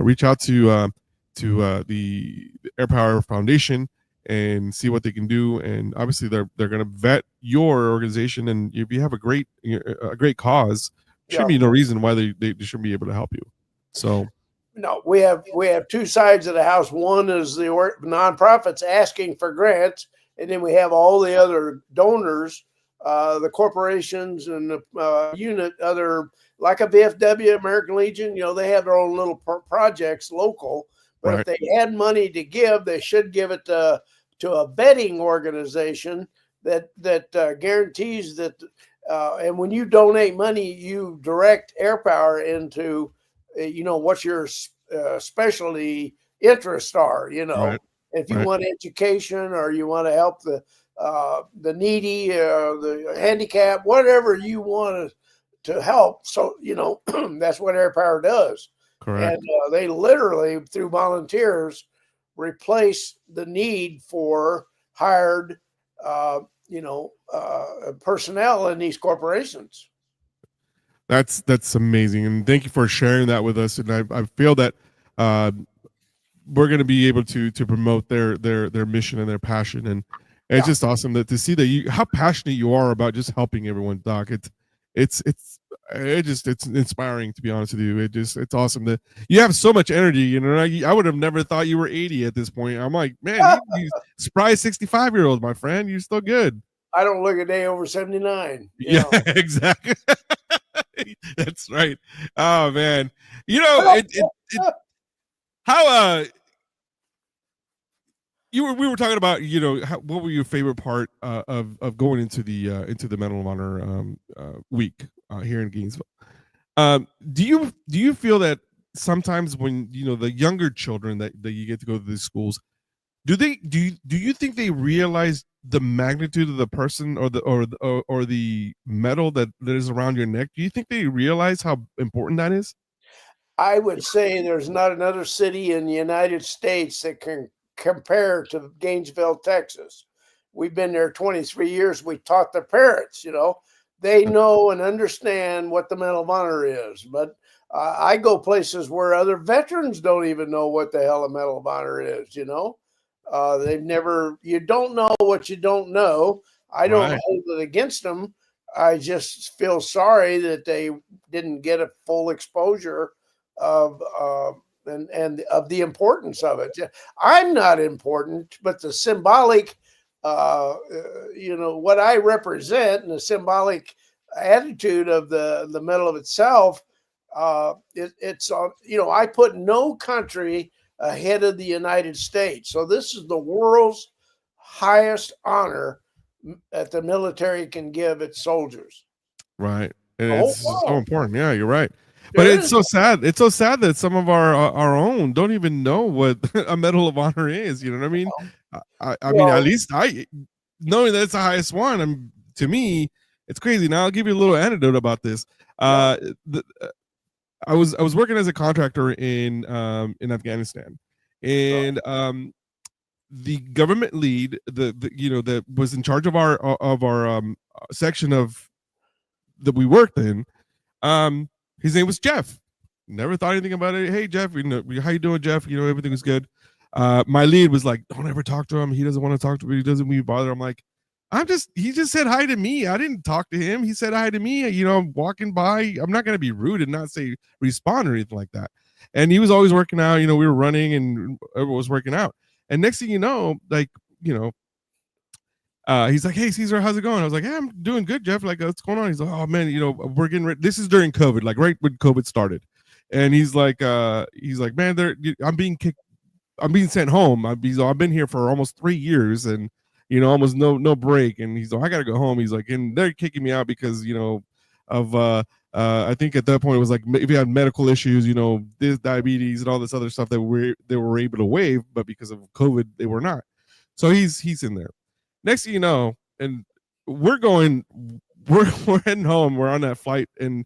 reach out to the Air Power Foundation and see what they can do. And obviously, they're going to vet your organization, and if you have a great cause, shouldn't be no reason why they shouldn't be able to help you. So. No, we have two sides of the house. One is the nonprofits asking for grants, and then we have all the other donors, the corporations and the unit, other like a VFW, American Legion. They have their own little projects local. But if they had money to give, they should give it to a vetting organization that guarantees that. And when you donate money, you direct Air Power into what your specialty interests are. If you want education, or you want to help the needy, the handicapped, whatever you want to help. So that's what Air Power does. Correct. And they literally, through volunteers, replace the need for hired personnel in these corporations. That's amazing, and thank you for sharing that with us. And I feel that we're going to be able to promote their mission and their passion, and it's just awesome to see that how passionate you are about just helping everyone, Doc. It's inspiring, to be honest with you. It's awesome that you have so much energy. I would have never thought you were 80 at this point. I'm like, man, you spry 65-year-old, my friend. You're still good. I don't look a day over 79. Yeah, exactly. That's right. Oh man, how we were talking about what were your favorite part of going into the Medal of Honor week here in Gainesville. Do you feel that sometimes when the younger children that you get to go to these schools, do you think they realize the magnitude of the person or the medal that is around your neck? Do you think they realize how important that is? I would say there's not another city in the United States that can compare to Gainesville, Texas. We've been there 23 years. We taught the parents, they know and understand what the Medal of Honor is. But I go places where other veterans don't even know what the hell a Medal of Honor is, they've never, you don't know what you don't know. I don't hold it against them. I just feel sorry that they didn't get a full exposure of and of the importance of it. I'm not important, but the symbolic, what I represent and the symbolic attitude of the medal of itself, it's on. I put no country ahead of the United States. So this is the world's highest honor that the military can give its soldiers. Right. And it's so important. Yeah, you're right. But it's so sad. It's so sad that some of our own don't even know what a Medal of Honor is. You know what I mean? I mean, at least knowing that it's the highest one, to me, it's crazy. Now I'll give you a little anecdote about this. I was working as a contractor in Afghanistan, and the government lead, that was in charge of our section of that we worked in. His name was Jeff. Never thought anything about it. Hey Jeff, how you doing, Jeff? Everything was good. My lead was like, don't ever talk to him. He doesn't want to talk to me. He doesn't want me to bother. I'm like, he just said hi to me. I didn't talk to him. He said hi to me. I'm walking by. I'm not going to be rude and not say respond or anything like that. And he was always working out. We were running and everyone was working out. And next thing you know, he's like, hey Caesar, how's it going? I was like, hey, I'm doing good, Jeff. Like, what's going on? He's like, oh man, we're getting ready. This is during COVID, like right when COVID started. And he's like, man, I'm being sent home. I've been here for almost 3 years and almost no break. And he's like, I gotta go home. He's like, and they're kicking me out because of I think at that point it was like if you had medical issues, this diabetes and all this other stuff that they were able to waive, but because of COVID they were not. So he's in there. Next thing you know, and we're heading home. We're on that flight, and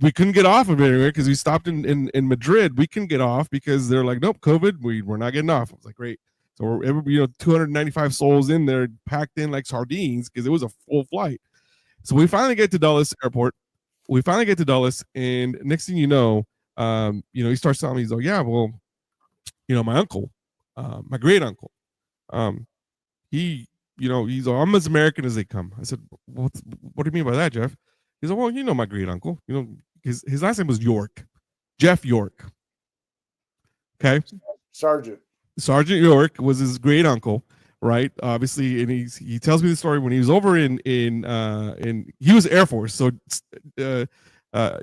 we couldn't get off of it anywhere because we stopped in Madrid. We couldn't get off because they're like, nope, COVID. We're not getting off. I was like, great. So we're 295 souls in there, packed in like sardines because it was a full flight. So we finally get to Dulles Airport. We finally get to Dulles, and next thing you know, he starts telling me, he's like, yeah, well, my uncle, my great uncle, he, he's like, I'm as American as they come. I said, what do you mean by that, Jeff? He's like, well, my great uncle, his last name was York, Jeff York. Okay. Sergeant York was his great uncle, right? Obviously, and he tells me the story when he was over in he was Air Force. So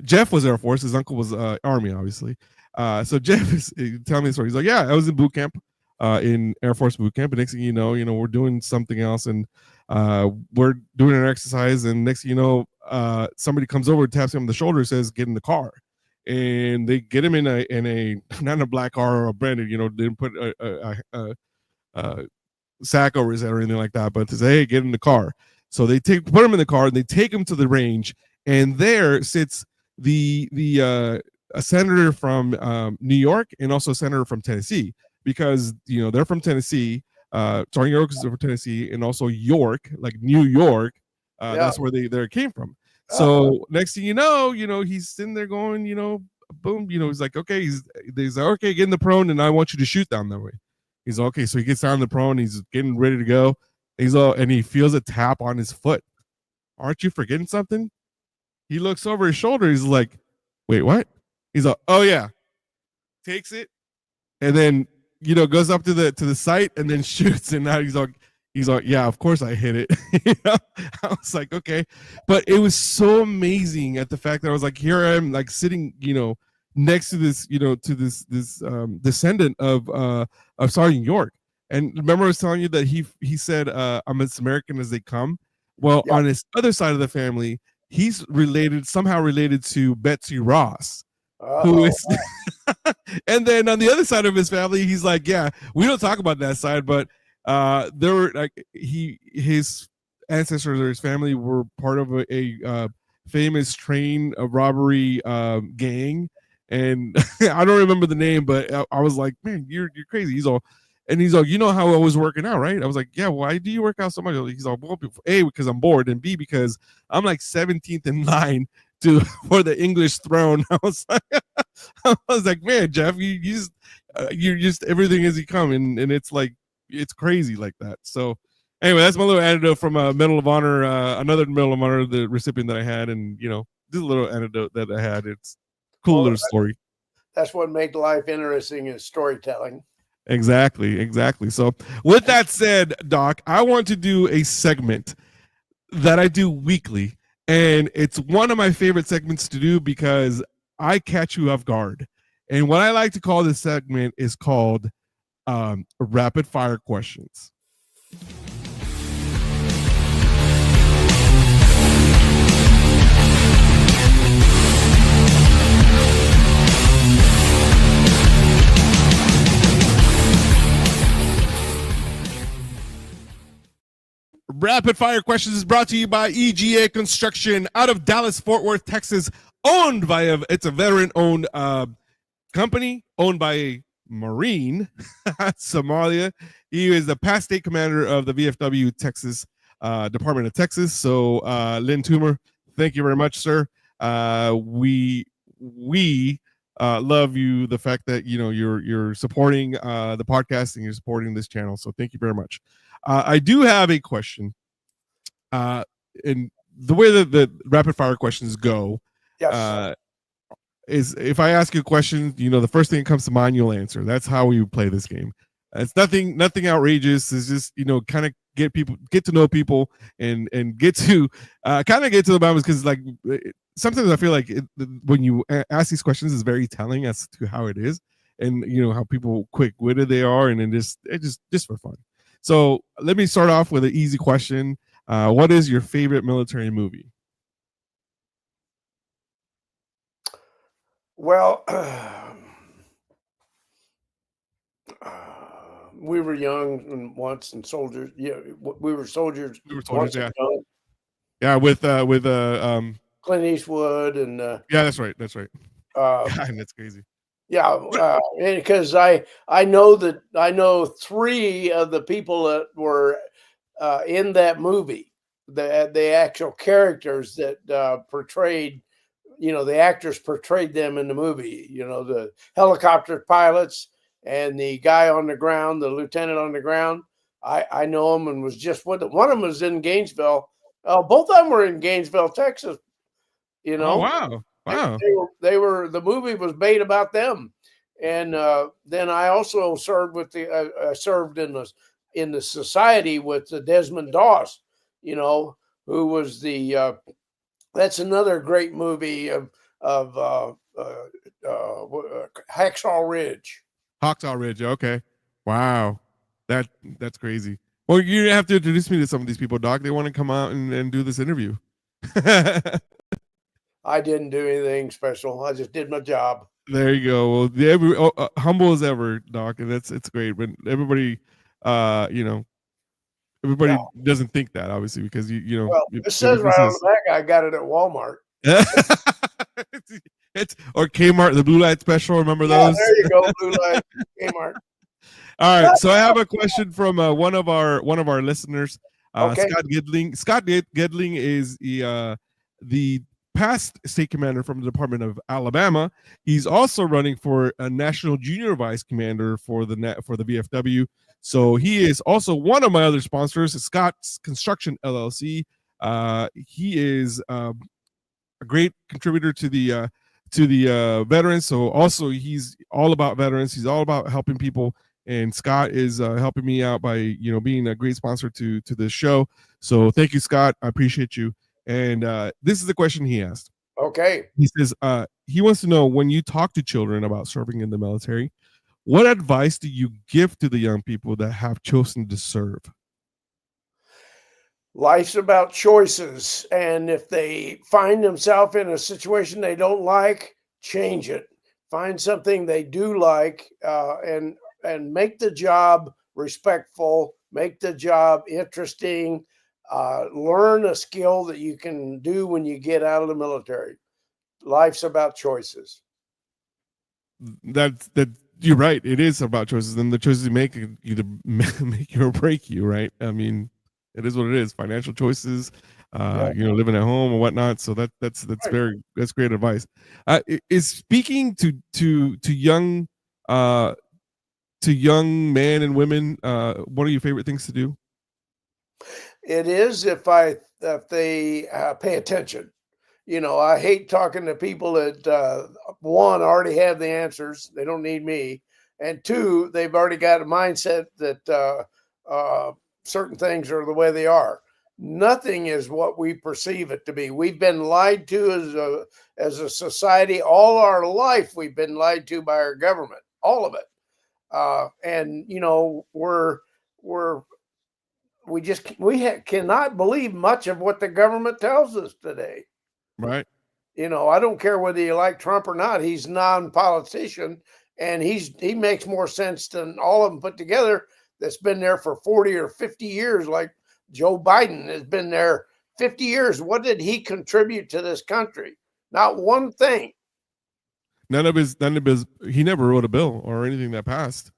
Jeff was Air Force. His uncle was Army, obviously. So Jeff is telling me the story. He's like, yeah, I was in boot camp, in Air Force boot camp. And next thing you know, we're doing something else, and we're doing an exercise. And next thing you know, somebody comes over, taps him on the shoulder, says, "Get in the car." And they get him in a not in a black car or a branded, didn't put a sack over his head or anything like that, but to say, hey, get in the car. So they put him in the car, and they take him to the range, and there sits a senator from New York and also a senator from Tennessee, because they're from Tennessee. Sergeant York is from Tennessee, and also York, like New York. That's where they came from. So next thing you know, he's sitting there going, boom, he's like, okay, he's like, okay, get in the prone, and I want you to shoot down that way. He's okay, so he gets down the prone, he's getting ready to go. And he feels a tap on his foot. Aren't you forgetting something? He looks over his shoulder. He's like, wait, what? He's like, oh yeah. Takes it, and then goes up to the site and then shoots. And now he's like, yeah, of course I hit it. I was like, okay. But it was so amazing at the fact that I was like, here I am, like sitting, next to this, this descendant of Sergeant York. And remember I was telling you that he said, I'm as American as they come. Well, on his other side of the family, he's somehow related to Betsy Ross, who is and then on the other side of his family, he's like, yeah, we don't talk about that side, but there were like his ancestors or his family were part of a famous train robbery gang, and I don't remember the name, but I was like, man, you're crazy. He's like, how I was working out, right? I was like, yeah, why do you work out so much? He's like, well, A, because I'm bored, and B, because I'm like 17th in line for the English throne. I was like, man, Jeff, you're just everything as you come, and it's like, it's crazy like that. So anyway, that's my little anecdote from a Medal of Honor, another Medal of Honor, the recipient that I had, and this little anecdote that I had. It's a cool little story. That's what makes life interesting, is storytelling. Exactly. So with that said, Doc, I want to do a segment that I do weekly, and it's one of my favorite segments to do because I catch you off guard. And what I like to call this segment is called rapid fire questions. Rapid Fire Questions is brought to you by EGA Construction out of Dallas, Fort Worth, Texas, owned by it's a veteran-owned company, owned by a Marine, Somalia. He is the past state commander of the VFW Texas Department of Texas. So, Lynn Toomer, thank you very much, sir. We love you. The fact that you're supporting the podcast and you're supporting this channel. So, thank you very much. I do have a question. And the way that the rapid fire questions go, is if I ask you a question, the first thing that comes to mind, you'll answer. That's how we play this game. It's nothing outrageous. It's just, kind of get to know people and get to kind of get to the bottom, because like sometimes I feel like when you ask these questions is very telling as to how it is, and how people quick-witted they are, and then just for fun. So let me start off with an easy question. What is your favorite military movie? Well, we were young once and soldiers. Yeah, we were soldiers. We were soldiers, yeah. Yeah, with Clint Eastwood and Yeah, that's right. That's right. uh, God, that's crazy. yeah, because I know 3 of the people that were in that movie, the actual characters that portrayed, the actors portrayed them in the movie. The helicopter pilots and the guy on the ground, the lieutenant on the ground. I know him and was just with them. One of them was in Gainesville. Both of them were in Gainesville, Texas. You Oh, know, wow. Wow. the movie was made about them. And then I also served with I served in the society with the Desmond Doss, who was that's another great movie of Hacksaw Ridge. Hawksaw Ridge. Okay. Wow. That's crazy. Well, you have to introduce me to some of these people, Doc. They want to come out and do this interview. I didn't do anything special. I just did my job. There you go. Well, humble as ever, Doc, and it's great. But everybody, you know, everybody Yeah. doesn't think that, obviously, because Well, it says right on the back, I got it at Walmart. it's or Kmart, the blue light special. Remember Yeah, those? there you go, blue light, Kmart. All right, so I have a question from one of our listeners, Okay. Scott Gedling. Scott Gedling is the past state commander from the Department of Alabama. He's also running for a national junior vice commander for the VFW. So he is also one of my other sponsors, Scott's Construction LLC. He is a great contributor to the veterans. So also he's all about veterans. He's all about helping people. And Scott is helping me out by being a great sponsor to this show. So thank you, Scott. I appreciate you. And this is the question he asked. Okay. He says he wants to know, when you talk to children about serving in the military, what advice do you give to the young people that have chosen to serve? Life's about choices, and if they find themselves in a situation they don't like, change it. Find something they do like, and make the job respectful, make the job interesting. Learn a skill that you can do when you get out of the military. Life's about choices. That you're right. It is about choices, and the choices you make either make you or break you. Right? I mean, it is what it is. Financial choices, living at home or whatnot. So that's Right. that's great advice. Is speaking to young men and women one of your favorite things to do? It is if they pay attention. I hate talking to people that one already have the answers; they don't need me, and two, they've already got a mindset that certain things are the way they are. Nothing is what we perceive it to be. We've been lied to as a society all our life. We've been lied to by our government, all of it, and we cannot believe much of what the government tells us today. Right. I don't care whether you like Trump or not. He's non-politician, and he makes more sense than all of them put together. That's been there for 40 or 50 years, like Joe Biden has been there 50 years. What did he contribute to this country? Not one thing. None of his. He never wrote a bill or anything that passed.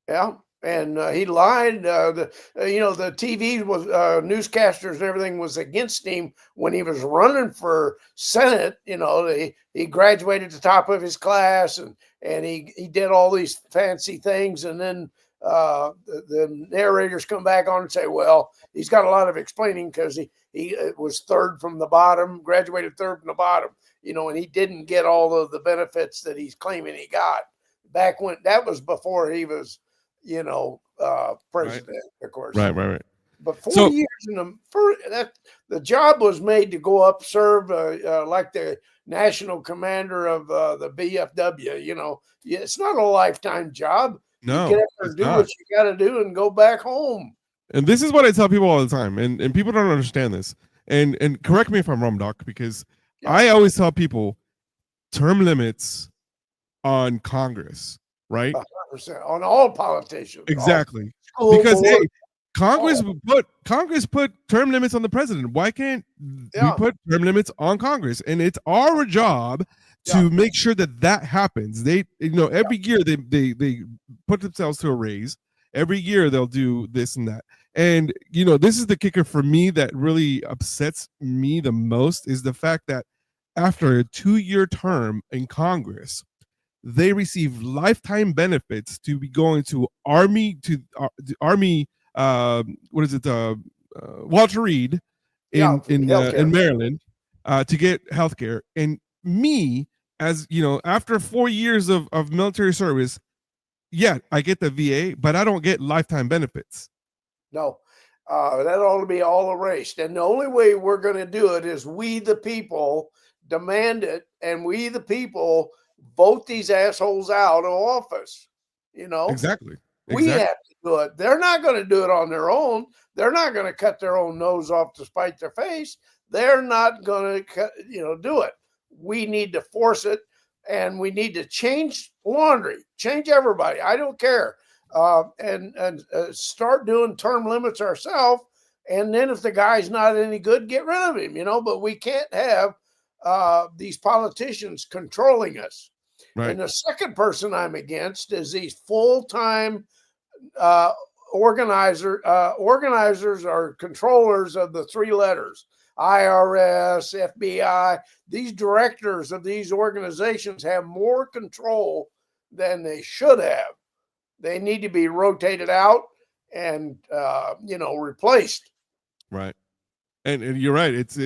Yeah. And he lied. The TV was newscasters and everything was against him when he was running for Senate. He graduated at the top of his class, and he did all these fancy things. And then the narrators come back on and say, well, he's got a lot of explaining because he was third from the bottom, graduated third from the bottom. And he didn't get all of the benefits that he's claiming he got back when that was before he was president, right. Of course. Right. But 40 years the job was made to go up, serve like the national commander of the BFW. It's not a lifetime job. No, you get up there and do what you got to do and go back home. And this is what I tell people all the time, and people don't understand this. And correct me if I'm wrong, Doc, because I always tell people term limits on Congress, right? 100% on all politicians. Exactly. All Because hey, Congress put term limits on the president. Why can't we put term limits on Congress? And it's our job to make sure that happens. They, every year they put themselves to a raise. Every year they'll do this and that. And this is the kicker for me that really upsets me the most, is the fact that after a 2-year term in Congress, they receive lifetime benefits to be going to Army Walter Reed in Maryland to get health care. And me, as after 4 years of military service, I get the VA, but I don't get lifetime benefits. No, that ought to be all erased. And the only way we're going to do it is we, the people, demand it, and we, the people, vote these assholes out of office. Exactly. We have to do it. They're not going to do it on their own. They're not going to cut their own nose off to spite their face. They're not going to do it. We need to force it, and we need to change laundry, change everybody. I don't care. And start doing term limits ourselves. And then if the guy's not any good, get rid of him, but we can't have these politicians controlling us. Right. And the second person I'm against is these full-time organizers or controllers of the 3 letters, IRS, FBI. These directors of these organizations have more control than they should have. They need to be rotated out and replaced. Right. And you're right. It's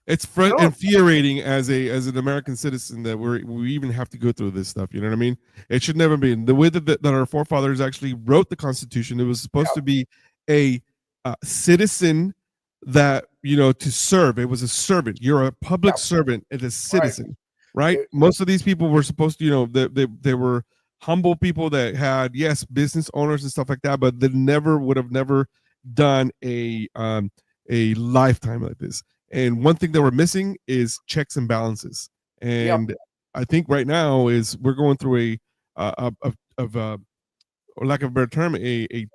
infuriating as an American citizen that we even have to go through this stuff. You know what I mean? It should never be. The way that our forefathers actually wrote the Constitution, it was supposed to be a citizen that, to serve. It was a servant. You're a public servant and a citizen, right? Most of these people were supposed to, they were humble people that had, business owners and stuff like that, but they would have never done a lifetime like this. And one thing that we're missing is checks and balances. And I think right now is we're going through or lack of a better term, a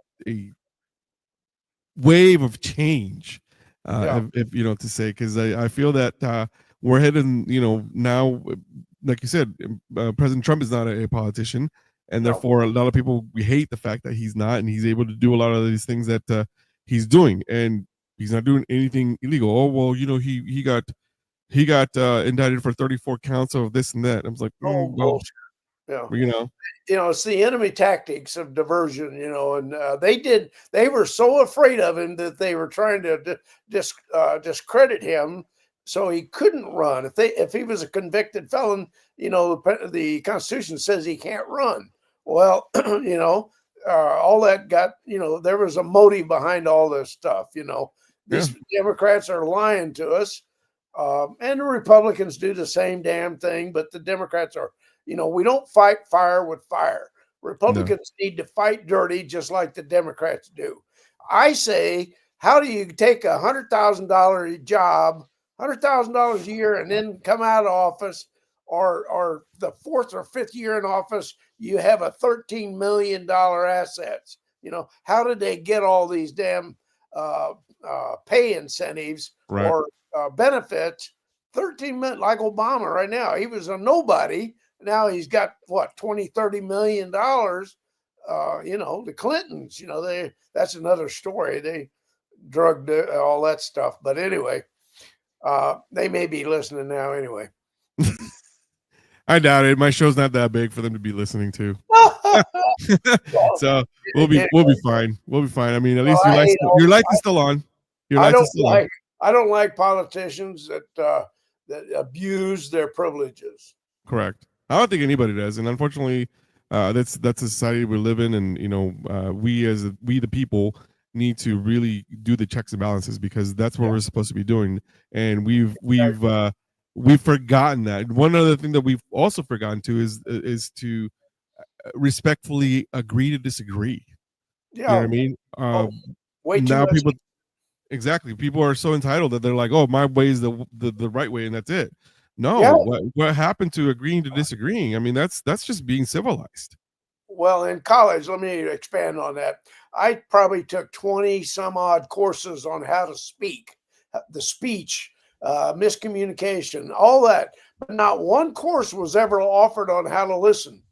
wave of change, if to say, because I feel that we're heading, now, like you said, President Trump is not a politician, and therefore a lot of people, we hate the fact that he's not, and he's able to do a lot of these things that he's doing, and he's not doing anything illegal. Oh well, he got indicted for 34 counts of this and that. I was like, it's the enemy tactics of diversion, and they were so afraid of him that they were trying to discredit him so he couldn't run. If he was a convicted felon, the Constitution says he can't run. Well, all that got, there was a motive behind all this stuff, These Democrats are lying to us, and the Republicans do the same damn thing, but the Democrats are, we don't fight fire with fire. Republicans need to fight dirty just like the Democrats do. I say, how do you take a $100,000 job, $100,000 a year, and then come out of office, or the 4th or 5th year in office, you have a $13 million assets? How did they get all these damn pay incentives or benefits? 13 million, like Obama right now. He was a nobody. Now he's got what, 20-30 million dollars. The Clintons, that's another story. They drugged all that stuff. But anyway, they may be listening now anyway. I doubt it. My show's not that big for them to be listening to. So we'll be fine. We'll be fine. I mean, at least your light is still on. I don't like politicians that abuse their privileges. Correct. I don't think anybody does, and unfortunately, that's the society we live in, and we the people need to really do the checks and balances, because that's what we're supposed to be doing, and we've forgotten that. One other thing that we've also forgotten to is to respectfully agree to disagree. You know what I mean? Now people are so entitled that they're like, oh, my way is the right way, and that's it. No, what happened to agreeing to disagreeing? I mean, that's just being civilized. Well, in college, let me expand on that. I probably took 20 some odd courses on how to speak, the speech, miscommunication, all that. But not one course was ever offered on how to listen.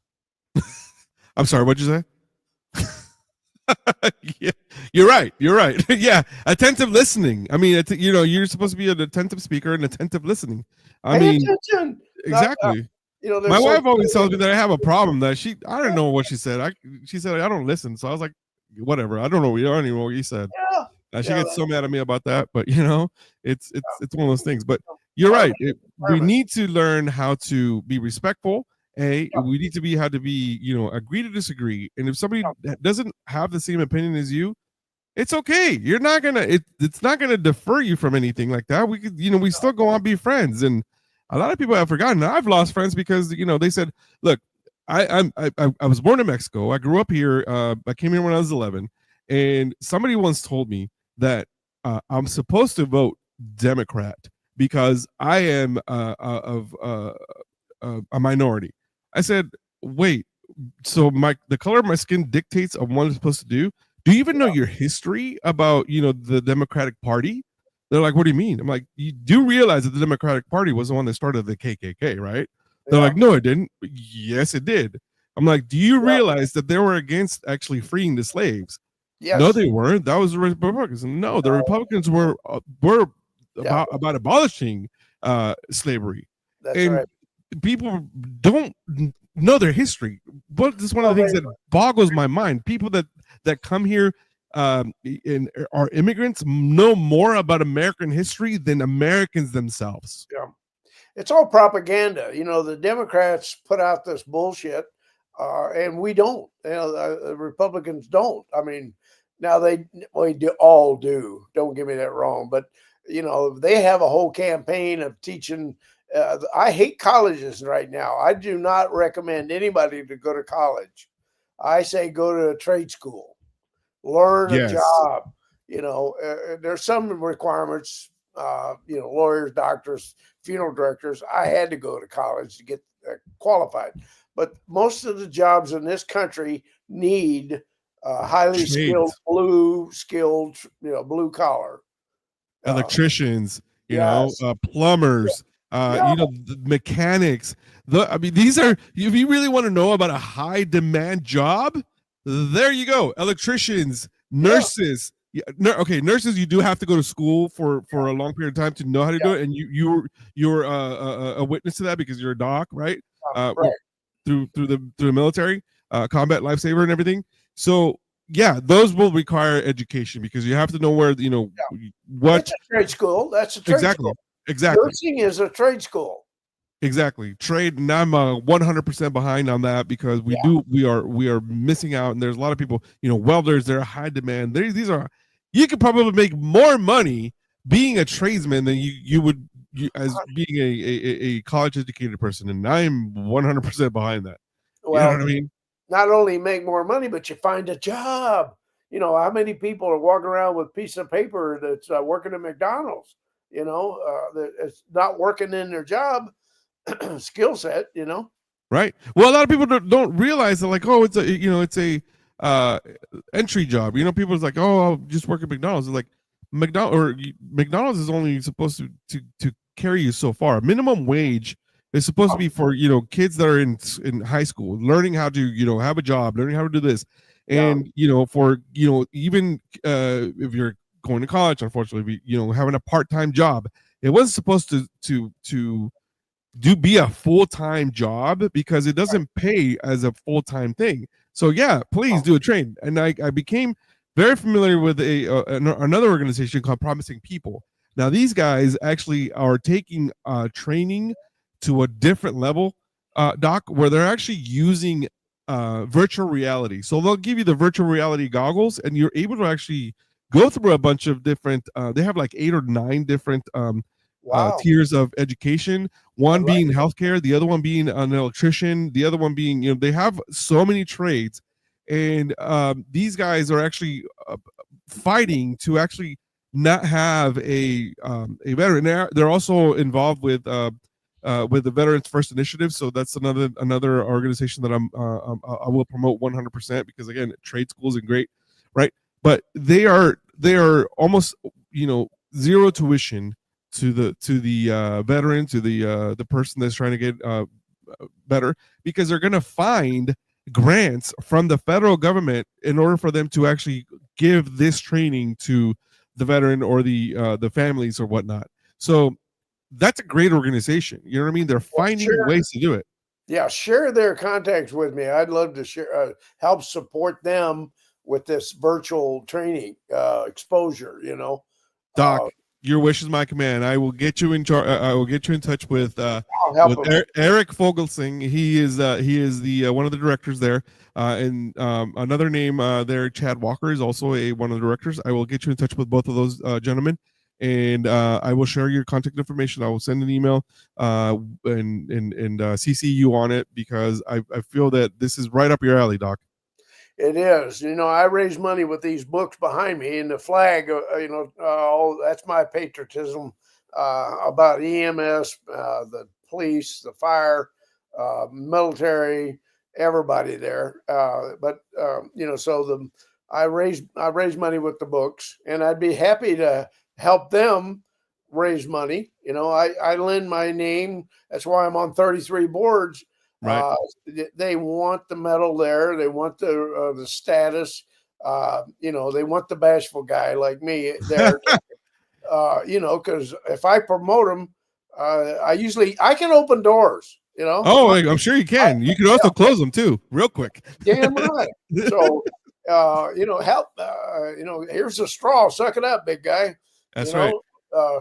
I'm sorry, what'd you say? Yeah, you're right. You're right. Yeah, attentive listening. I mean, you're supposed to be an attentive speaker and attentive listening. I Pay mean, attention. exactly. There's My so wife always tells me that I have a problem. I don't know what she said. She said I don't listen. So I was like, whatever. I don't know. I don't even know what you said. Yeah, She yeah, gets so mad at me about that, but it's one of those things. But you're right. We need to learn how to be respectful. We need to be how to be, agree to disagree. And if somebody that doesn't have the same opinion as you, it's okay. You're not gonna. It's not gonna defer you from anything like that. We could, we still go on be friends. And a lot of people have forgotten. I've lost friends because they said, look, I was born in Mexico. I grew up here. I came here when I was 11, and somebody once told me that I'm supposed to vote Democrat because I am of a minority. I said, wait, so the color of my skin dictates on what I'm supposed to do? Do you even know your history about the Democratic Party? They're like, what do you mean? I'm like, you do realize that the Democratic Party was the one that started the KKK, right? They're like, no, it didn't. Yes, it did. I'm like, do you realize that they were against actually freeing the slaves? Yes. No, they weren't. That was the Republicans. No, the Republicans were about abolishing slavery. That's and right. People don't know their history. But this is one of the things that boggles my mind. People that come here and are immigrants know more about American history than Americans themselves. Yeah. It's all propaganda. The Democrats put out this bullshit, and we don't. The Republicans don't. I mean, now we all do. Don't get me that wrong, but they have a whole campaign of teaching. I hate colleges right now. I do not recommend anybody to go to college. I say go to a trade school, learn a job. There's some requirements. Lawyers, doctors, funeral directors. I had to go to college to get qualified, but most of the jobs in this country need highly skilled, blue collar electricians, yes. Plumbers, the mechanics. These are, if you really want to know about a high demand job, there you go. Electricians, nurses. Okay, nurses, you do have to go to school for a long period of time to know how to do it, and you're a witness to that because you're a doc, right? Right. Through the military, combat lifesaver and everything. So yeah, those will require education because you have to know where what. It's a trade school. That's a trade school. Exactly. Nursing is a trade school. Exactly. Trade, and I'm 100% behind on that because we are missing out, and there's a lot of people, welders, they're high demand. These are, you could probably make more money being a tradesman than you would as being a college educated person, and I'm 100% behind that. Well, you know what I mean? Not only make more money, but you find a job. How many people are walking around with a piece of paper that's working at McDonald's? That it's not working in their job skill set. Right. Well, a lot of people don't realize that, like, oh, it's a entry job. People's like, oh, I'll just work at McDonald's. It's like McDonald's is only supposed to carry you so far. Minimum wage is supposed to be for kids that are in high school, learning how to have a job, learning how to do this, and for even if you're going to college, unfortunately, having a part-time job. It wasn't supposed to be a full-time job because it doesn't pay as a full-time thing. So yeah, please do a train. And I became very familiar with another organization called Promising People. Now these guys actually are taking training to a different level, Doc, where they're actually using virtual reality. So they'll give you the virtual reality goggles, and you're able to actually go through a bunch of different. They have like 8 or 9 different tiers of education. One being healthcare, the other one being an electrician, the other one being they have so many trades, and these guys are actually fighting to actually not have a veteran. They're also involved with with the Veterans First Initiative. So that's another organization that I will promote 100%, because again, trade schools are great, right? But they are almost, zero tuition to the veteran, to the person that's trying to get better, because they're going to find grants from the federal government in order for them to actually give this training to the veteran or the families or whatnot. So that's a great organization. You know what I mean? They're finding ways to do it. Yeah, share their contacts with me. I'd love to share, help support them with this virtual training exposure. Doc, your wish is my command. I will get you in I will get you in touch with Eric Fogelsing. He is the one of the directors there. And another name there, Chad Walker, is also one of the directors. I will get you in touch with both of those gentlemen, and I will share your contact information. I will send an email and CC you on it, because I feel that this is right up your alley, Doc. It is. I raise money with these books behind me, and the flag, that's my patriotism about EMS, the police, the fire, military, everybody there. I raise money with the books, and I'd be happy to help them raise money. I lend my name. That's why I'm on 33 boards. Right. They want the medal there. They want the status. They want the bashful guy like me there. Because if I promote them, I can open doors. Oh, I'm sure you can. You can also close them too, real quick. Damn right. So, help. Here's a straw. Suck it up, big guy. That's right.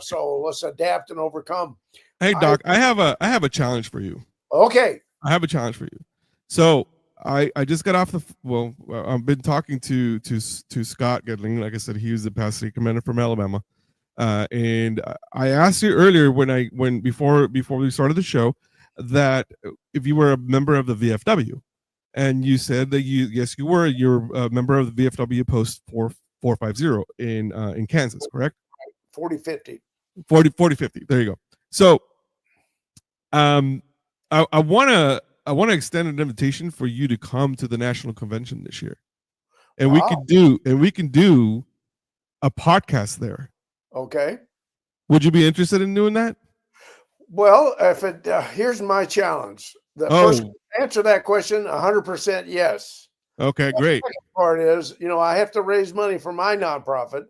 So let's adapt and overcome. Hey, Doc, I have a challenge for you. Okay. I have a challenge for you. So I just got off I've been talking to Scott Gedling. Like I said, he was the past state commander from Alabama. And I asked you earlier before we started the show, that if you were a member of the VFW, and you said that yes, you were. You're a member of the VFW Post 450 in Kansas, correct? 4050. 4050. There you go. So, I want to extend an invitation for you to come to the national convention this year, and we can do a podcast there. Okay. Would you be interested in doing that? Well, here's my challenge. The first answer that question, 100% yes. Okay, great. The second part is, I have to raise money for my nonprofit,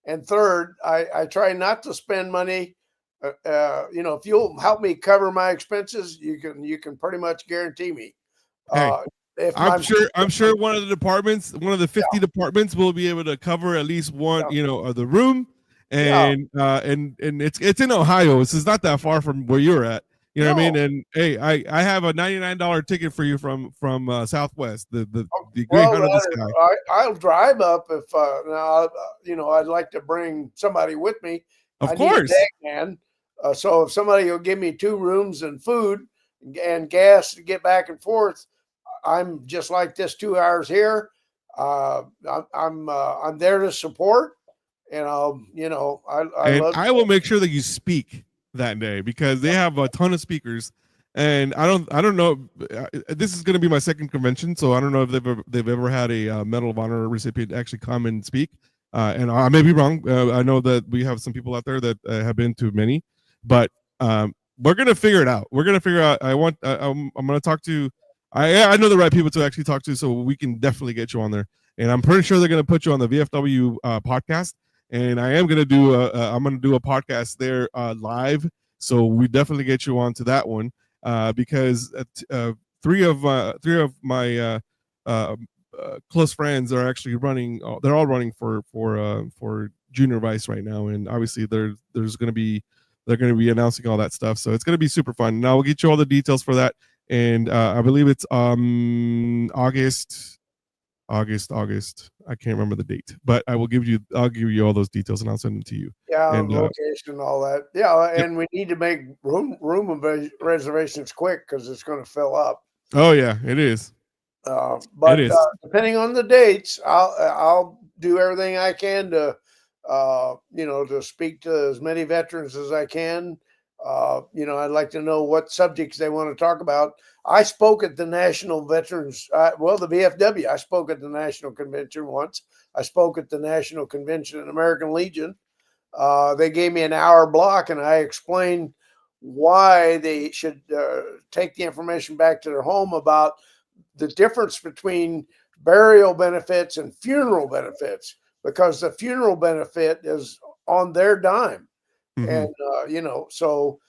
and third, I try not to spend money. If you'll help me cover my expenses, you can pretty much guarantee me. I'm sure one of the 50 departments will be able to cover at least one, of the room, and it's in Ohio. This is not that far from where you're at. You know what I mean? And hey, I have a $99 ticket for you from Southwest, the Great Hunt of the Sky. I'll drive up if I'd like to bring somebody with me. Of course, man. So if somebody will give me 2 rooms and food and gas to get back and forth, I'm just like this 2 hours here. I'm there to support, and I will make sure that you speak that day, because they have a ton of speakers, and I don't know. This is going to be my second convention, so I don't know if they've ever had a Medal of Honor recipient actually come and speak. And I may be wrong. I know that we have some people out there that have been to many, but we're gonna figure it out. We're gonna figure out. I'm gonna talk to. I know the right people to actually talk to, so we can definitely get you on there. And I'm pretty sure they're gonna put you on the VFW podcast. And I am gonna do I'm gonna do a podcast there live. So we definitely get you onto that one because three of my close friends are actually running. They're all running for junior vice right now, and obviously they're going to be announcing all that stuff. So it's going to be super fun. And I will get you all the details for that. And I believe it's August. I can't remember the date, but I'll give you all those details, and I'll send them to you. Yeah, and location and all that. Yeah, and we need to make room reservations quick because it's going to fill up. Oh yeah, it is. But depending on the dates, I'll do everything I can to to speak to as many veterans as I can. I'd like to know what subjects they want to talk about. I spoke at the National Veterans, the VFW. I spoke at the National Convention once. I spoke at the National Convention in American Legion. They gave me an hour block, and I explained why they should take the information back to their home about the difference between burial benefits and funeral benefits, because the funeral benefit is on their dime. And, so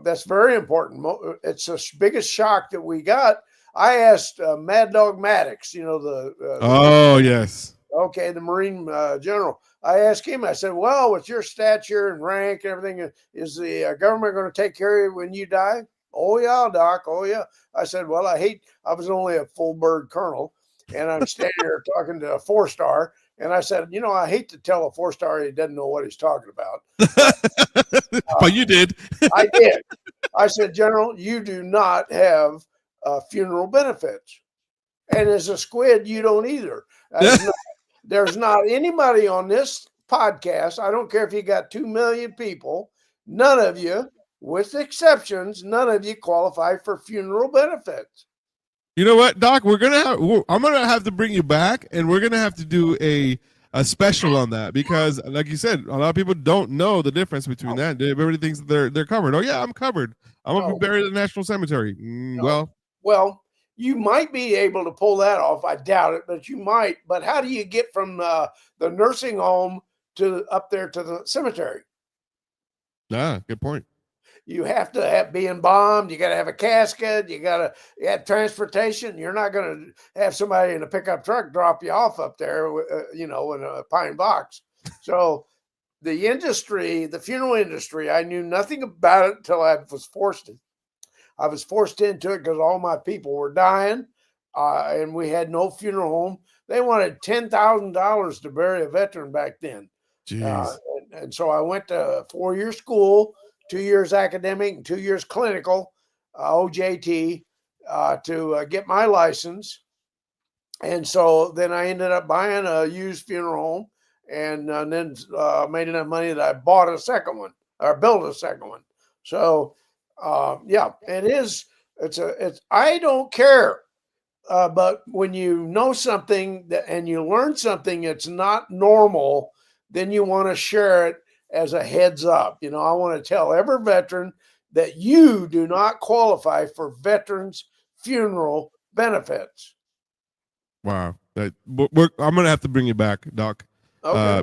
that's very important. It's the biggest shock that we got. I asked Mad Dog Maddox, Oh, yes. the Marine general. I asked him, I said, well, with your stature and rank and everything, is the government going to take care of you when you die? Oh, yeah, Doc. Oh, yeah. I said, well, I was only a full bird colonel, and I'm standing there talking to a 4-star. And I said, I hate to tell a 4-star he doesn't know what he's talking about. But you did. I did. I said, General, you do not have funeral benefits. And as a squid, you don't either. There's not anybody on this podcast. I don't care if you got 2 million people. None of you, with exceptions, none of you qualify for funeral benefits. You know what, Doc? I'm gonna have to bring you back, and we're gonna have to do a special on that, because, like you said, a lot of people don't know the difference between that. Everybody thinks that they're covered. Oh yeah, I'm covered. I'm gonna be buried in the National Cemetery. Well, you might be able to pull that off. I doubt it, but you might. But how do you get from the nursing home to up there to the cemetery? Good point. You have to be embalmed. You got to have a casket. You got to have transportation. You're not going to have somebody in a pickup truck drop you off up there, in a pine box. So the industry, the funeral industry, I knew nothing about it until I was forced into it because all my people were dying, and we had no funeral home. They wanted $10,000 to bury a veteran back then. And so I went to 4-year school, 2 years academic and 2 years clinical, OJT, to get my license. And so then I ended up buying a used funeral home, and then made enough money that I bought a second one, or built a second one. So I don't care. But when you know something and you learn something that's not normal, then you want to share it as a heads up. I want to tell every veteran that you do not qualify for veterans funeral benefits. Wow. I'm going to have to bring you back, Doc,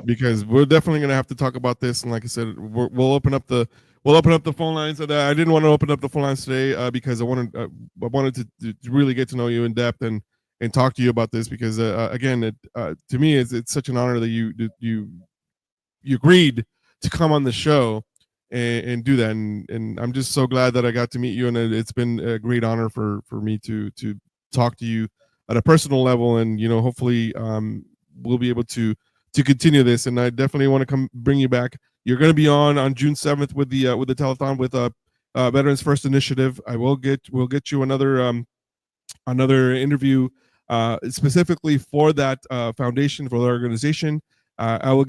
because we're definitely going to have to talk about this. And like I said, we'll open up the phone lines. And I didn't want to open up the phone lines today because I wanted to really get to know you in depth and talk to you about this, because again, to me, it's such an honor that you agreed to come on the show and do that, and I'm just so glad that I got to meet you, and it's been a great honor for me to talk to you at a personal level, and hopefully we'll be able to continue this. And I definitely want to bring you back. You're going to be on June 7th with the telethon with Veterans First Initiative. We'll get you another interview specifically for that foundation, for the organization. I will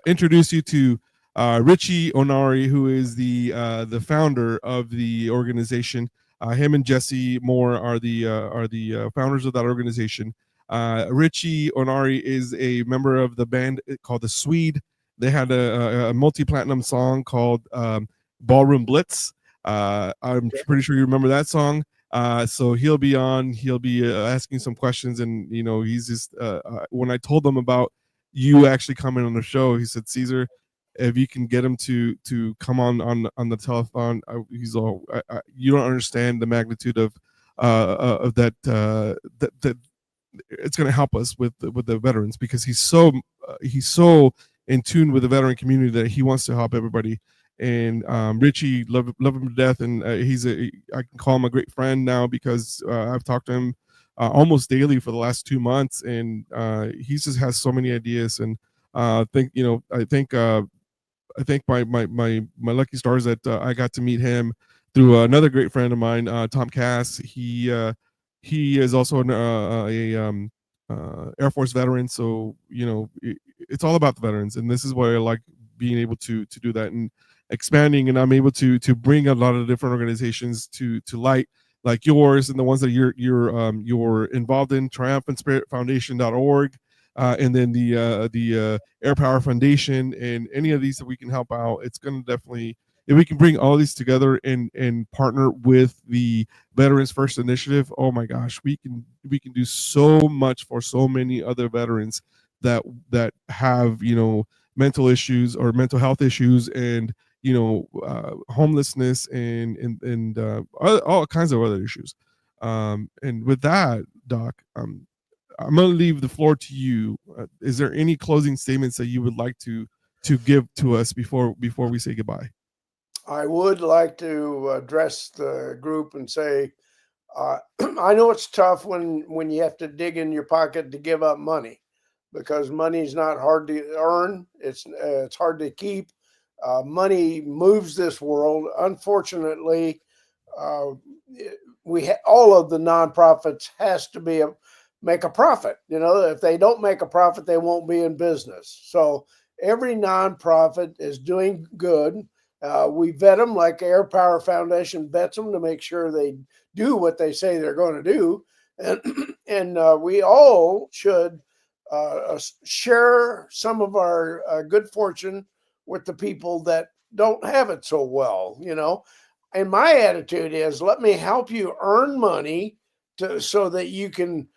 introduce you to Richie Onari, who is the founder of the organization. Him and Jesse Moore are the founders of that organization. Richie Onari is a member of the band called the Swede. They had a multi-platinum song called Ballroom Blitz. I'm pretty sure you remember that song. So he'll be asking some questions, and he's just when I told them about you actually coming on the show, he said, Caesar, if you can get him to come on the telethon, he's all, you don't understand the magnitude of that it's going to help us with the veterans, because he's so in tune with the veteran community that he wants to help everybody. And Richie, love him to death, and I can call him a great friend now, because I've talked to him almost daily for the last 2 months, and he just has so many ideas. And I think my lucky stars that I got to meet him through another great friend of mine, Tom Cass. He is also an Air Force veteran, so it's all about the veterans, and this is what I like being able to do that and expanding, and I'm able to bring a lot of different organizations to light, like yours and the ones that you're involved in, triumphantspiritfoundation.org, and then the Air Power Foundation, and any of these that we can help out. It's going to definitely, if we can bring all these together and partner with the Veterans First Initiative, oh my gosh, we can do so much for so many other veterans that have, you know, mental issues or mental health issues, and you know, homelessness, and all kinds of other issues. And with that, Doc, I'm going to leave the floor to you. Is there any closing statements that you would like to give to us before we say goodbye? I would like to address the group and say, I know it's tough when you have to dig in your pocket to give up money, because money is not hard to earn. It's hard to keep. Money moves this world. Unfortunately, all of the nonprofits has to make a profit. You know, if they don't make a profit, they won't be in business. So every nonprofit is doing good. We vet them, like Air Power Foundation vets them to make sure they do what they say they're going to do, and we all should share some of our good fortune with the people that don't have it so well, you know. And my attitude is, let me help you earn money so that you can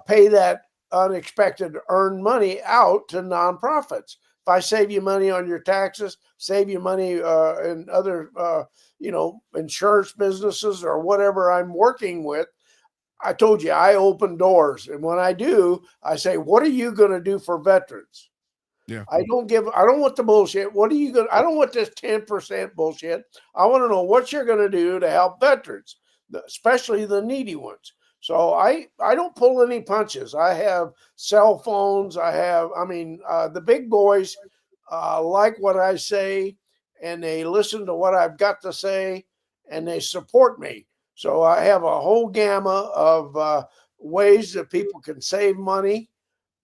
pay that unexpected earned money out to nonprofits. If I save you money on your taxes, save you money in other, you know, insurance businesses or whatever I'm working with, I told you I open doors. And when I do, I say, what are you going to do for veterans? Yeah. I don't want the bullshit. I don't want this 10% bullshit. I want to know what you're going to do to help veterans, especially the needy ones. So I don't pull any punches. I have cell phones. The big boys like what I say, and they listen to what I've got to say, and they support me. So I have a whole gamma of ways that people can save money,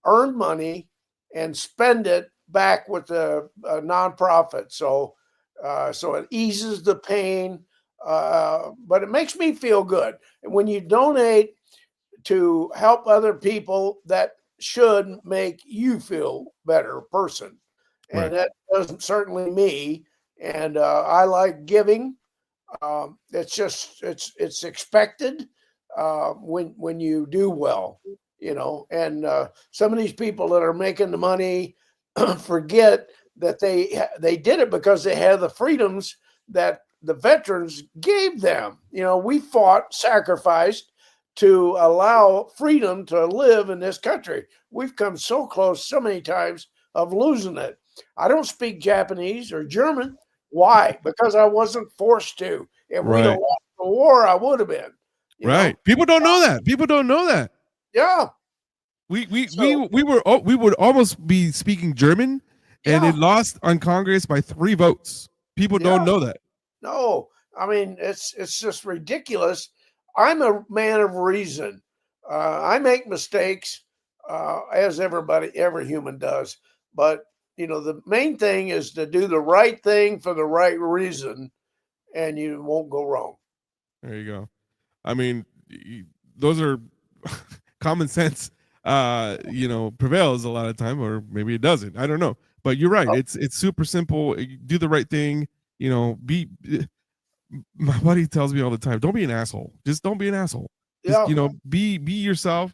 earn money, and spend it back with the nonprofit. So it eases the pain, but it makes me feel good. And when you donate to help other people, that should make you feel better person. And Right. that doesn't certainly me. And I like giving. It's expected when you do well, you know. And some of these people that are making the money forget that they did it because they had the freedoms that the veterans gave them. You know, we fought, sacrificed to allow freedom to live in this country. We've come so close so many times of losing it. I don't speak Japanese or German. Why? Because I wasn't forced to. If we'd have Right. lost the war, I would have been. You know? Right. People don't know that. People don't know that. Yeah. We would almost be speaking German, and Yeah. it lost on Congress by 3 votes. People don't Yeah. know that. No, I mean, it's just ridiculous. I'm a man of reason. I make mistakes, as every human does. But you know, the main thing is to do the right thing for the right reason, and you won't go wrong. There you go. I mean, those are common sense. You know, prevails a lot of time, or maybe it doesn't. I don't know. But you're right. Oh. It's super simple. Do the right thing. You know, my buddy tells me all the time, don't be an asshole. Just don't be an asshole. Just, Yeah. you know, be yourself,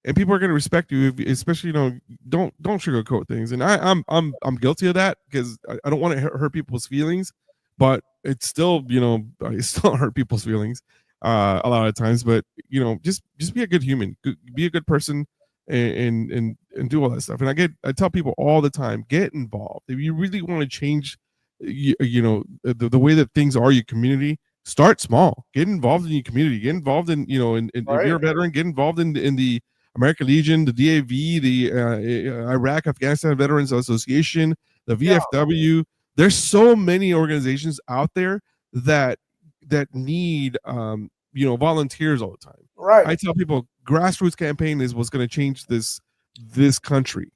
and people are going to respect you. Especially, you know, don't sugarcoat things. And I'm guilty of that, because I don't want to hurt people's feelings, but it's still, you know, I still hurt people's feelings a lot of times. But you know, just be a good human, be a good person, and do all that stuff. And I tell people all the time, get involved if you really want to change. You know, the way that things are in your community. Start small. Get involved in your community. Get involved in, you know, if you're a veteran, get involved in the American Legion, the DAV, the Iraq Afghanistan Veterans Association, the VFW. There's so many organizations out there that need you know, volunteers all the time. Right. I tell people grassroots campaign is what's going to change this country.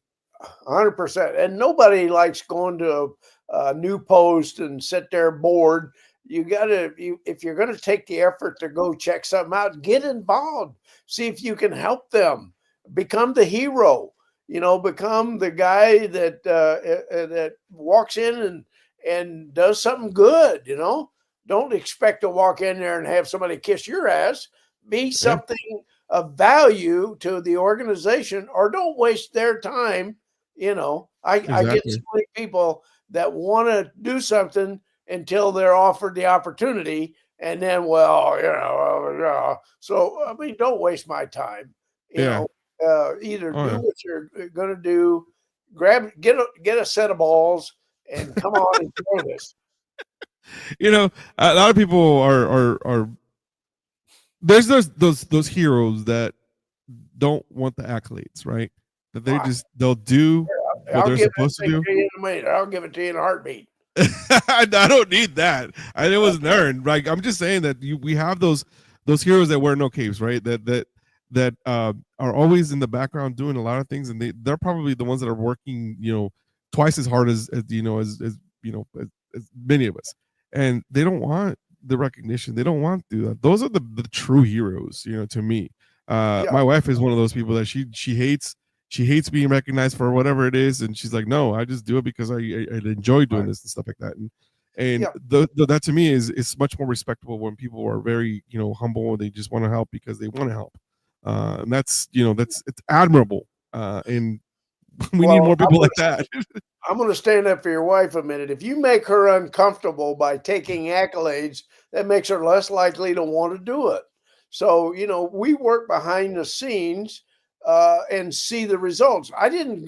100%. And nobody likes going to a new post and sit there bored. You gotta, if you're gonna take the effort to go check something out, get involved. See if you can help them. Become the hero. Become the guy that walks in and does something good. Don't expect to walk in there and have somebody kiss your ass. Be Yeah, something of value to the organization, or don't waste their time. I get so exactly. many people that want to do something until they're offered the opportunity, and then, well, yeah. So I mean, don't waste my time. You Yeah. know, Either Oh do yeah. what you're going to do, get a set of balls, and come on and join us. You know, a lot of people are there's those heroes that don't want the accolades, right? That they'll do what I'll they're give that supposed to thing do. to you in a minute. I'll give it to you in a heartbeat. I don't need that. It wasn't earned. Like I'm just saying that we have those heroes that wear no capes, right? That are always in the background doing a lot of things, and they're probably the ones that are working, twice as hard as many of us, and they don't want the recognition. They don't want to do that. Those are the true heroes, to me. Yeah, My wife is one of those people that she hates being recognized for whatever it is, and she's like, no, I just do it because I enjoy doing right. this and stuff like that. And Yeah. that to me is much more respectable when people are very humble and they just want to help because they want to help. And that's it's admirable. And we need Well, more people like that. I'm going to stand up for your wife a minute. If you make her uncomfortable by taking accolades, that makes her less likely to want to do it. So, we work behind the scenes and see the results. I didn't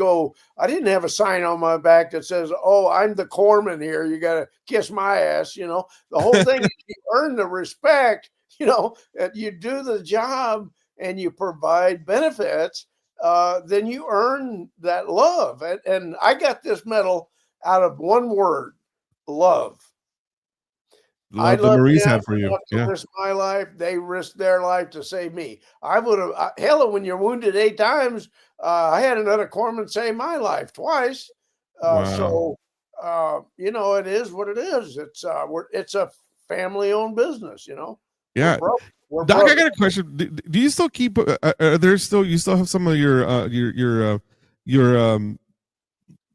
have a sign on my back that says, "Oh, I'm the corpsman here. You got to kiss my ass." The whole thing is you earn the respect, that you do the job and you provide benefits, then you earn that love. And I got this medal out of one word: love. I Love the love Marines them had for you. enough to Yeah. risk my life. They risked their life to save me. I would have, hell, when you're wounded 8 times, I had another corpsman save my life twice. Wow. It is what it is. It's a family owned business. We're Yeah. broke. We're Doc, I broke. got a question. Do you still keep? Are there still you still have some of your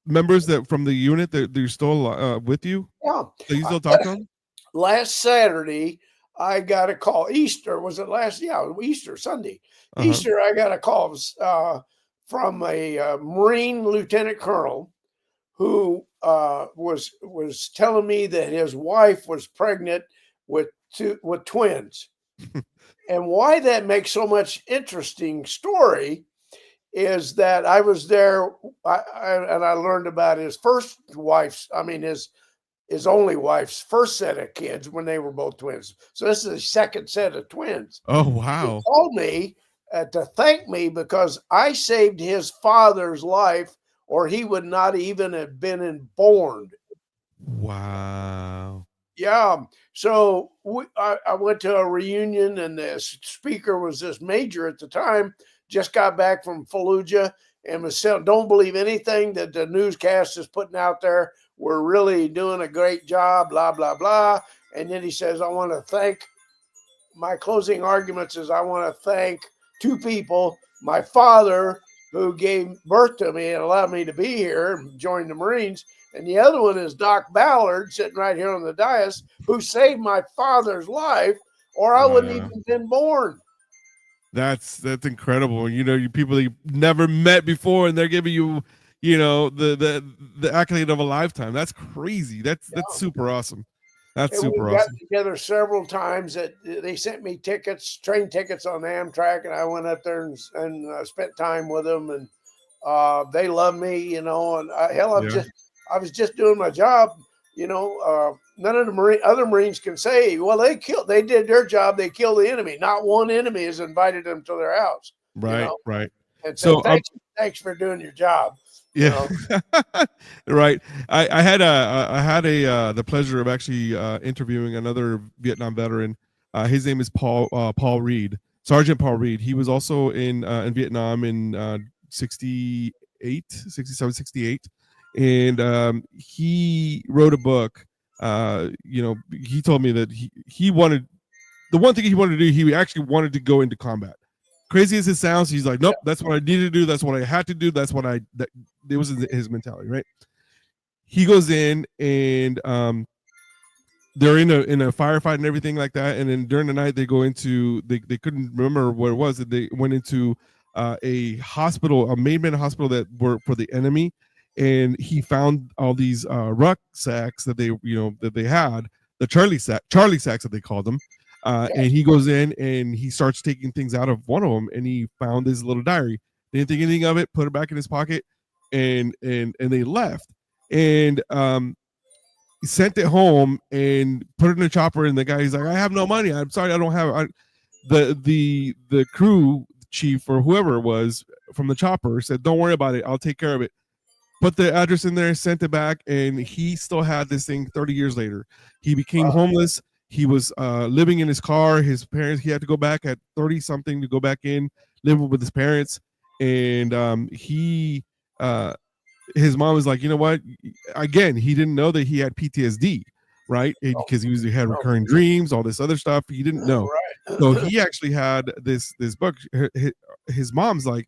members that from the unit that you're still with you Yeah. that you still talk to them? Last Saturday, I got a call. Easter was it last? Yeah, Easter Sunday. Uh-huh. Easter, I got a call from a Marine lieutenant colonel who was telling me that his wife was pregnant with twins. And why that makes so much interesting story is that I was there, and I learned about his first wife's. I mean his only wife's first set of kids when they were both twins. So this is the second set of twins. Oh He wow. called me to thank me because I saved his father's life, or he would not even have been born. Wow. Yeah. So I went to a reunion, and the speaker was this major at the time, just got back from Fallujah, and was saying, "Don't believe anything that the newscast is putting out there. We're really doing a great job, blah, blah, blah." And then he says, "I want to thank my closing arguments is I want to thank two people: my father, who gave birth to me and allowed me to be here and join the Marines, and the other one is Doc Ballard, sitting right here on the dais, who saved my father's life, or I wouldn't Wow. even been born." That's incredible. You people that you never met before, and they're giving you, the accolade of a lifetime. That's crazy. That's super awesome. That's And we super got awesome. together several times. That they sent me tickets, train tickets on Amtrak, and I went up there and spent time with them, and they love me, and hell, Yeah. I was just doing my job. None of the other Marines can say, "Well, they did their job. They killed the enemy." Not one enemy has invited them to their house, Right. Right. and said, So thanks for doing your job." You yeah. know, Right. I had the pleasure of actually interviewing another Vietnam veteran. His name is Paul Reed, Sergeant Paul Reed. He was also in Vietnam in 68 67, 68. And he wrote a book. He told me that he wanted, the one thing he wanted to do, he actually wanted to go into combat. Crazy as it sounds, he's like, nope, that's what I needed to do. That's what I had to do. That it was his mentality, right? He goes in and they're in a firefight and everything like that. And then during the night, they go into, they couldn't remember what it was. They went into a hospital, a main hospital that were for the enemy. And he found all these rucksacks that they had, the Charlie sacks that they called them. And he goes in and he starts taking things out of one of them, and he found this little diary. Didn't think anything of it, put it back in his pocket, and they left. And he sent it home and put it in a chopper. And the guy, he's like, I have no money. I'm sorry, I don't have. The crew chief or whoever it was from the chopper said, don't worry about it. I'll take care of it. Put the address in there, sent it back, and he still had this thing 30 years later. He became homeless. He was living in his car. His parents, he had to go back at 30 something to go back in, live with his parents. And his mom was like, you know what? Again, he didn't know that he had PTSD, right? Because he had recurring dreams, all this other stuff. He didn't know. Right. So he actually had this book. His mom's like,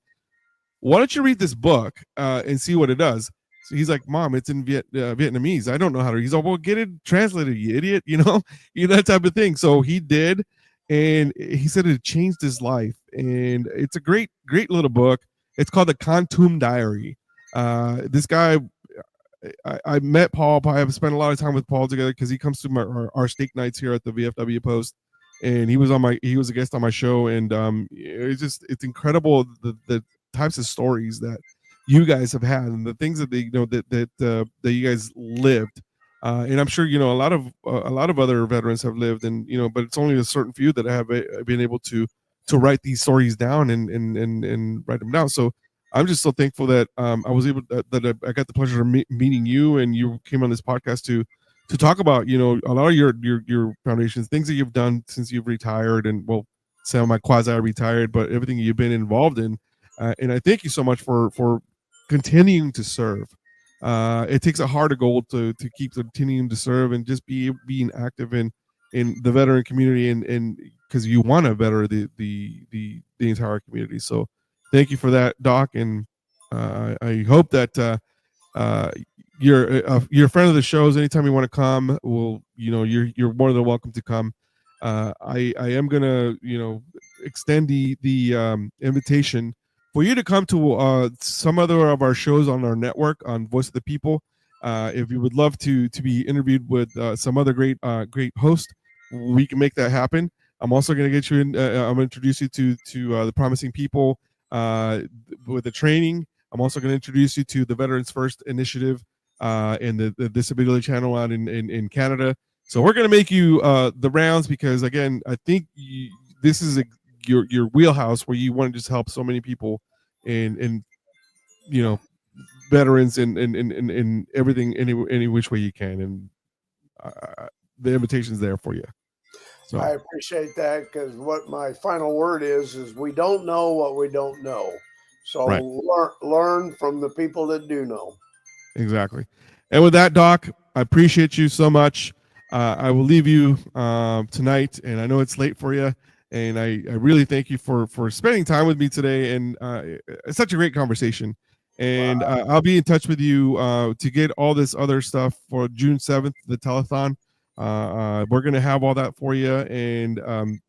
why don't you read this book and see what it does? So he's like, Mom, it's in Vietnamese. I don't know how to. He's like, well, get it translated, you idiot. That type of thing. So he did, and he said it changed his life. And it's a great, great little book. It's called the Quang Tri Diary. This guy, I met Paul. I've spent a lot of time with Paul together because he comes to our steak nights here at the VFW Post, and he was a guest on my show. And it's incredible the types of stories that you guys have had and the things that that you guys lived, and I'm sure a lot of other veterans have lived, and but it's only a certain few that have been able to write these stories down and write them down. So I'm just so thankful that I was able that I got the pleasure of meeting you, and you came on this podcast to talk about a lot of your foundations, things that you've done since you've retired, and well, semi quasi retired, but everything you've been involved in. And I thank you so much for continuing to serve. It takes a heart of gold to keep continuing to serve and just being active in the veteran community, and because you want to better the entire community. So thank you for that, Doc. And I hope that you're a friend of the shows. Anytime you want to come, you're more than welcome to come. I am gonna extend the invitation for you to come to some other of our shows on our network on Voice of the People. If you would love to be interviewed with some other great host, we can make that happen. I'm also going to get you in. I'm going to introduce you to the Promising People with the training. I'm also going to introduce you to the Veterans First Initiative and the Disability Channel out in Canada. So we're going to make you the rounds because, again, I think this is your wheelhouse where you want to just help so many people and veterans and everything any which way you can, and the invitation's there for you. So I appreciate that, because what my final word is we don't know what we don't know. So right. learn from the people that do know. Exactly. And with that, Doc, I appreciate you so much. I will leave you tonight, and I know it's late for you. And I really thank you for spending time with me today. And it's such a great conversation. And I'll be in touch with you to get all this other stuff for June 7th, the telethon. We're going to have all that for you, and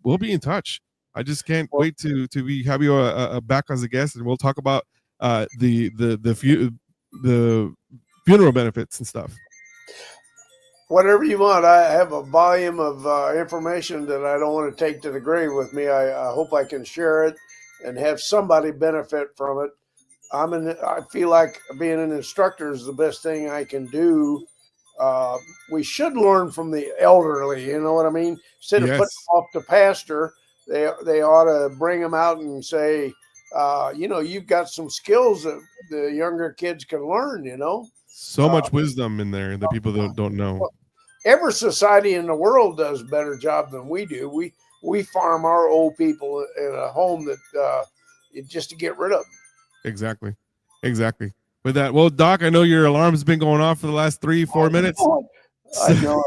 we'll be in touch. I just can't wait to have you back as a guest, and we'll talk about the funeral benefits and stuff. Whatever you want. I have a volume of information that I don't want to take to the grave with me. I hope I can share it and have somebody benefit from it. I feel like being an instructor is the best thing I can do. We should learn from the elderly, you know what I mean? Instead of putting them off to pastor, they ought to bring them out and say, you've got some skills that the younger kids can learn, So much wisdom in there that people don't know. Every society in the world does a better job than we do. We farm our old people in a home that just to get rid of them. Exactly. Exactly. With that, well, Doc, I know your alarm's been going off for the last 3-4 minutes. I know.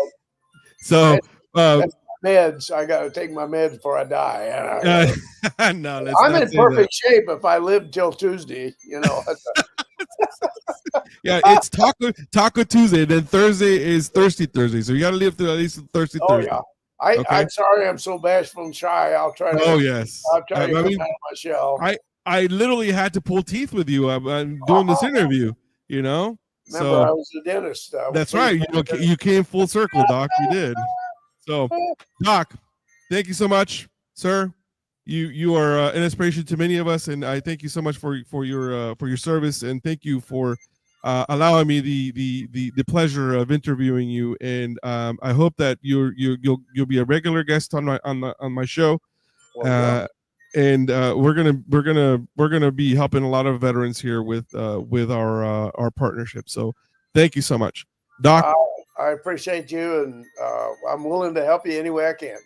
So, That's my meds. I got to take my meds before I die. no, let's I'm not in say perfect shape if I live till Tuesday. Yeah, it's Taco Tuesday, then Thursday is Thirsty Thursday. So you got to live through at least Thirsty Oh Thursday. yeah. Okay. I'm sorry I'm so bashful and shy. I'll try to. Oh yes. I'll try to I come mean, out of my shell. I literally had to pull teeth with you. I'm doing this interview. You know. Remember, So I was a dentist. that's right. You came full circle, Doc. You did. So, Doc, thank you so much, sir. You are an inspiration to many of us, and I thank you so much for your service, and thank you for allowing me the pleasure of interviewing you. And I hope that you'll be a regular guest on my show. And we're gonna be helping a lot of veterans here with our partnership. So thank you so much, Doc. I appreciate you, and I'm willing to help you any way I can.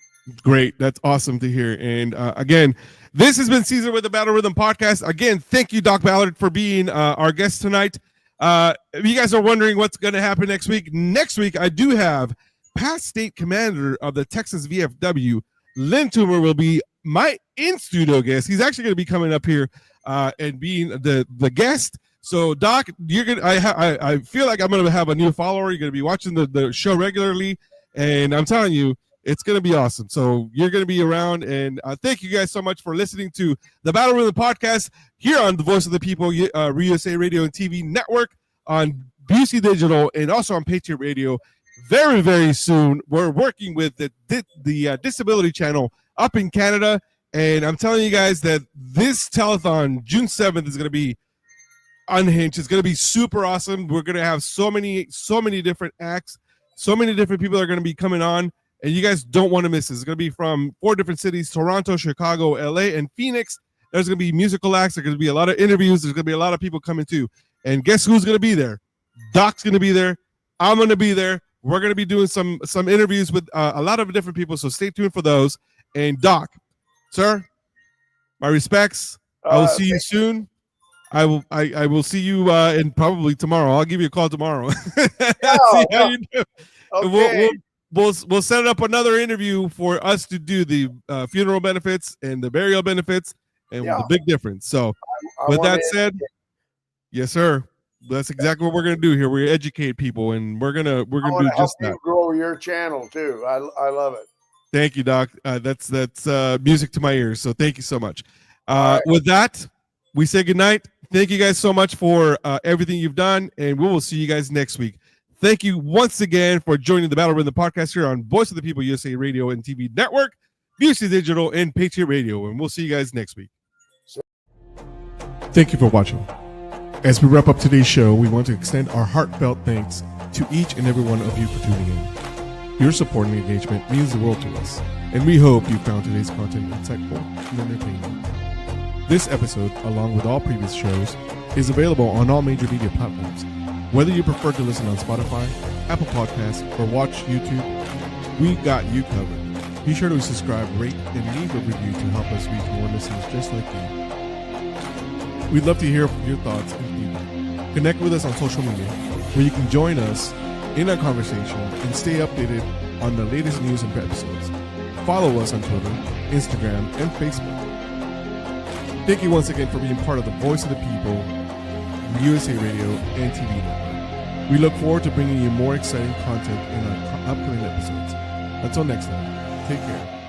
Great. That's awesome to hear. And again, this has been Caesar with the Battle Rhythm Podcast. Again, thank you, Doc Ballard, for being our guest tonight. If you guys are wondering what's going to happen next week, I do have past state commander of the Texas VFW, Lynn Toomer, will be my in-studio guest. He's actually going to be coming up here and being the guest. So, Doc, you're gonna. I feel like I'm going to have a new follower. You're going to be watching the show regularly, and I'm telling you, it's going to be awesome. So you're going to be around, and thank you guys so much for listening to the Battle Rhythm Podcast here on the Voice of the People, U.S.A. Radio and TV Network, on BC Digital, and also on Patriot Radio. Very, very soon, we're working with the Disability Channel up in Canada, and I'm telling you guys that this telethon, June 7th, is going to be unhinged. It's going to be super awesome. We're going to have so many different acts, so many different people are going to be coming on. And you guys don't want to miss this. It's going to be from 4 different cities: Toronto, Chicago, LA, and Phoenix. There's going to be musical acts. There's going to be a lot of interviews. There's going to be a lot of people coming too. And guess who's going to be there? Doc's going to be there. I'm going to be there. We're going to be doing some interviews with a lot of different people. So stay tuned for those. And Doc, sir, my respects. I will see you soon. I will see you in probably tomorrow. I'll give you a call tomorrow. See how you do. Okay. We'll set up another interview for us to do the funeral benefits and the burial benefits and the big difference. So with that said, yes, sir. That's exactly what we're gonna do here. We educate people, and we're gonna do just that. Grow your channel too. I love it. Thank you, Doc. That's music to my ears. So thank you so much. With that, we say goodnight. Thank you guys so much for everything you've done, and we will see you guys next week. Thank you once again for joining the Battle Rhythm Podcast here on Voice of the People, USA Radio and TV Network, BC Digital, and Patriot Radio. And we'll see you guys next week. Thank you for watching. As we wrap up today's show, we want to extend our heartfelt thanks to each and every one of you for tuning in. Your support and engagement means the world to us, and we hope you found today's content insightful and entertaining. This episode, along with all previous shows, is available on all major media platforms. Whether you prefer to listen on Spotify, Apple Podcasts, or watch YouTube, we got you covered. Be sure to subscribe, rate, and leave a review to help us reach more listeners just like you. We'd love to hear your thoughts and feedback. Connect with us on social media, where you can join us in our conversation and stay updated on the latest news and episodes. Follow us on Twitter, Instagram, and Facebook. Thank you once again for being part of the Voice of the People, USA Radio, and TV Network. We look forward to bringing you more exciting content in our upcoming episodes. Until next time, take care.